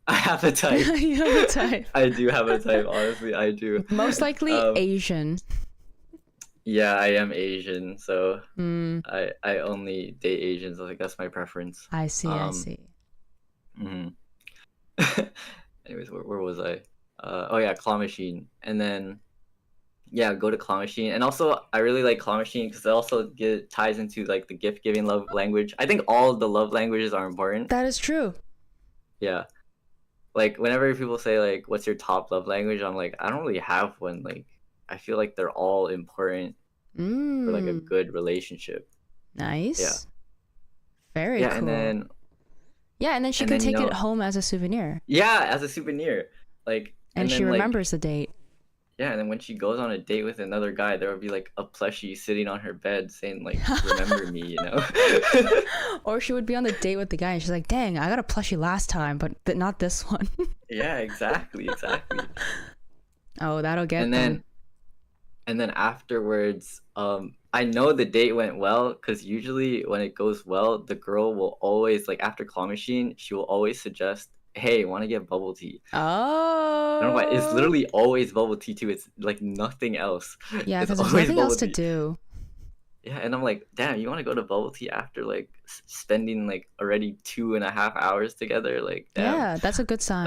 I have a type. You have a type. I do have a type. Honestly, I do. Most likely Asian. Yeah, I am Asian, so Mm, I only date Asians. Like that's my preference. I see. I Um, see. mhm. Anyways, where was I? Oh yeah, claw machine, and then yeah, go to claw machine, and also I really like claw machine because it also ties into like the gift giving love language. I think all of the love languages are important. That is true. Yeah, like whenever people say like, "What's your top love language?" I'm like, I don't really have one. Like, I feel like they're all important for like a Mm, good relationship. nice. Very Yeah, cool. and then Yeah, and then she and can then, you take it know, home as a souvenir. yeah, as a souvenir, like, And she then like remembers the date. yeah, and then when she goes on a date with another guy, there will be like a plushie sitting on her bed saying like, "Remember me," you know? Or she would be on the date with the guy and she's like, dang, I got a plushie last time, but not this one. Yeah, exactly. Oh, that'll get And them. then afterwards, I know the date went well because usually when it goes well, the girl will always like after claw machine, she will always suggest, "Hey, want to get bubble tea?" I don't know why. It's Oh. literally always bubble tea too. It's like nothing else. Yeah, It's because there's always nothing else bubble to tea. do. Yeah, and I'm like, damn, you want to go to bubble tea after like spending like already 2.5 hours together? Like, damn, Yeah, that's a good sign.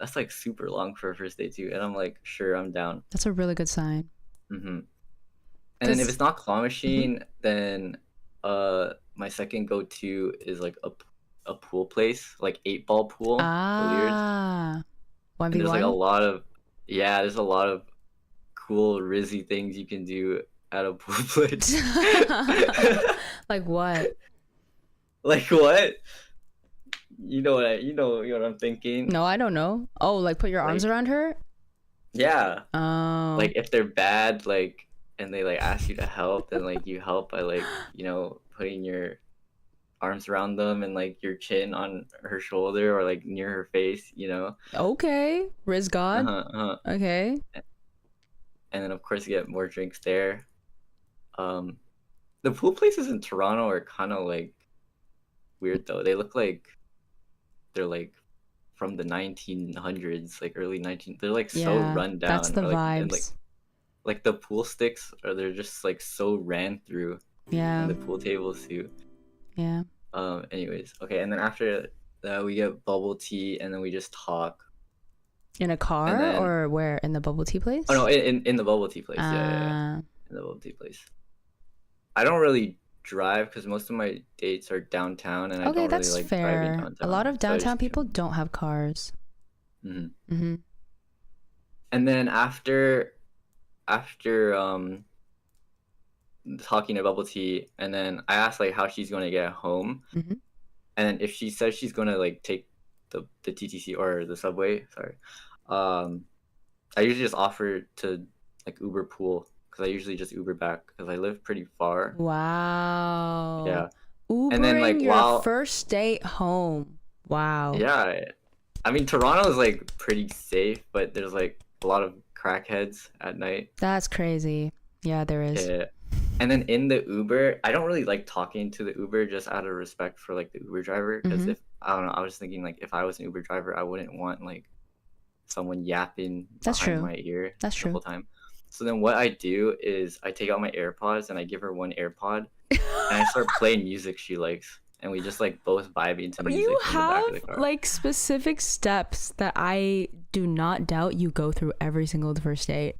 that's like super long for a first date too. And I'm like, sure, I'm down. That's a really good sign. Hmm. And then if 'Cause- it's not claw machine, then my second go-to is like a pool place, like 8-ball pool, billiards. Ah, And there's like a 1v1? lot of there's a lot of cool rizzy things you can do at a pool place. Like what? Like what? You know what I'm thinking? No, I don't know. Oh, like put your arms Like- around her? Yeah. Oh. Like if they're bad, like and they like ask you to help, then like you help by like, putting your arms around them and like your chin on her shoulder or like near her face, Okay. Riz God. Okay. And then of course you get more drinks there. The pool places in Toronto are kind of like weird though. They look like they're like from the 1900s, like early 19. They're like so Yeah, run down. that's the or, and, vibes. like the pool sticks, or they're just like so ran through. Yeah. And the pool tables too. Yeah. Anyways, okay, and then after that we get bubble tea, and then we just talk. In a car then- or where? In the bubble tea place? Oh no, in the bubble tea place. Yeah. Ah, In the bubble tea place. I don't really drive because most of my dates are downtown, and I okay, don't that's really like driving fair. downtown. A lot of so I just downtown people don't have cars. Mhm. Mm-hmm. And then after talking to bubble tea, and then I asked like how she's going to get home, Mhm. and then if she says she's going to like take the TTC or the subway, sorry, I usually just offer to like Uber pool because I usually just Uber back because I live pretty far. Wow. Yeah. Ubering And then, like, your while- first date home. Wow. Yeah, I mean Toronto is like pretty safe, but there's like a lot of crackheads at night. That's crazy. Yeah, there is. Yeah. And then in the Uber, I don't really like talking to the Uber just out of respect for like the Uber driver. Because Mhm. if I don't know, I was thinking like if I was an Uber driver, I wouldn't want like someone yapping That's behind true. my ear That's the true. whole time. So then what I do is I take out my AirPods and I give her one AirPod and I start playing music she likes, and we just like both vibing to music You in the back have of the car. like specific steps that I do not doubt you go through every single first date.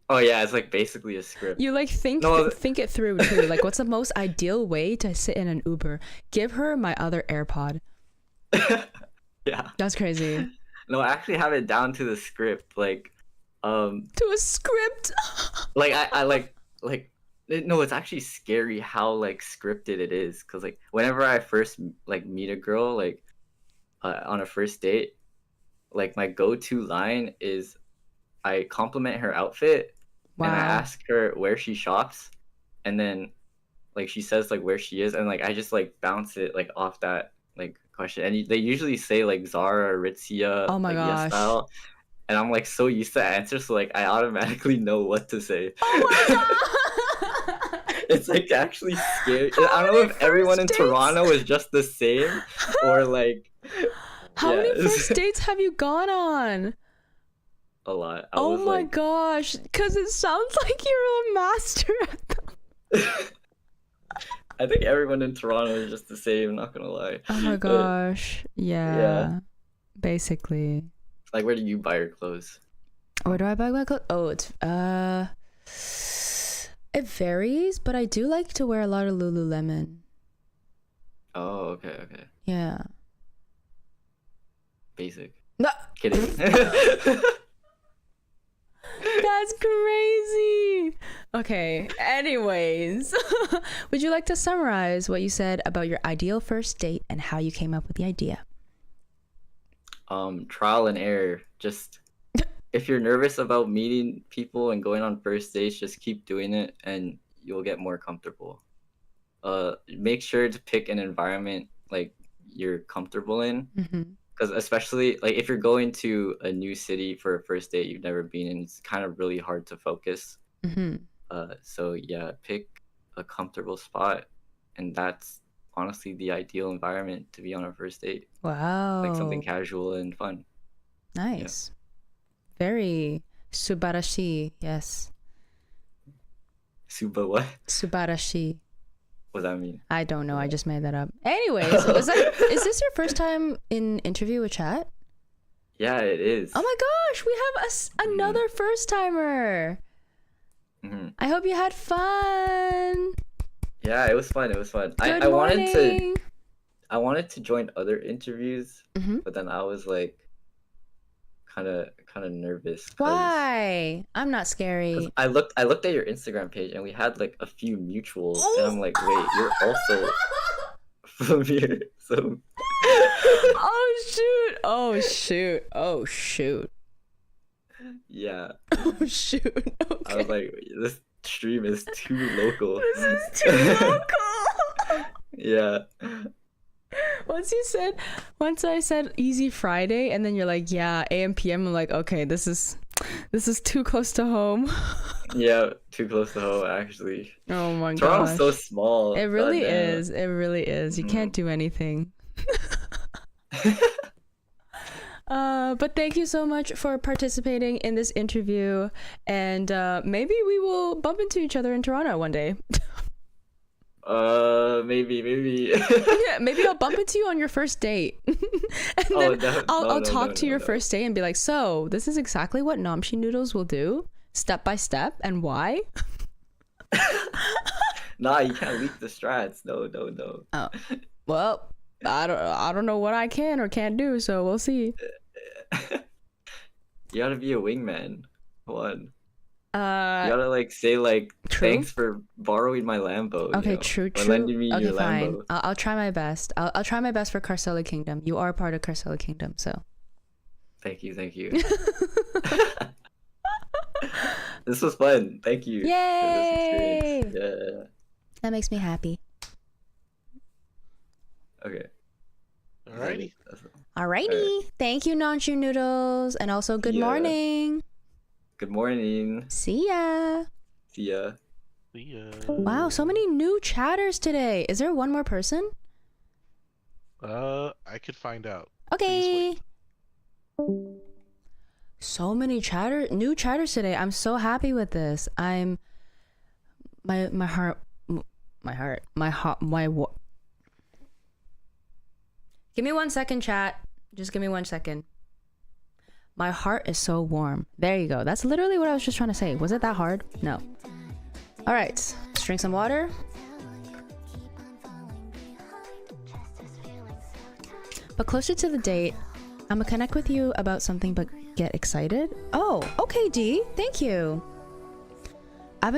Oh yeah, it's like basically a script. You like think No, think it through too. Like, what's the most ideal way to sit in an Uber? Give her my other AirPod. Yeah. That's crazy. No, I actually have it down to the script. Like, To a script. like I like no, it's actually scary how like scripted it is. Cause like whenever I first like meet a girl like on a first date, like my go-to line is I compliment her outfit and I Wow. ask her where she shops, and then like she says like where she is, and like I just like bounce it like off that like question, and they usually say like Zara, Aritzia, Oh my like gosh. Style, and I'm like so used to answers, so like I automatically know what to say. Oh my god! It's like actually scary. How I don't know many if everyone in first dates? Toronto is just the same or like. How yeah, many it's first dates have you gone on? a lot. I Oh was my like, gosh, because it sounds like you're a master at them. I think everyone in Toronto is just the same. Not gonna lie. Oh my But, gosh. Yeah. Basically. like, where do you buy your clothes? Where do I buy my clothes? Oh, it's it varies, but I do like to wear a lot of Lululemon. Oh, okay. Yeah. Basic. No. Kidding. That's crazy. Okay. Anyways, would you like to summarize what you said about your ideal first date and how you came up with the idea? Trial and error. Just if you're nervous about meeting people and going on first dates, just keep doing it and you'll get more comfortable. Make sure to pick an environment like you're comfortable in. Mm-hmm. Because especially like if you're going to a new city for a first date you've never been in, it's kind of really hard to focus. Mm-hmm. So yeah, pick a comfortable spot, and that's honestly the ideal environment to be on a first date. Wow. Like something casual and fun. Nice. Very subarashi. Yes. Suba what? Subarashi. What does that mean? I don't know. I just made that up. Anyways, is this your first time in interview with chat? Yeah, it is. Oh my gosh, we have another first timer. Mm-hmm. I hope you had fun. Yeah, it was fun. Good I morning. wanted to join other interviews, Mhm. but then I was like kind of nervous. Why? I'm not scary. 'Cause I looked at your Instagram page and we had like a few mutuals, and I'm like, wait, you're also from here, so. Oh shoot! Oh shoot! Oh shoot! Yeah. Oh shoot! Okay. I was like, this stream is too local. This is too local. Yeah. Once I said easy Friday, and then you're like, yeah, AM PM. I'm like, okay, this is too close to home. Yeah, too close to home actually. Oh my Toronto's gosh. so small. It really goddamn. is. It really is. You can't do anything. But thank you so much for participating in this interview, and maybe we will bump into each other in Toronto one day. Maybe. Yeah, maybe I'll bump into you on your first date. And then I'll talk to your first date and be like, so this is exactly what Namshi Noodles will do, step by step, and why. Nah, you can't leak the strats. No. Oh, well, I don't know what I can or can't do, so we'll see. You gotta be a wingman. Come on. You Uh, gotta like say like True. thanks for borrowing my Lambo. you okay, know, true. or lending me Okay, your fine. Lambo. I'll try my best. I'll try my best for Carcella Kingdom. You are part of Carcella Kingdom, so. Thank you. This was fun. Thank you. Yay! For this experience. That makes me happy. Yeah. Okay. Alrighty. Alrighty. Thank you, Namshi Noodles, and also good Yeah. morning. Good morning. See ya. See ya. See ya. Wow, so many new chatters today. Is there one more person? I could find out. Okay. So many new chatters today. I'm so happy with this. My heart. Give me 1 second, chat. Just give me 1 second. My heart is so warm. There you go. That's literally what I was just trying to say. Was it that hard? No. All right. Let's drink some water. But closer to the date, I'm gonna connect with you about something, but get excited. Oh, okay, D. Thank you. I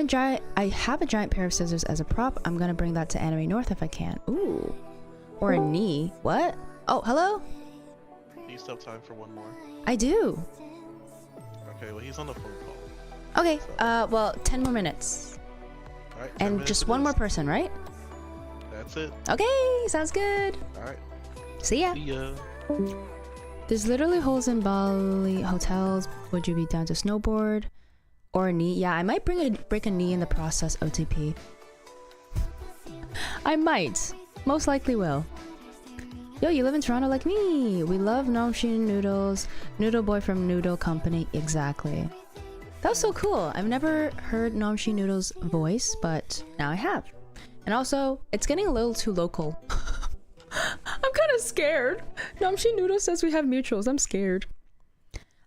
have a giant pair of scissors as a prop. I'm gonna bring that to Anime North if I can. Ooh. Or a knee. What? Oh, hello? Do you still have time for one more? I do. Okay, well, he's on the phone call. Okay, well, 10 more minutes. Alright, 10 And minutes just it one is. more person, right? that's it. Okay, sounds good. All right. See ya. See ya. There's literally holes in Bali hotels. Would you be down to snowboard or a knee? Yeah, I might break a knee in the process. OTP. I might. Most likely will. Yo, you live in Toronto like me. We love Namshin noodles. Noodle boy from Noodle Company. Exactly. That was so cool. I've never heard Namshi Noodle's voice, but now I have. And also, it's getting a little too local. I'm kind of scared. Namshi Noodle says we have mutuals. I'm scared.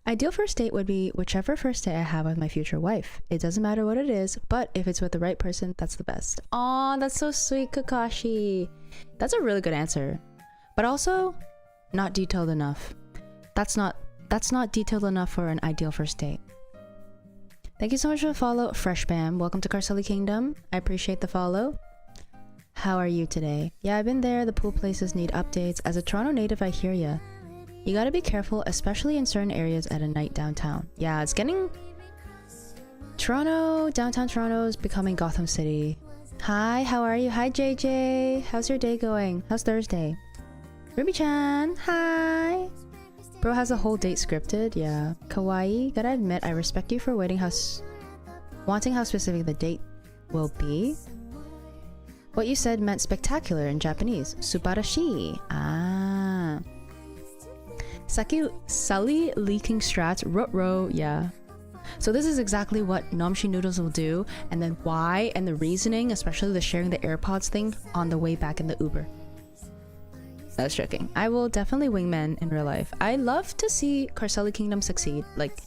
Ideal first date would be whichever first date I have with my future wife. It doesn't matter what it is, but if it's with the right person, that's the best. Aw, that's so sweet, Kakashi. That's a really good answer. But also, not detailed enough. That's not detailed enough for an ideal first date. Thank you so much for the follow, Fresh Bam. Welcome to Carcelli Kingdom. I appreciate the follow. How are you today? Yeah, I've been there. The pool places need updates. As a Toronto native, I hear ya. You gotta be careful, especially in certain areas at a night downtown. Yeah, it's getting... Downtown Toronto is becoming Gotham City. Hi, how are you? Hi, JJ. How's your day going? How's Thursday? Ruby-chan, hi. Bro has a whole date scripted, yeah. Kawaii, gotta admit, I respect you for wanting how specific the date will be. What you said meant spectacular in Japanese. Subarashi. Ah. Sully leaking strats. Rut-row, yeah. So this is exactly what Namshi Noodles will do, and then why, and the reasoning, especially the sharing the AirPods thing on the way back in the Uber. That's joking. I will definitely wingman in real life. I love to see Carcelli Kingdom succeed. Like,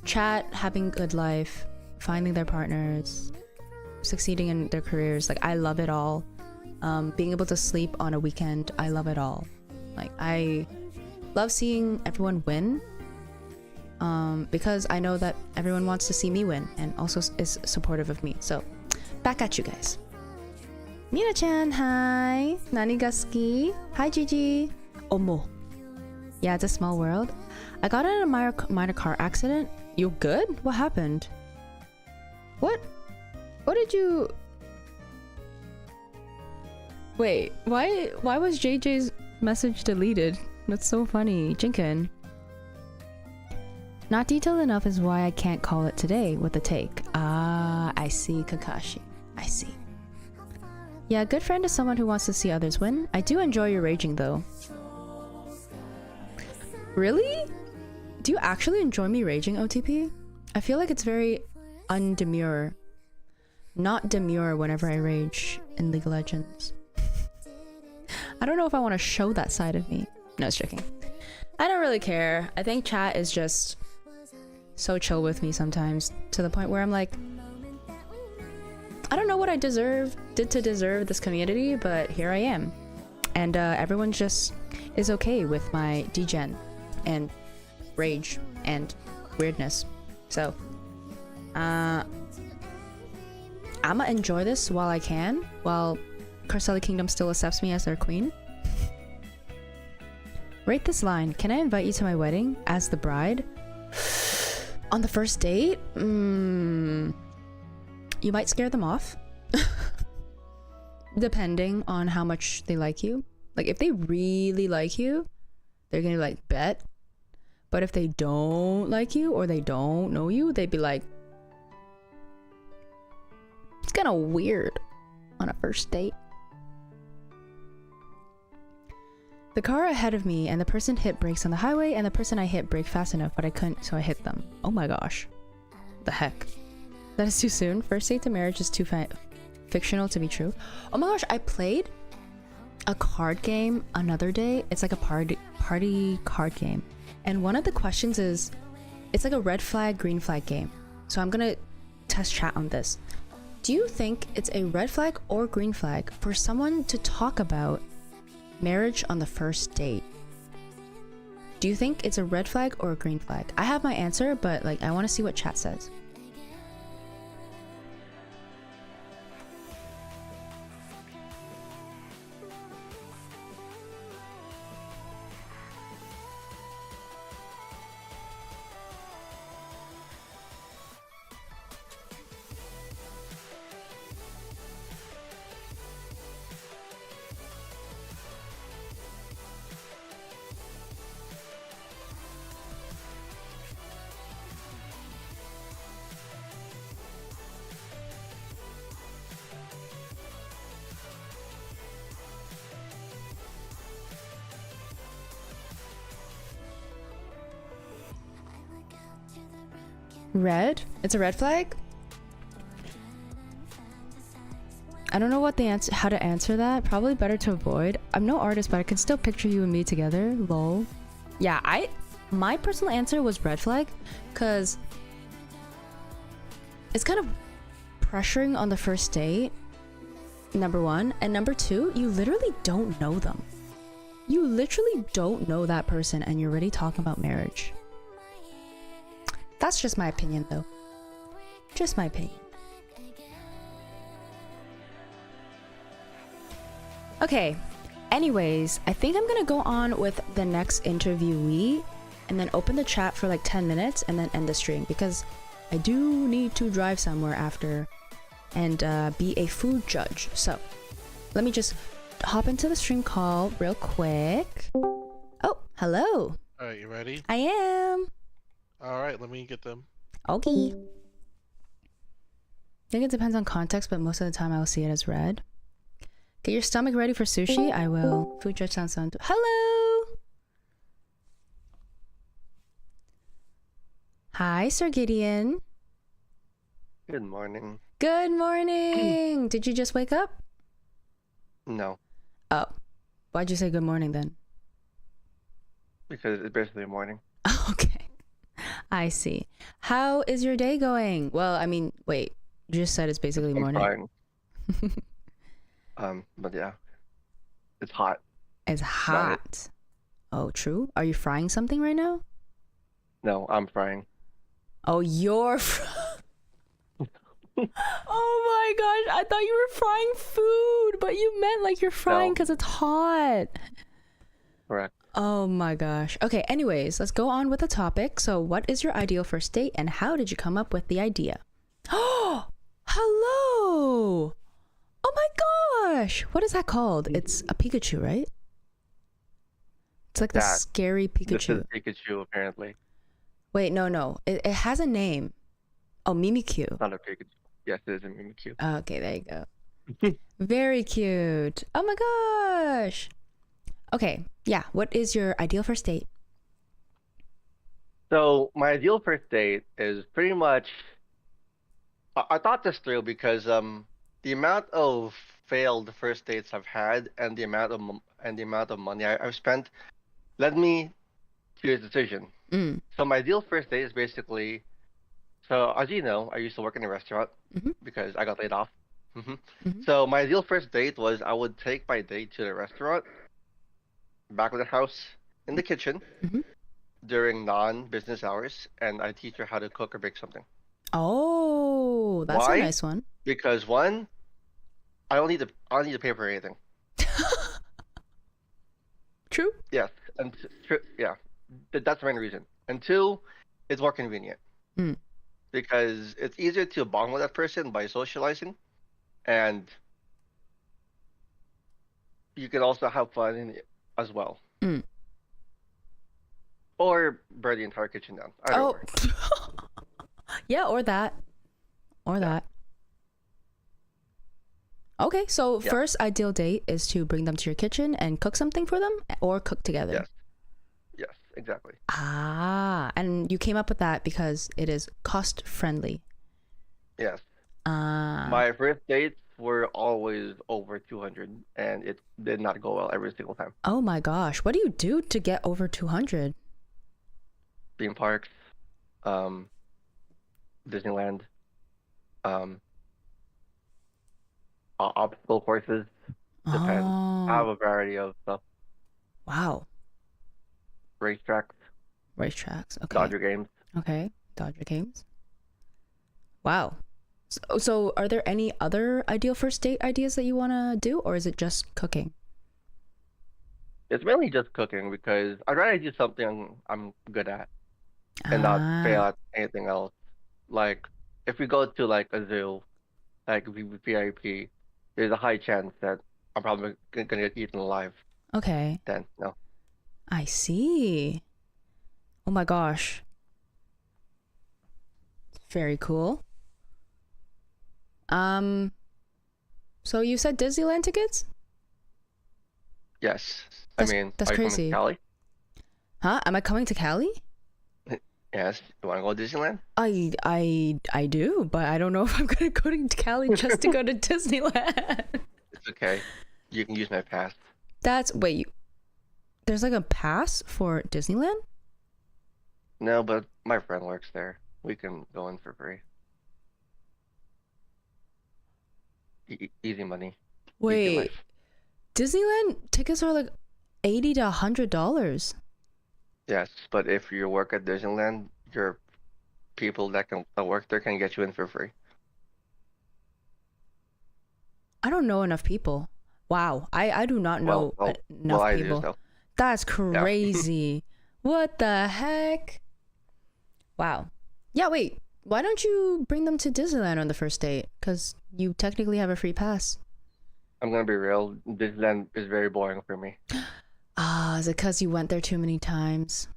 chat, having good life, finding their partners, succeeding in their careers. Like, I love it all. Being able to sleep on a weekend, I love it all. Like, I love seeing everyone win. Because I know that everyone wants to see me win and also is supportive of me. So, back at you guys. Mina-chan, hi. Nani ga suki? Hi, Gigi. Omo. Yeah, it's a small world. I got in a minor car accident. You good? What happened? What did you... Wait, why was JJ's message deleted? That's so funny. Jinkin. Not detailed enough is why I can't call it today with a take. Ah, I see, Kakashi. I see. Yeah, a good friend is someone who wants to see others win. I do enjoy your raging though. Really? Do you actually enjoy me raging, OTP? I feel like it's very undemure. Not demure whenever I rage in League of Legends. I don't know if I want to show that side of me. No, it's joking. I don't really care. I think chat is just so chill with me sometimes, to the point where I'm like, I don't know what I did to deserve this community, but here I am. And everyone just is okay with my degen and rage and weirdness. So, I'ma enjoy this while I can, while Carcelli Kingdom still accepts me as their queen. Rate this line. Can I invite you to my wedding as the bride? On the first date? You might scare them off. Depending on how much they like you. Like, if they really like you, they're gonna like, bet. But if they don't like you or they don't know you, they'd be like, it's kind of weird on a first date. The car ahead of me and the person hit brakes on the highway, and the person I hit braked fast enough, but I couldn't, so I hit them. Oh my gosh. The heck. That is too soon. First date to marriage is too fictional to be true. Oh my gosh, I played a card game another day. It's like a party card game. And one of the questions is, it's like a red flag, green flag game. So I'm gonna test chat on this. Do you think it's a red flag or green flag for someone to talk about marriage on the first date? Do you think it's a red flag or a green flag? I have my answer, but like, I want to see what chat says. Red? It's a red flag? I don't know what the answer, how to answer that. Probably better to avoid. I'm no artist, but I can still picture you and me together. Lol. Yeah, my personal answer was red flag, cause it's kind of pressuring on the first date. Number one, and number two, you literally don't know them. You literally don't know that person, and you're already talking about marriage. That's just my opinion, though. Just my opinion. Okay, anyways, I think I'm gonna go on with the next interviewee and then open the chat for like 10 minutes and then end the stream because I do need to drive somewhere after and be a food judge. So let me just hop into the stream call real quick. Oh, hello. All right, you ready? I am. All right, let me get them. Okay. I think it depends on context, but most of the time I will see it as red. Get your stomach ready for sushi. I will. Food judge sounds fun. Hello. Hi, Sir Gideon. Good morning. Good morning. Did you just wake up? No, Oh. Why'd you say good morning then? because it's basically morning. Okay. I see. How is your day going? Well, I mean, wait. You just said it's basically I'm morning. fine. But yeah, it's hot. It's About hot. Oh, true. Are you frying something right now? No, I'm frying. Oh, you're oh my gosh, I thought you were frying food, but you meant like you're frying No. because it's hot. Correct. Oh my gosh. Okay, anyways, let's go on with the topic. So what is your ideal first date and how did you come up with the idea? Oh, hello. Oh my gosh. What is that called? It's a Pikachu, right? It's like the That. scary This is Pikachu. Pikachu, apparently. Wait, no. It has a name. Oh, Mimikyu. Not a Pikachu. Yes, it is a Mimikyu. Okay, there you go. Very cute. Oh my gosh. Okay, yeah. What is your ideal first date? So my ideal first date is pretty much. I thought this through because the amount of failed first dates I've had and the amount of money I've spent led me to a decision. So my ideal first date is basically. So as you know, I used to work in a restaurant because I got laid off. So my ideal first date was I would take my date to the restaurant, back of the house, in the kitchen during non-business hours, and I teach her how to cook or bake something. Oh, that's Why? a nice one. Because one, I don't need to pay for anything. True. Yes, and yeah, that's the main reason. And two, it's more convenient. Because it's easier to bond with that person by socializing, and you can also have fun in it as well. Or burn the entire kitchen down. I don't know. Yeah, or that. That. Okay, so first ideal date is to bring them to your kitchen and cook something for them or cook together. Yes, exactly. Ah, and you came up with that because it is cost friendly. Yes. Ah. My first dates were always over 200, and it did not go well every single time. Oh my gosh, what do you do to get over 200? Theme parks, Disneyland, obstacle courses. Depends. I have a variety of stuff. Wow. Racetracks. Racetracks. Okay. Dodger games. Okay. Dodger games. Wow. So are there any other ideal first date ideas that you want to do, or is it just cooking? It's mainly just cooking because I'd rather do something I'm good at and not fail at anything else. Like if we go to like a zoo, like VIP, there's a high chance that I'm probably gonna get eaten alive. Okay. Then no. I see. Oh my gosh. Very cool. So you said Disneyland tickets? Yes. That's I mean, that's are you coming crazy. to Cali? Huh? Am I coming to Cali? Yes. You want to go to Disneyland? I do, but I don't know if I'm gonna go to Cali just to go to Disneyland. It's okay. You can use my pass. There's like a pass for Disneyland? No, but my friend works there. We can go in for free. Easy money. Easy Wait, life. Disneyland tickets are like $80 to $100. Yes, but if you work at Disneyland, your people that work there can get you in for free. I don't know enough people. Wow, I do not know enough I people. do, so. That's crazy. What the heck? Wow. Yeah, wait. Why don't you bring them to Disneyland on the first date? Because you technically have a free pass. I'm gonna be real. Disneyland is very boring for me. Is it because you went there too many times?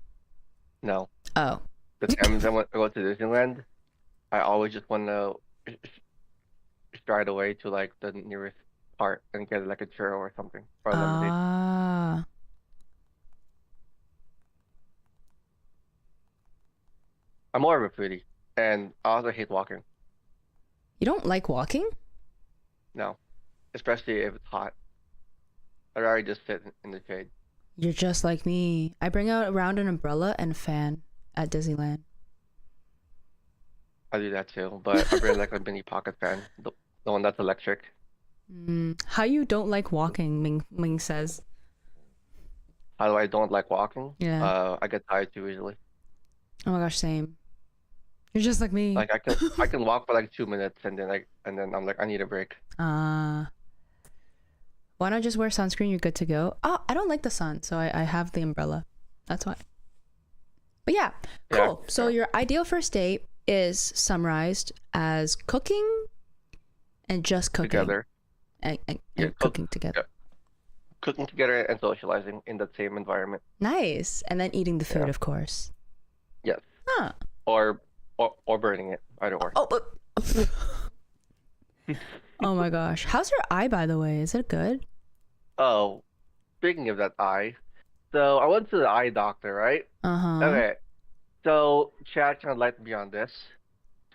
No. Oh. The times I go to Disneyland, I always just want to stride away to like the nearest part and get like a churro or something or a lemonade. I'm more of a foodie, and I also hate walking. You don't like walking? No, especially if it's hot. I'd rather just sit in the shade. You're just like me. I bring out around an umbrella and a fan at Disneyland. I do that too, but I bring like a mini pocket fan, the one that's electric. How you don't like walking, Ming says. How do I don't like walking? Yeah. I get tired too easily. Oh my gosh, same. You're just like me. Like I can walk for like 2 minutes and then I'm like, I need a break. Why not just wear sunscreen? You're good to go. Oh, I don't like the sun, so I have the umbrella. That's why. But yeah, cool. Yeah, so your ideal first date is summarized as cooking and just cooking. Together. And cooking together. Yeah. Cooking together and socializing in that same environment. Nice. And then eating the food, of course. Yes. Huh. Or burning it. Either or. Oh, but... Oh my gosh. How's your eye, by the way? Is it good? Oh, speaking of that eye, so I went to the eye doctor, right? Okay. So Chad can enlighten me on this.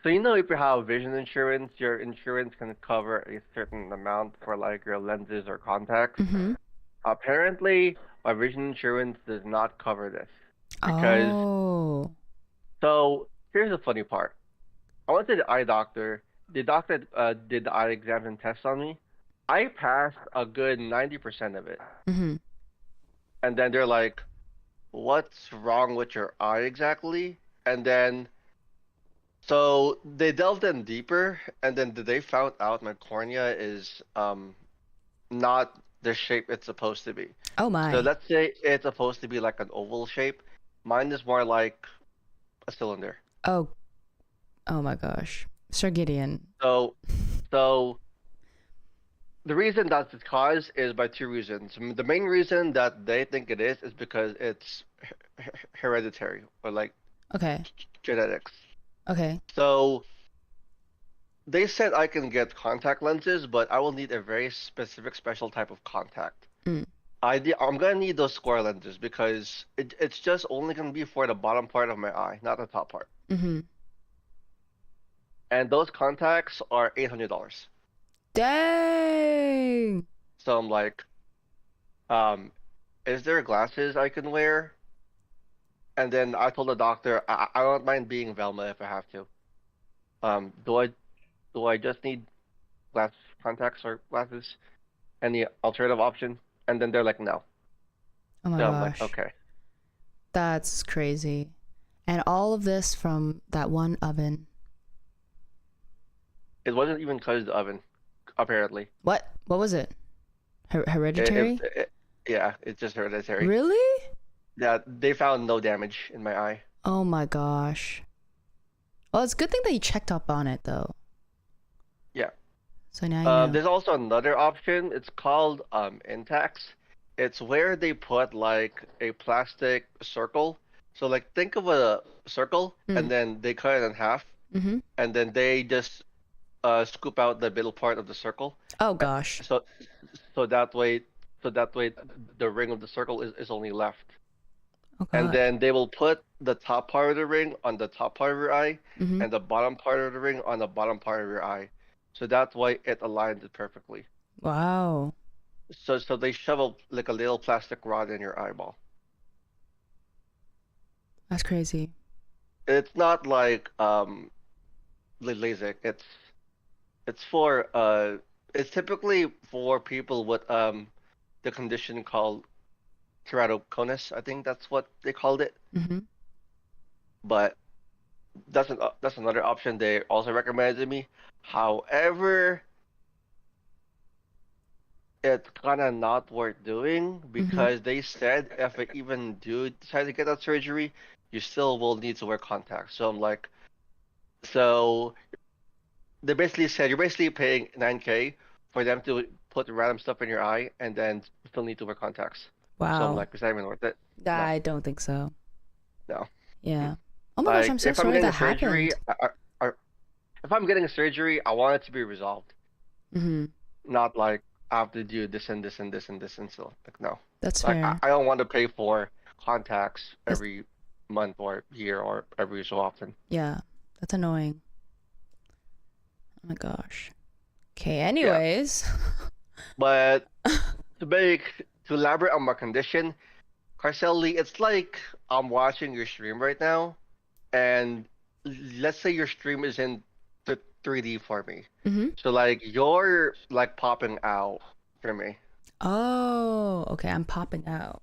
So you know, if you have vision insurance, your insurance can cover a certain amount for like your lenses or contacts. Apparently, my vision insurance does not cover this because. So here's the funny part. I went to the eye doctor. The doctor did the eye exams and tests on me. I passed a good 90% of it. And then they're like, "What's wrong with your eye exactly?" And then, so they delved in deeper, and then they found out my cornea is not the shape it's supposed to be. Oh my. So let's say it's supposed to be like an oval shape. Mine is more like a cylinder. Oh my gosh. Sir Gideon. So the reason that's its cause is by two reasons. The main reason that they think it is because it's hereditary or like genetics. Okay. So they said I can get contact lenses, but I will need a very specific, special type of contact. I'm gonna need those square lenses because it's just only gonna be for the bottom part of my eye, not the top part. And those contacts are $800. Dang. So I'm like, is there glasses I can wear? And then I told the doctor, I don't mind being Velma if I have to. Do I just need glass contacts or glasses? Any alternative option? And then they're like, no. Oh my so gosh. I'm like, okay. That's crazy. And all of this from that one oven. It wasn't even because of the oven, apparently. What was it? Hereditary? Yeah, it's just hereditary. Really? Yeah, they found no damage in my eye. Oh my gosh. Well, it's a good thing that you checked up on it, though. Yeah. So now you know. There's also another option. It's called Intax. It's where they put like a plastic circle. So like think of a circle and then they cut it in half. And then they just scoop out the middle part of the circle. Oh gosh. So that way the ring of the circle is only left. Oh, and God. then they will put the top part of the ring on the top part of your eye, Mhm. and the bottom part of the ring on the bottom part of your eye. So that's why it aligns it perfectly. Wow. So they shove like a little plastic rod in your eyeball. That's crazy. It's not like LASIK. It's for it's typically for people with the condition called keratoconus. I think that's what they called it. Mhm. But that's another option they also recommended me. However, it's kind of not worth doing because they said if I even do decide to get that surgery, you still will need to wear contacts. So I'm like, so they basically said you're basically paying 9K for them to put random stuff in your eye and then still need to wear contacts. So I'm Wow. like, is that even worth it? No. I don't think so. No. Yeah. Oh my gosh, Like, I'm so if I'm sorry getting that a surgery, happened. if I'm getting a surgery, I want it to be resolved. Mm-hmm. Not like I have to do this and this and this and this and so like no. That's Like fair. I don't want to pay for contacts every month or year or every so often. Yeah, that's annoying. Oh my gosh. Okay, anyways. But to elaborate on my condition, Carcelli, it's like I'm watching your stream right now, and let's say your stream is in the 3D for me. Mm-hmm. So like you're like popping out for me. Oh, okay, I'm popping out.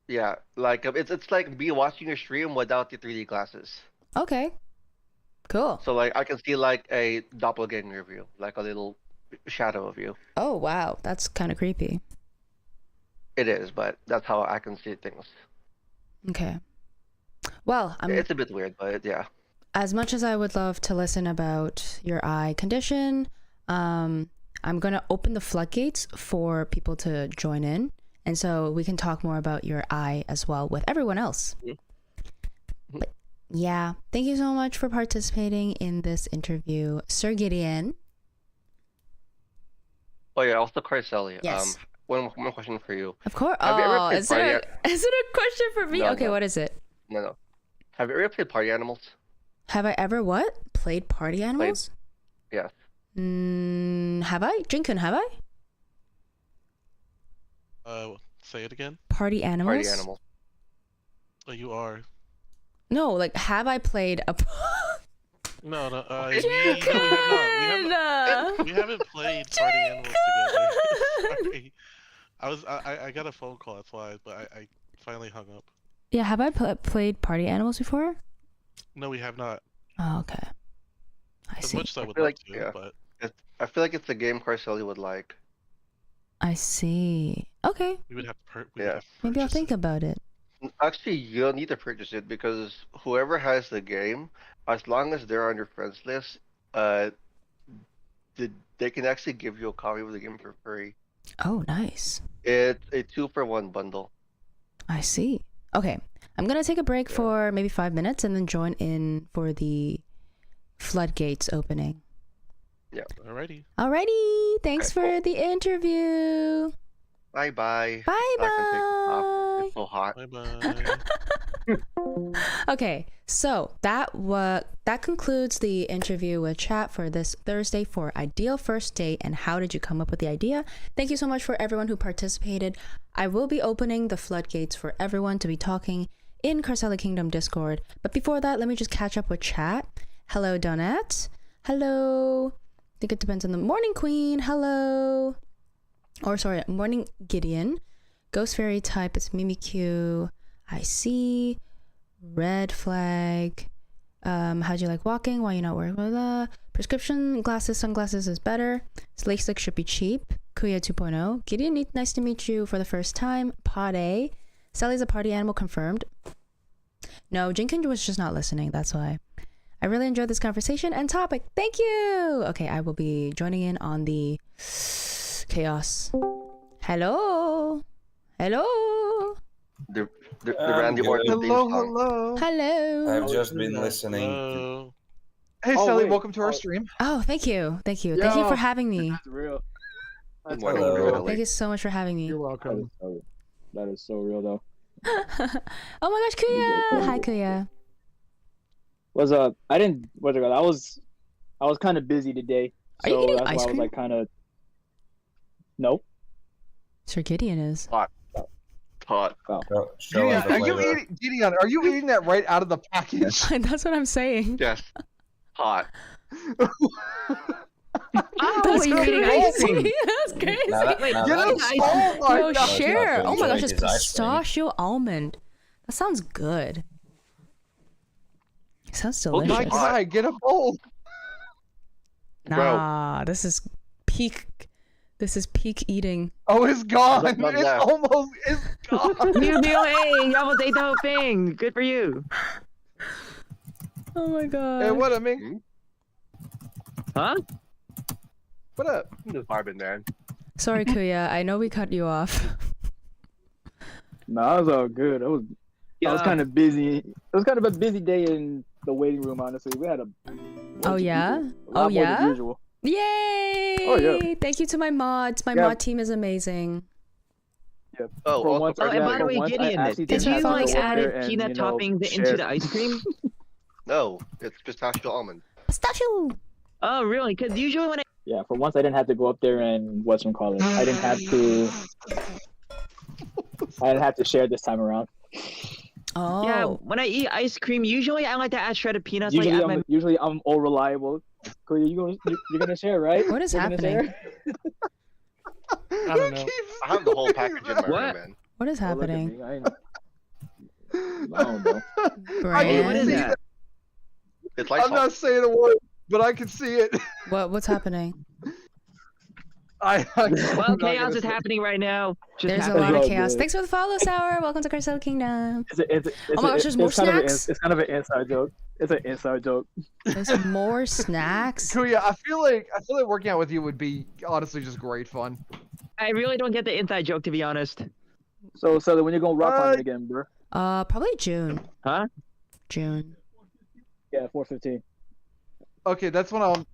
Yeah, like it's like me watching your stream without the 3D glasses. Okay. Cool. So like I can see like a doppelganger of you, like a little shadow of you. Oh, wow, that's kind of creepy. It is, but that's how I can see things. Okay. Well, It's a bit weird, but yeah. as much as I would love to listen about your eye condition, I'm gonna open the floodgates for people to join in, and so we can talk more about your eye as well with everyone else. But yeah, thank you so much for participating in this interview, Sir Gideon. Oh yeah, also Carcelli. Yes. One question for you. Of course. Have you ever Oh, played is it a question for me? No, Okay, no. what is it? No. Have you ever played Party Animals? Have I ever what? Played Party Animals? Yes. Have I? Jinkun, have I? Say it again. Party Animals? Party Animals. Oh, you are. No, like, have I played a... No, no. Jinkun! We haven't played Party Animals together. Sorry. I got a phone call, that's why, but I finally hung up. Yeah, have I played Party Animals before? No, we have not. Oh, okay. I As see. much as I would feel love like- to, yeah. but I feel like it's a game Carcelli would like. I see. Okay, we would have to Yeah. maybe I'll think about it. Actually, you don't need to purchase it because whoever has the game, as long as they're on your friends list, they can actually give you a copy of the game for free. Oh, nice. It's a 2-for-1 bundle. I see. Okay, I'm gonna take a break for maybe 5 minutes and then join in for the floodgates opening. Yeah. Alrighty. Alrighty, thanks for the interview. Bye bye. Bye bye. It's so hot. Bye bye. Okay, so that concludes the interview with chat for this Thursday for Ideal First Date and how did you come up with the idea. Thank you so much for everyone who participated. I will be opening the floodgates for everyone to be talking in Carcelli Kingdom Discord. But before that, let me just catch up with chat. Hello, Donette. Hello. I think it depends on the Morning Queen. Hello. Or sorry, Morning Gideon. Ghost Fairy type is Mimikyu. I see. Red flag. How'd you like walking? Why you not wearing prescription glasses, sunglasses is better. LASIK should be cheap. Kuya 2.0. Gideon, nice to meet you for the first time. Pod A. Sally's a party animal confirmed. No, Jinkin was just not listening. That's why. I really enjoyed this conversation and topic. Thank you. Okay, I will be joining in on the chaos. Hello. Hello. The Randy Orton theme song. Hello. I've just been listening. Hey, Sally, welcome to our stream. Oh, thank you. Thank you. Thank you for having me. That's real. That's Hello. Thank you so much for having me. You're welcome. That is so real, though. Oh my gosh, Kuya! Hi, Kuya. What's up? I didn't. What's it called? I was kind of busy today, Are you so eating that's why ice I was cream? like kind of. No. Sir Gideon is. Hot. Oh. Gideon, are you eating that right out of the package? That's what I'm saying. Yes. Hot. That's you're eating ice cream. That's crazy. Now that- now Get that him is- oh my Yo, God. share. Oh my gosh, it's His ice cream. pistachio almond. That sounds good. It sounds Oh delicious. my God, get a bowl. Nah, this is peak. This is peak eating. Oh, it's gone. Not It's left. almost. It's gone. You almost ate the whole thing. Good for you. Oh my god. Hey, what up, Ming? Huh? What up? I'm just vibing, man. Sorry, Kuya. I know we cut you off. No, it was all good. I was Yeah. kind of busy. It was kind of a busy day in the waiting room. Honestly, we had a. Oh yeah. A Oh lot more than yeah. usual. Yay! Oh, yeah. Thank you to my mods. My Yeah. mod team is amazing. Yeah. Oh, For also, once, Oh, and by the way, for once, I Gideon, actually did didn't you have to like go up add there and, peanut you know, toppings share into the ice cream? no, it's pistachio almond. Pistachio. Oh, really? Because usually when I Yeah, for once I didn't have to go up there and whatchamacallit. I didn't have to. I didn't have to share this time around. Oh. yeah, when I eat ice cream, usually I like to add shredded peanuts. Usually, like, at my... usually I'm all reliable. Cody, you're gonna share, right? What is You're gonna happening? share? I don't know. I have the whole package in my room, What? man. What is Oh, look at happening? me. I don't know. I Hey, can what is see that? It's I'm Lysol. not saying a word, but I can see it. What's happening? I'm Well, not chaos gonna is say- happening right now. Just There's a happening. lot of all chaos. good. Thanks for the follow, Sour. Welcome to Crystal Kingdom. It's Oh my gosh, there's more kind of snacks? it's kind of an inside joke. It's an inside joke. There's more snacks. Kuya, I feel like working out with you would be honestly just great fun. I really don't get the inside joke, to be honest. So when you gonna rock climbing again, bro? Probably June. Huh? June. Yeah, 4:15. Okay, that's when I'll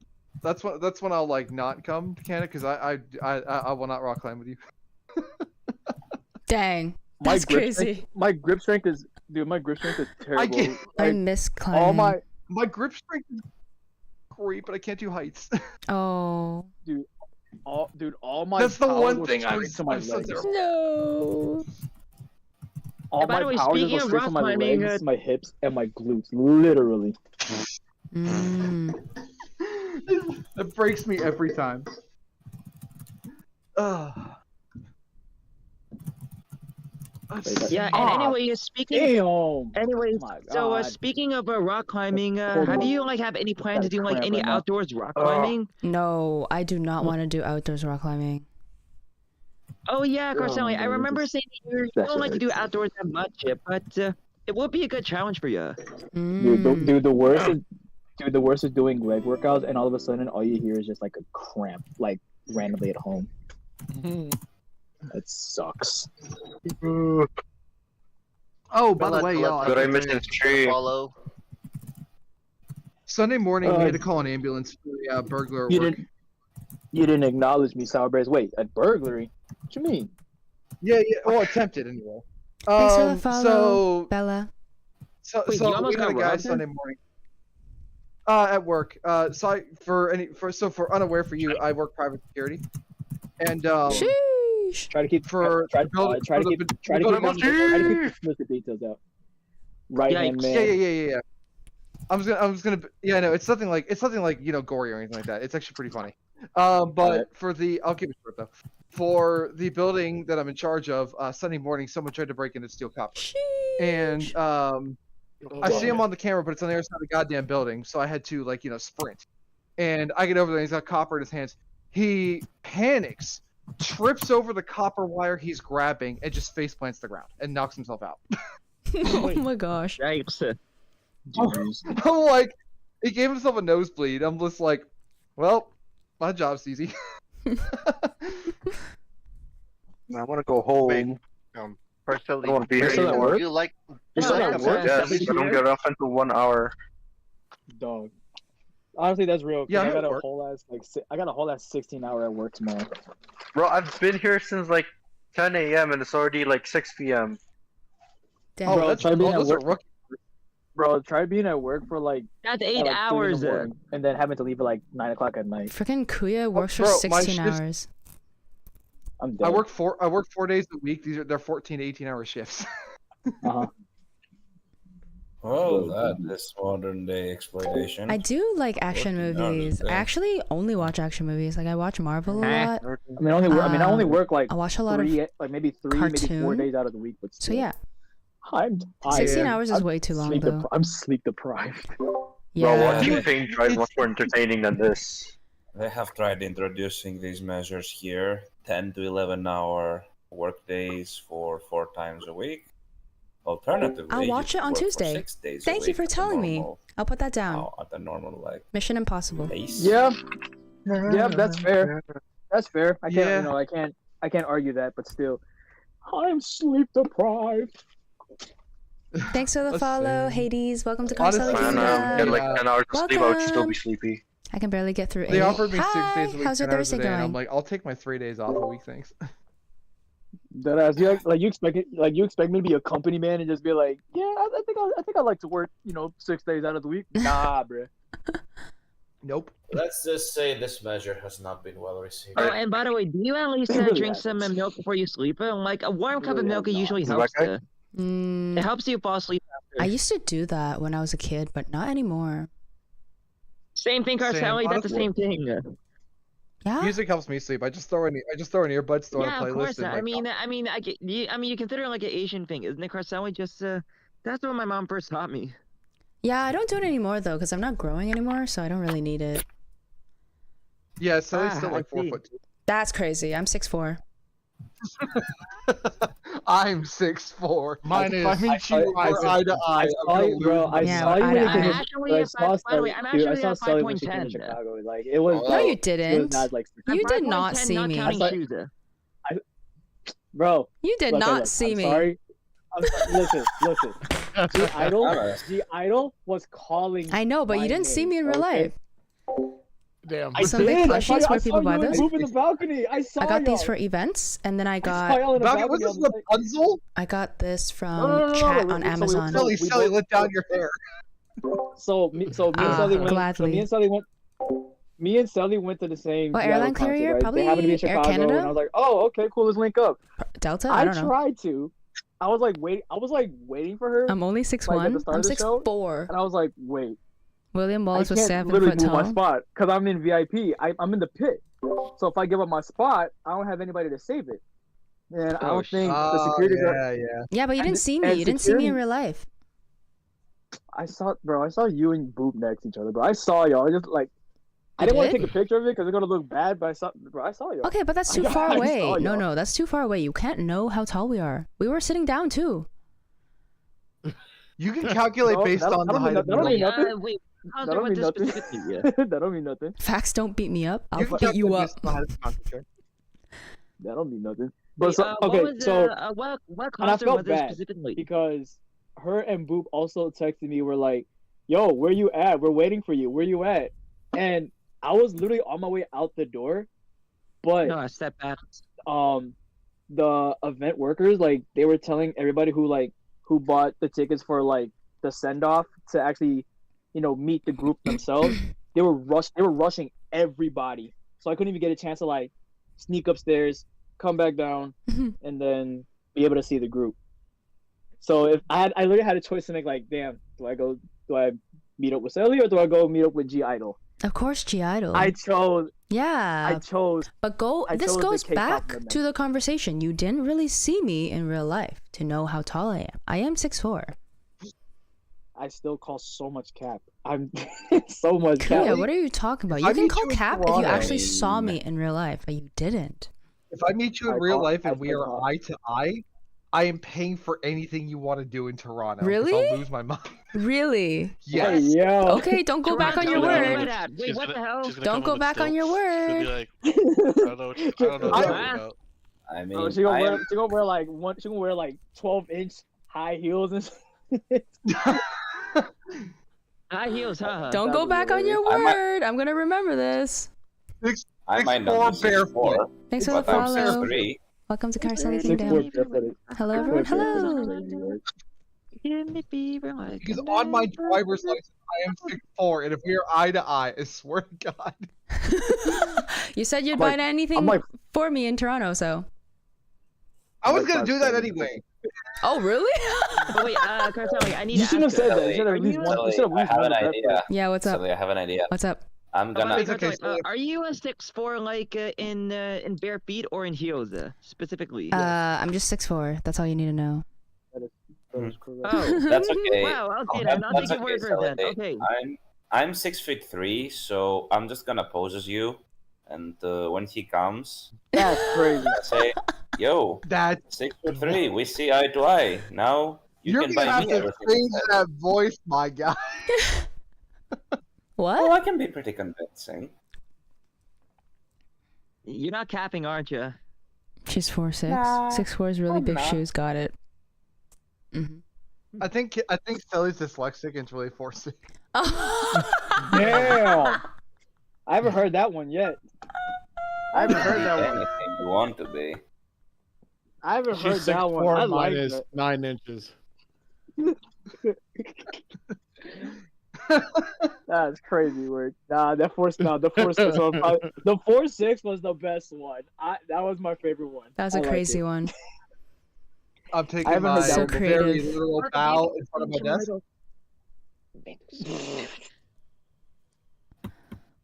like not come to Canada because I will not rock climb with you. Dang. That's crazy. My grip strength is terrible. get- I Like, miss climbing. all my grip strength is great, but I can't do heights. Oh. all my That's the power one goes thing straight to my I'm so legs. terrible. No. All And by my the way, power speaking goes of straight to rock my climbing, legs, my hips, and my glutes, literally. That breaks me every time. Yeah, and anyway, speaking. Damn. Anyways, My so God. speaking of rock climbing, Hold have on. you like have any plans to do like cramp any right now. outdoors rock climbing? No, I do not want to do outdoors rock climbing. Oh yeah, Carcelli, I man, remember this- saying that you that don't like to shit do outdoors that much, but it would be a good challenge for you. Dude, the worst is doing leg workouts, and all of a sudden, all you hear is just like a cramp, like randomly at home. It sucks. Oh, by the way, y'all. Did I miss a stream? Follow. Sunday morning, we had to call an ambulance for a burglar at You work. You didn't acknowledge me, Sour Bears. Wait, a burglary? What you mean? Yeah. Well, attempted anyway. Thanks for the follow, So, Bella. so Wait, you we almost had a got guy robbed there? Sunday morning. At work. So for unaware for you, I work private security, and Sheesh. Try to keep for try the building- to for keep the- try to for keep the- the details out. Right hand man. Yeah. I was gonna. Yeah, no, it's nothing like gory or anything like that. It's actually pretty funny. But for the, I'll keep it short though. For the building that I'm in charge of, Sunday morning, someone tried to break into steel copper, and I see him on the camera, but it's on the other side of the goddamn building, so I had to sprint. And I get over there, and he's got copper in his hands. He panics, trips over the copper wire he's grabbing, and just face plants the ground and knocks himself out. Oh my gosh. Yikes. I'm like, he gave himself a nosebleed. I'm just like, well, my job's easy. I want to go home. Wait, personally, I want to be here anymore. You like? You're still at work? Yes, I don't get off until 1 hour. Dog. Honestly, that's real. 'Cause Yeah, I I'm got at a work. whole ass I got a whole ass 16-hour at work tomorrow. Bro, I've been here since like 10 a.m. and it's already like 6 p.m. Damn. Oh, Bro, that's try being at those are work. rookie. Bro, try being at work for like That's at, 8 like, 3 in the hours. morning, and then having to leave at like 9 o'clock at night. Freaking Kuya works for bro, my 16 shifts- hours. I'm I dead. work 4 days a week. They're 14 to 18 hour shifts. Uh-huh. Well, that is modern day exploitation. I do like action 14 hours, movies. I yeah. actually only watch action movies. Like I watch Marvel a lot. I mean, I only work like I watch a lot of maybe 3, maybe 4 cartoon. days out of the week. But So still. yeah, I'm 16 hours is way too long though. I'm sleep deprived. Yeah. Bro, what do you think is much more entertaining than this? They have tried introducing these measures here 10 to 11 hour work days for 4 times a week. Alternatively, I'll you watch it could on work for Tuesday. 6 days a Thank you week for at the telling me. normal- I'll put that down. At the normal like Mission Impossible. pace. Yeah, yeah, that's fair. That's fair. I can't, Yeah. you know, I can't argue that, but still, I'm sleep deprived. Thanks for the Let's follow, see. Hades. Welcome to Honestly, Carcel Man, yeah. get like 10 hours of sleep, I would still Welcome. be sleepy. I can barely get through 8. They offered me 6 Hi, days a week. how's your 10 hours a Thursday day, and I'm going? like, I'll take my 3 days off a week. Thanks. That ass, you expect me to be a company man and just be like, yeah, I think I like to work, 6 days out of the week. Nah, bro. Nope. Let's just say this measure has not been well received. Oh, and by the way, do you at least Really drink some milk before you sleep? Like a warm cup of Really milk has not. usually Is it helps. that It helps you fall asleep after. I used to do that when I was a kid, but not anymore. Same thing, Same, Carcelli. That's the honestly. same thing. Yeah. Music helps me sleep. I just throw in earbuds, throw Yeah, on a of playlist. course. And, like, You consider it like an Asian thing, isn't it, Carcelli? Just that's what my mom first taught me. Yeah, I don't do it anymore though, because I'm not growing anymore, so I don't really need it. yeah, Sally's still I like 4 see. foot. That's crazy. I'm 6'4". I'm 6'4". Mine If I is- meet you I- we're eye to eye, I'm saw gonna you, bro. lose I my Yeah, saw eye you to when you eye. came. I'm actually I a saw by the way, Sully. I'm Dude, I actually saw a Sully when she came to 5'10". Chicago. Like it was. No, you It was didn't. not like. You I'm did not 5'10", see not me. counting I- shoes. Bro, You did okay, not look, see I'm me. Sorry. Listen. G Idol was calling. I know, but my you didn't see name, me in real okay? life. Damn. I Some big did. I saw plushies you- where I saw people buy you those. move in the balcony. I saw I got these y'all. for events, and then I I saw got y'all in the Balcony, balcony. was this Rapunzel? I got this from no, chat no, on so we- Amazon. so- Sally, we Sally, both- let down your hair. So me and Sully went. gladly. So me and Sully went. Me and Sully went to the same. What Giallo airline concert, carrier? right? Probably They happened to be in Air Chicago, Canada? and I was like, "Oh, okay, cool. Let's link up." Delta? I I don't know. tried to. I was like waiting for her. I'm only 6'1". Like, at the start I'm of the show, 6'4". and I was like, "Wait, William Wallace I was can't 7 literally foot move my tall. spot because I'm in VIP. I'm in the pit. So if I give up my spot, I don't have anybody to save it. And I don't think the security guard. Yeah. Yeah, but you And- didn't see me. and You didn't see me in security- real life. I saw you and Boop next to each other, bro. I saw y'all. I just like. I You didn't want to did? take a picture of it because it's gonna look bad, but I saw y'all. Okay, but that's I too got- far I away. saw No, y'all. no, that's too far away. You can't know how tall we are. We were sitting down too. You can calculate No, based that on the don't height mean of that don't the mean building. nothing. Wait, how's That it don't with mean this nothing. specifically? That don't mean nothing. Facts don't beat me up. I'll You can beat you up. calculate based on the height of the concert. That don't mean nothing. But Wait, so, what okay, was, so what and I concert felt was this bad specifically? because her and Boop also texted me. We're like, "Yo, where you at? We're waiting for you. Where you at?" And I was literally on my way out the door, but No, I stepped back. the event workers, like, they were telling everybody who bought the tickets for like the send off to actually, meet the group themselves. They were rushing everybody, so I couldn't even get a chance to like sneak upstairs, come back down, and then be able to see the group. So if I literally had a choice to make, like, damn, do I meet up with Sally or do I go meet up with G Idol? Of course, G Idol. I chose. Yeah. But this chose the goes K-pop back women. to the conversation. You didn't really see me in real life to know how tall I am. I am 6'4". I still call so much cap. I'm so much cap. Yeah, what are you talking about? If You I can meet call you in cap if you Toronto- actually saw me in real life, but you didn't. If I meet you in I real call- life I and we still are call. eye to eye, I am paying for anything you want to do in Toronto. 'cause Really? I'll lose my mind. Really? Yes. Hey, yo. Okay, don't go back on your Toronto, word. Wait, She's what gonna- the hell? she's gonna Don't come go up with back on your stilts. She'll be word. like, I don't know what you're talking about. I mean, Oh, she gonna wear like 12-inch high heels and High heels, huh? Don't go back on your word. I'm gonna remember this. I might 6'4" not be 6'4", barefoot. Thanks for the but I'm follow. 6'3". Welcome to Carson Six Kingdom. foot barefooted. Hello, everyone. Hello. Give me fever like Because a on my never driver's license, I am 6'4", and if we are eye to eye, I swear to God. You said you'd I'm buy like- anything I'm like- for me in Toronto, so. I was Like gonna do that 5'7". anyway. Oh, really? But wait, Cartelli, I need You to shouldn't ask have said you, that. You should have at least one. You should have at I least have one an bet idea. Yeah, what's up? Sully, I have an idea. What's up? I'm But gonna. wait, okay, Cartelli, so- are you a 6'4" like in Bare Feet or in Heels specifically? I'm just 6'4". That's all you need to know. That is correct. Oh, That's okay. wow, okay, then I'll take That's your word for it Sully. then. Okay. I'm 6'3", so I'm just gonna pose as you, and when he comes, That's crazy. I say, "Yo, That 6'3", we see eye to eye. Now you you're can gonna buy have me to everything." change instead." that voice, my guy. What? Oh, I can be pretty convincing. You're not capping, aren't you? She's 4'6". Nah, 6'4" is really I'm big not. shoes. Got it. Mm-hmm. I think Sully's dyslexic and it's really 4'6". Damn. I haven't heard that one yet. I haven't heard that one. Anything you want to be. I haven't heard She's that one. 6'4" I like minus that. 9 inches. That's crazy work. Nah, the 4'6" one. The 4'6" was the best one. That was my favorite one. That was I a like crazy it. one. I'm taking haven't my heard that So one before. very creative. literal bow in front of my desk.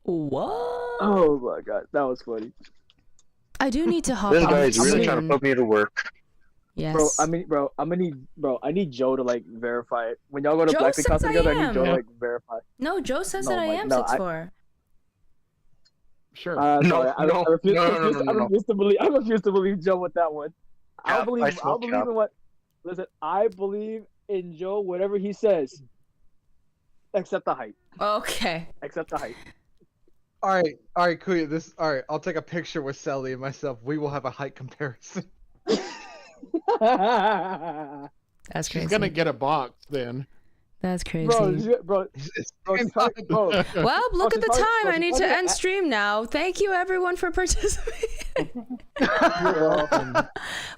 What? Oh my god, that was funny. I do need to hop This off guy is really trying to soon. put me to work. Yes. Bro, I'm gonna need I need Joe to like verify it. When y'all go to Joe Black says Concert I together, I am. need Joe to like verify. No, Joe says No, that I Mike, am no, 6'4". Sure. Sorry, I refuse, no, I refuse to believe. I refuse to believe Joe with that one. Cap, I'll believe. I I'll smoke believe cap. in what. Listen, I believe in Joe. Whatever he says, except the height. Okay. Except the height. All right, Kuya. All right. I'll take a picture with Sally and myself. We will have a height comparison. That's She's crazy. gonna get a box then. That's crazy. bro, bro, It's bro, fine. bro. Well, look at the she's time. probably- I need she's to probably end gonna- stream now. Thank you everyone for participating. You're welcome.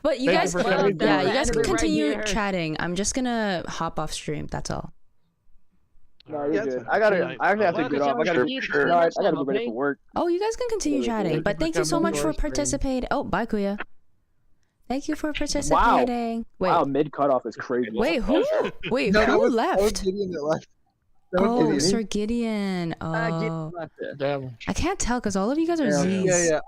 But you Thank guys, you for coming yeah, down. you guys can Right continue here. chatting. I'm just gonna hop off stream. That's all. No, you're Yeah, good. it's I gotta. fine. I actually have to Well, get off. I gotta. sure. No, I gotta be ready for work. Oh, you guys can continue Yeah, chatting. thank But you thank for you so coming much to for our stream. participating. Oh, bye, Kuya. Thank you for participating. Wait, Wow, mid cutoff is crazy. wait, who? Wait, No, that who was left? Gideon that left. That was Oh, Gideon. Sir Gideon. Oh, Damn. I can't tell because all of you guys are Yeah. Z's. Yeah.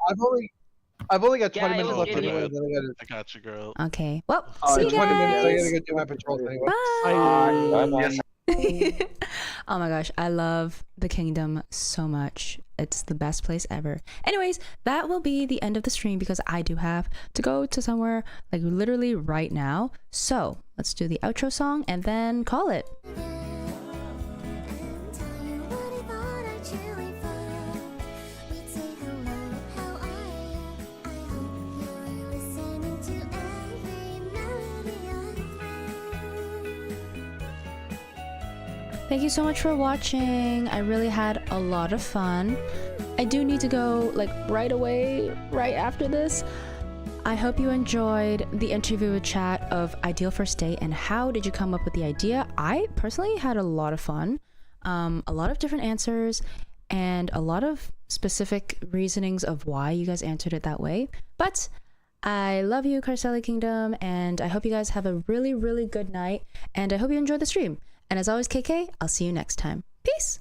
I've only got 20 Yeah, it minutes was left Gideon. anyway. Then I gotta. I got you, girl. Okay. Well, Oh, see you it's 20 minutes. I guys. gotta go do my patrols anyway. Bye. Bye-bye. Oh my gosh, I love the kingdom so much. It's the best place ever. Anyways, that will be the end of the stream because I do have to go to somewhere like literally right now. So let's do the outro song and then call it. Thank you so much for watching. I really had a lot of fun. I do need to go like right away, right after this. I hope you enjoyed the interview with chat of Ideal First Date and how did you come up with the idea. I personally had a lot of fun, a lot of different answers and a lot of specific reasonings of why you guys answered it that way. But I love you, Carcelli Kingdom, and I hope you guys have a really, really good night and I hope you enjoy the stream. And as always, KK, I'll see you next time. Peace!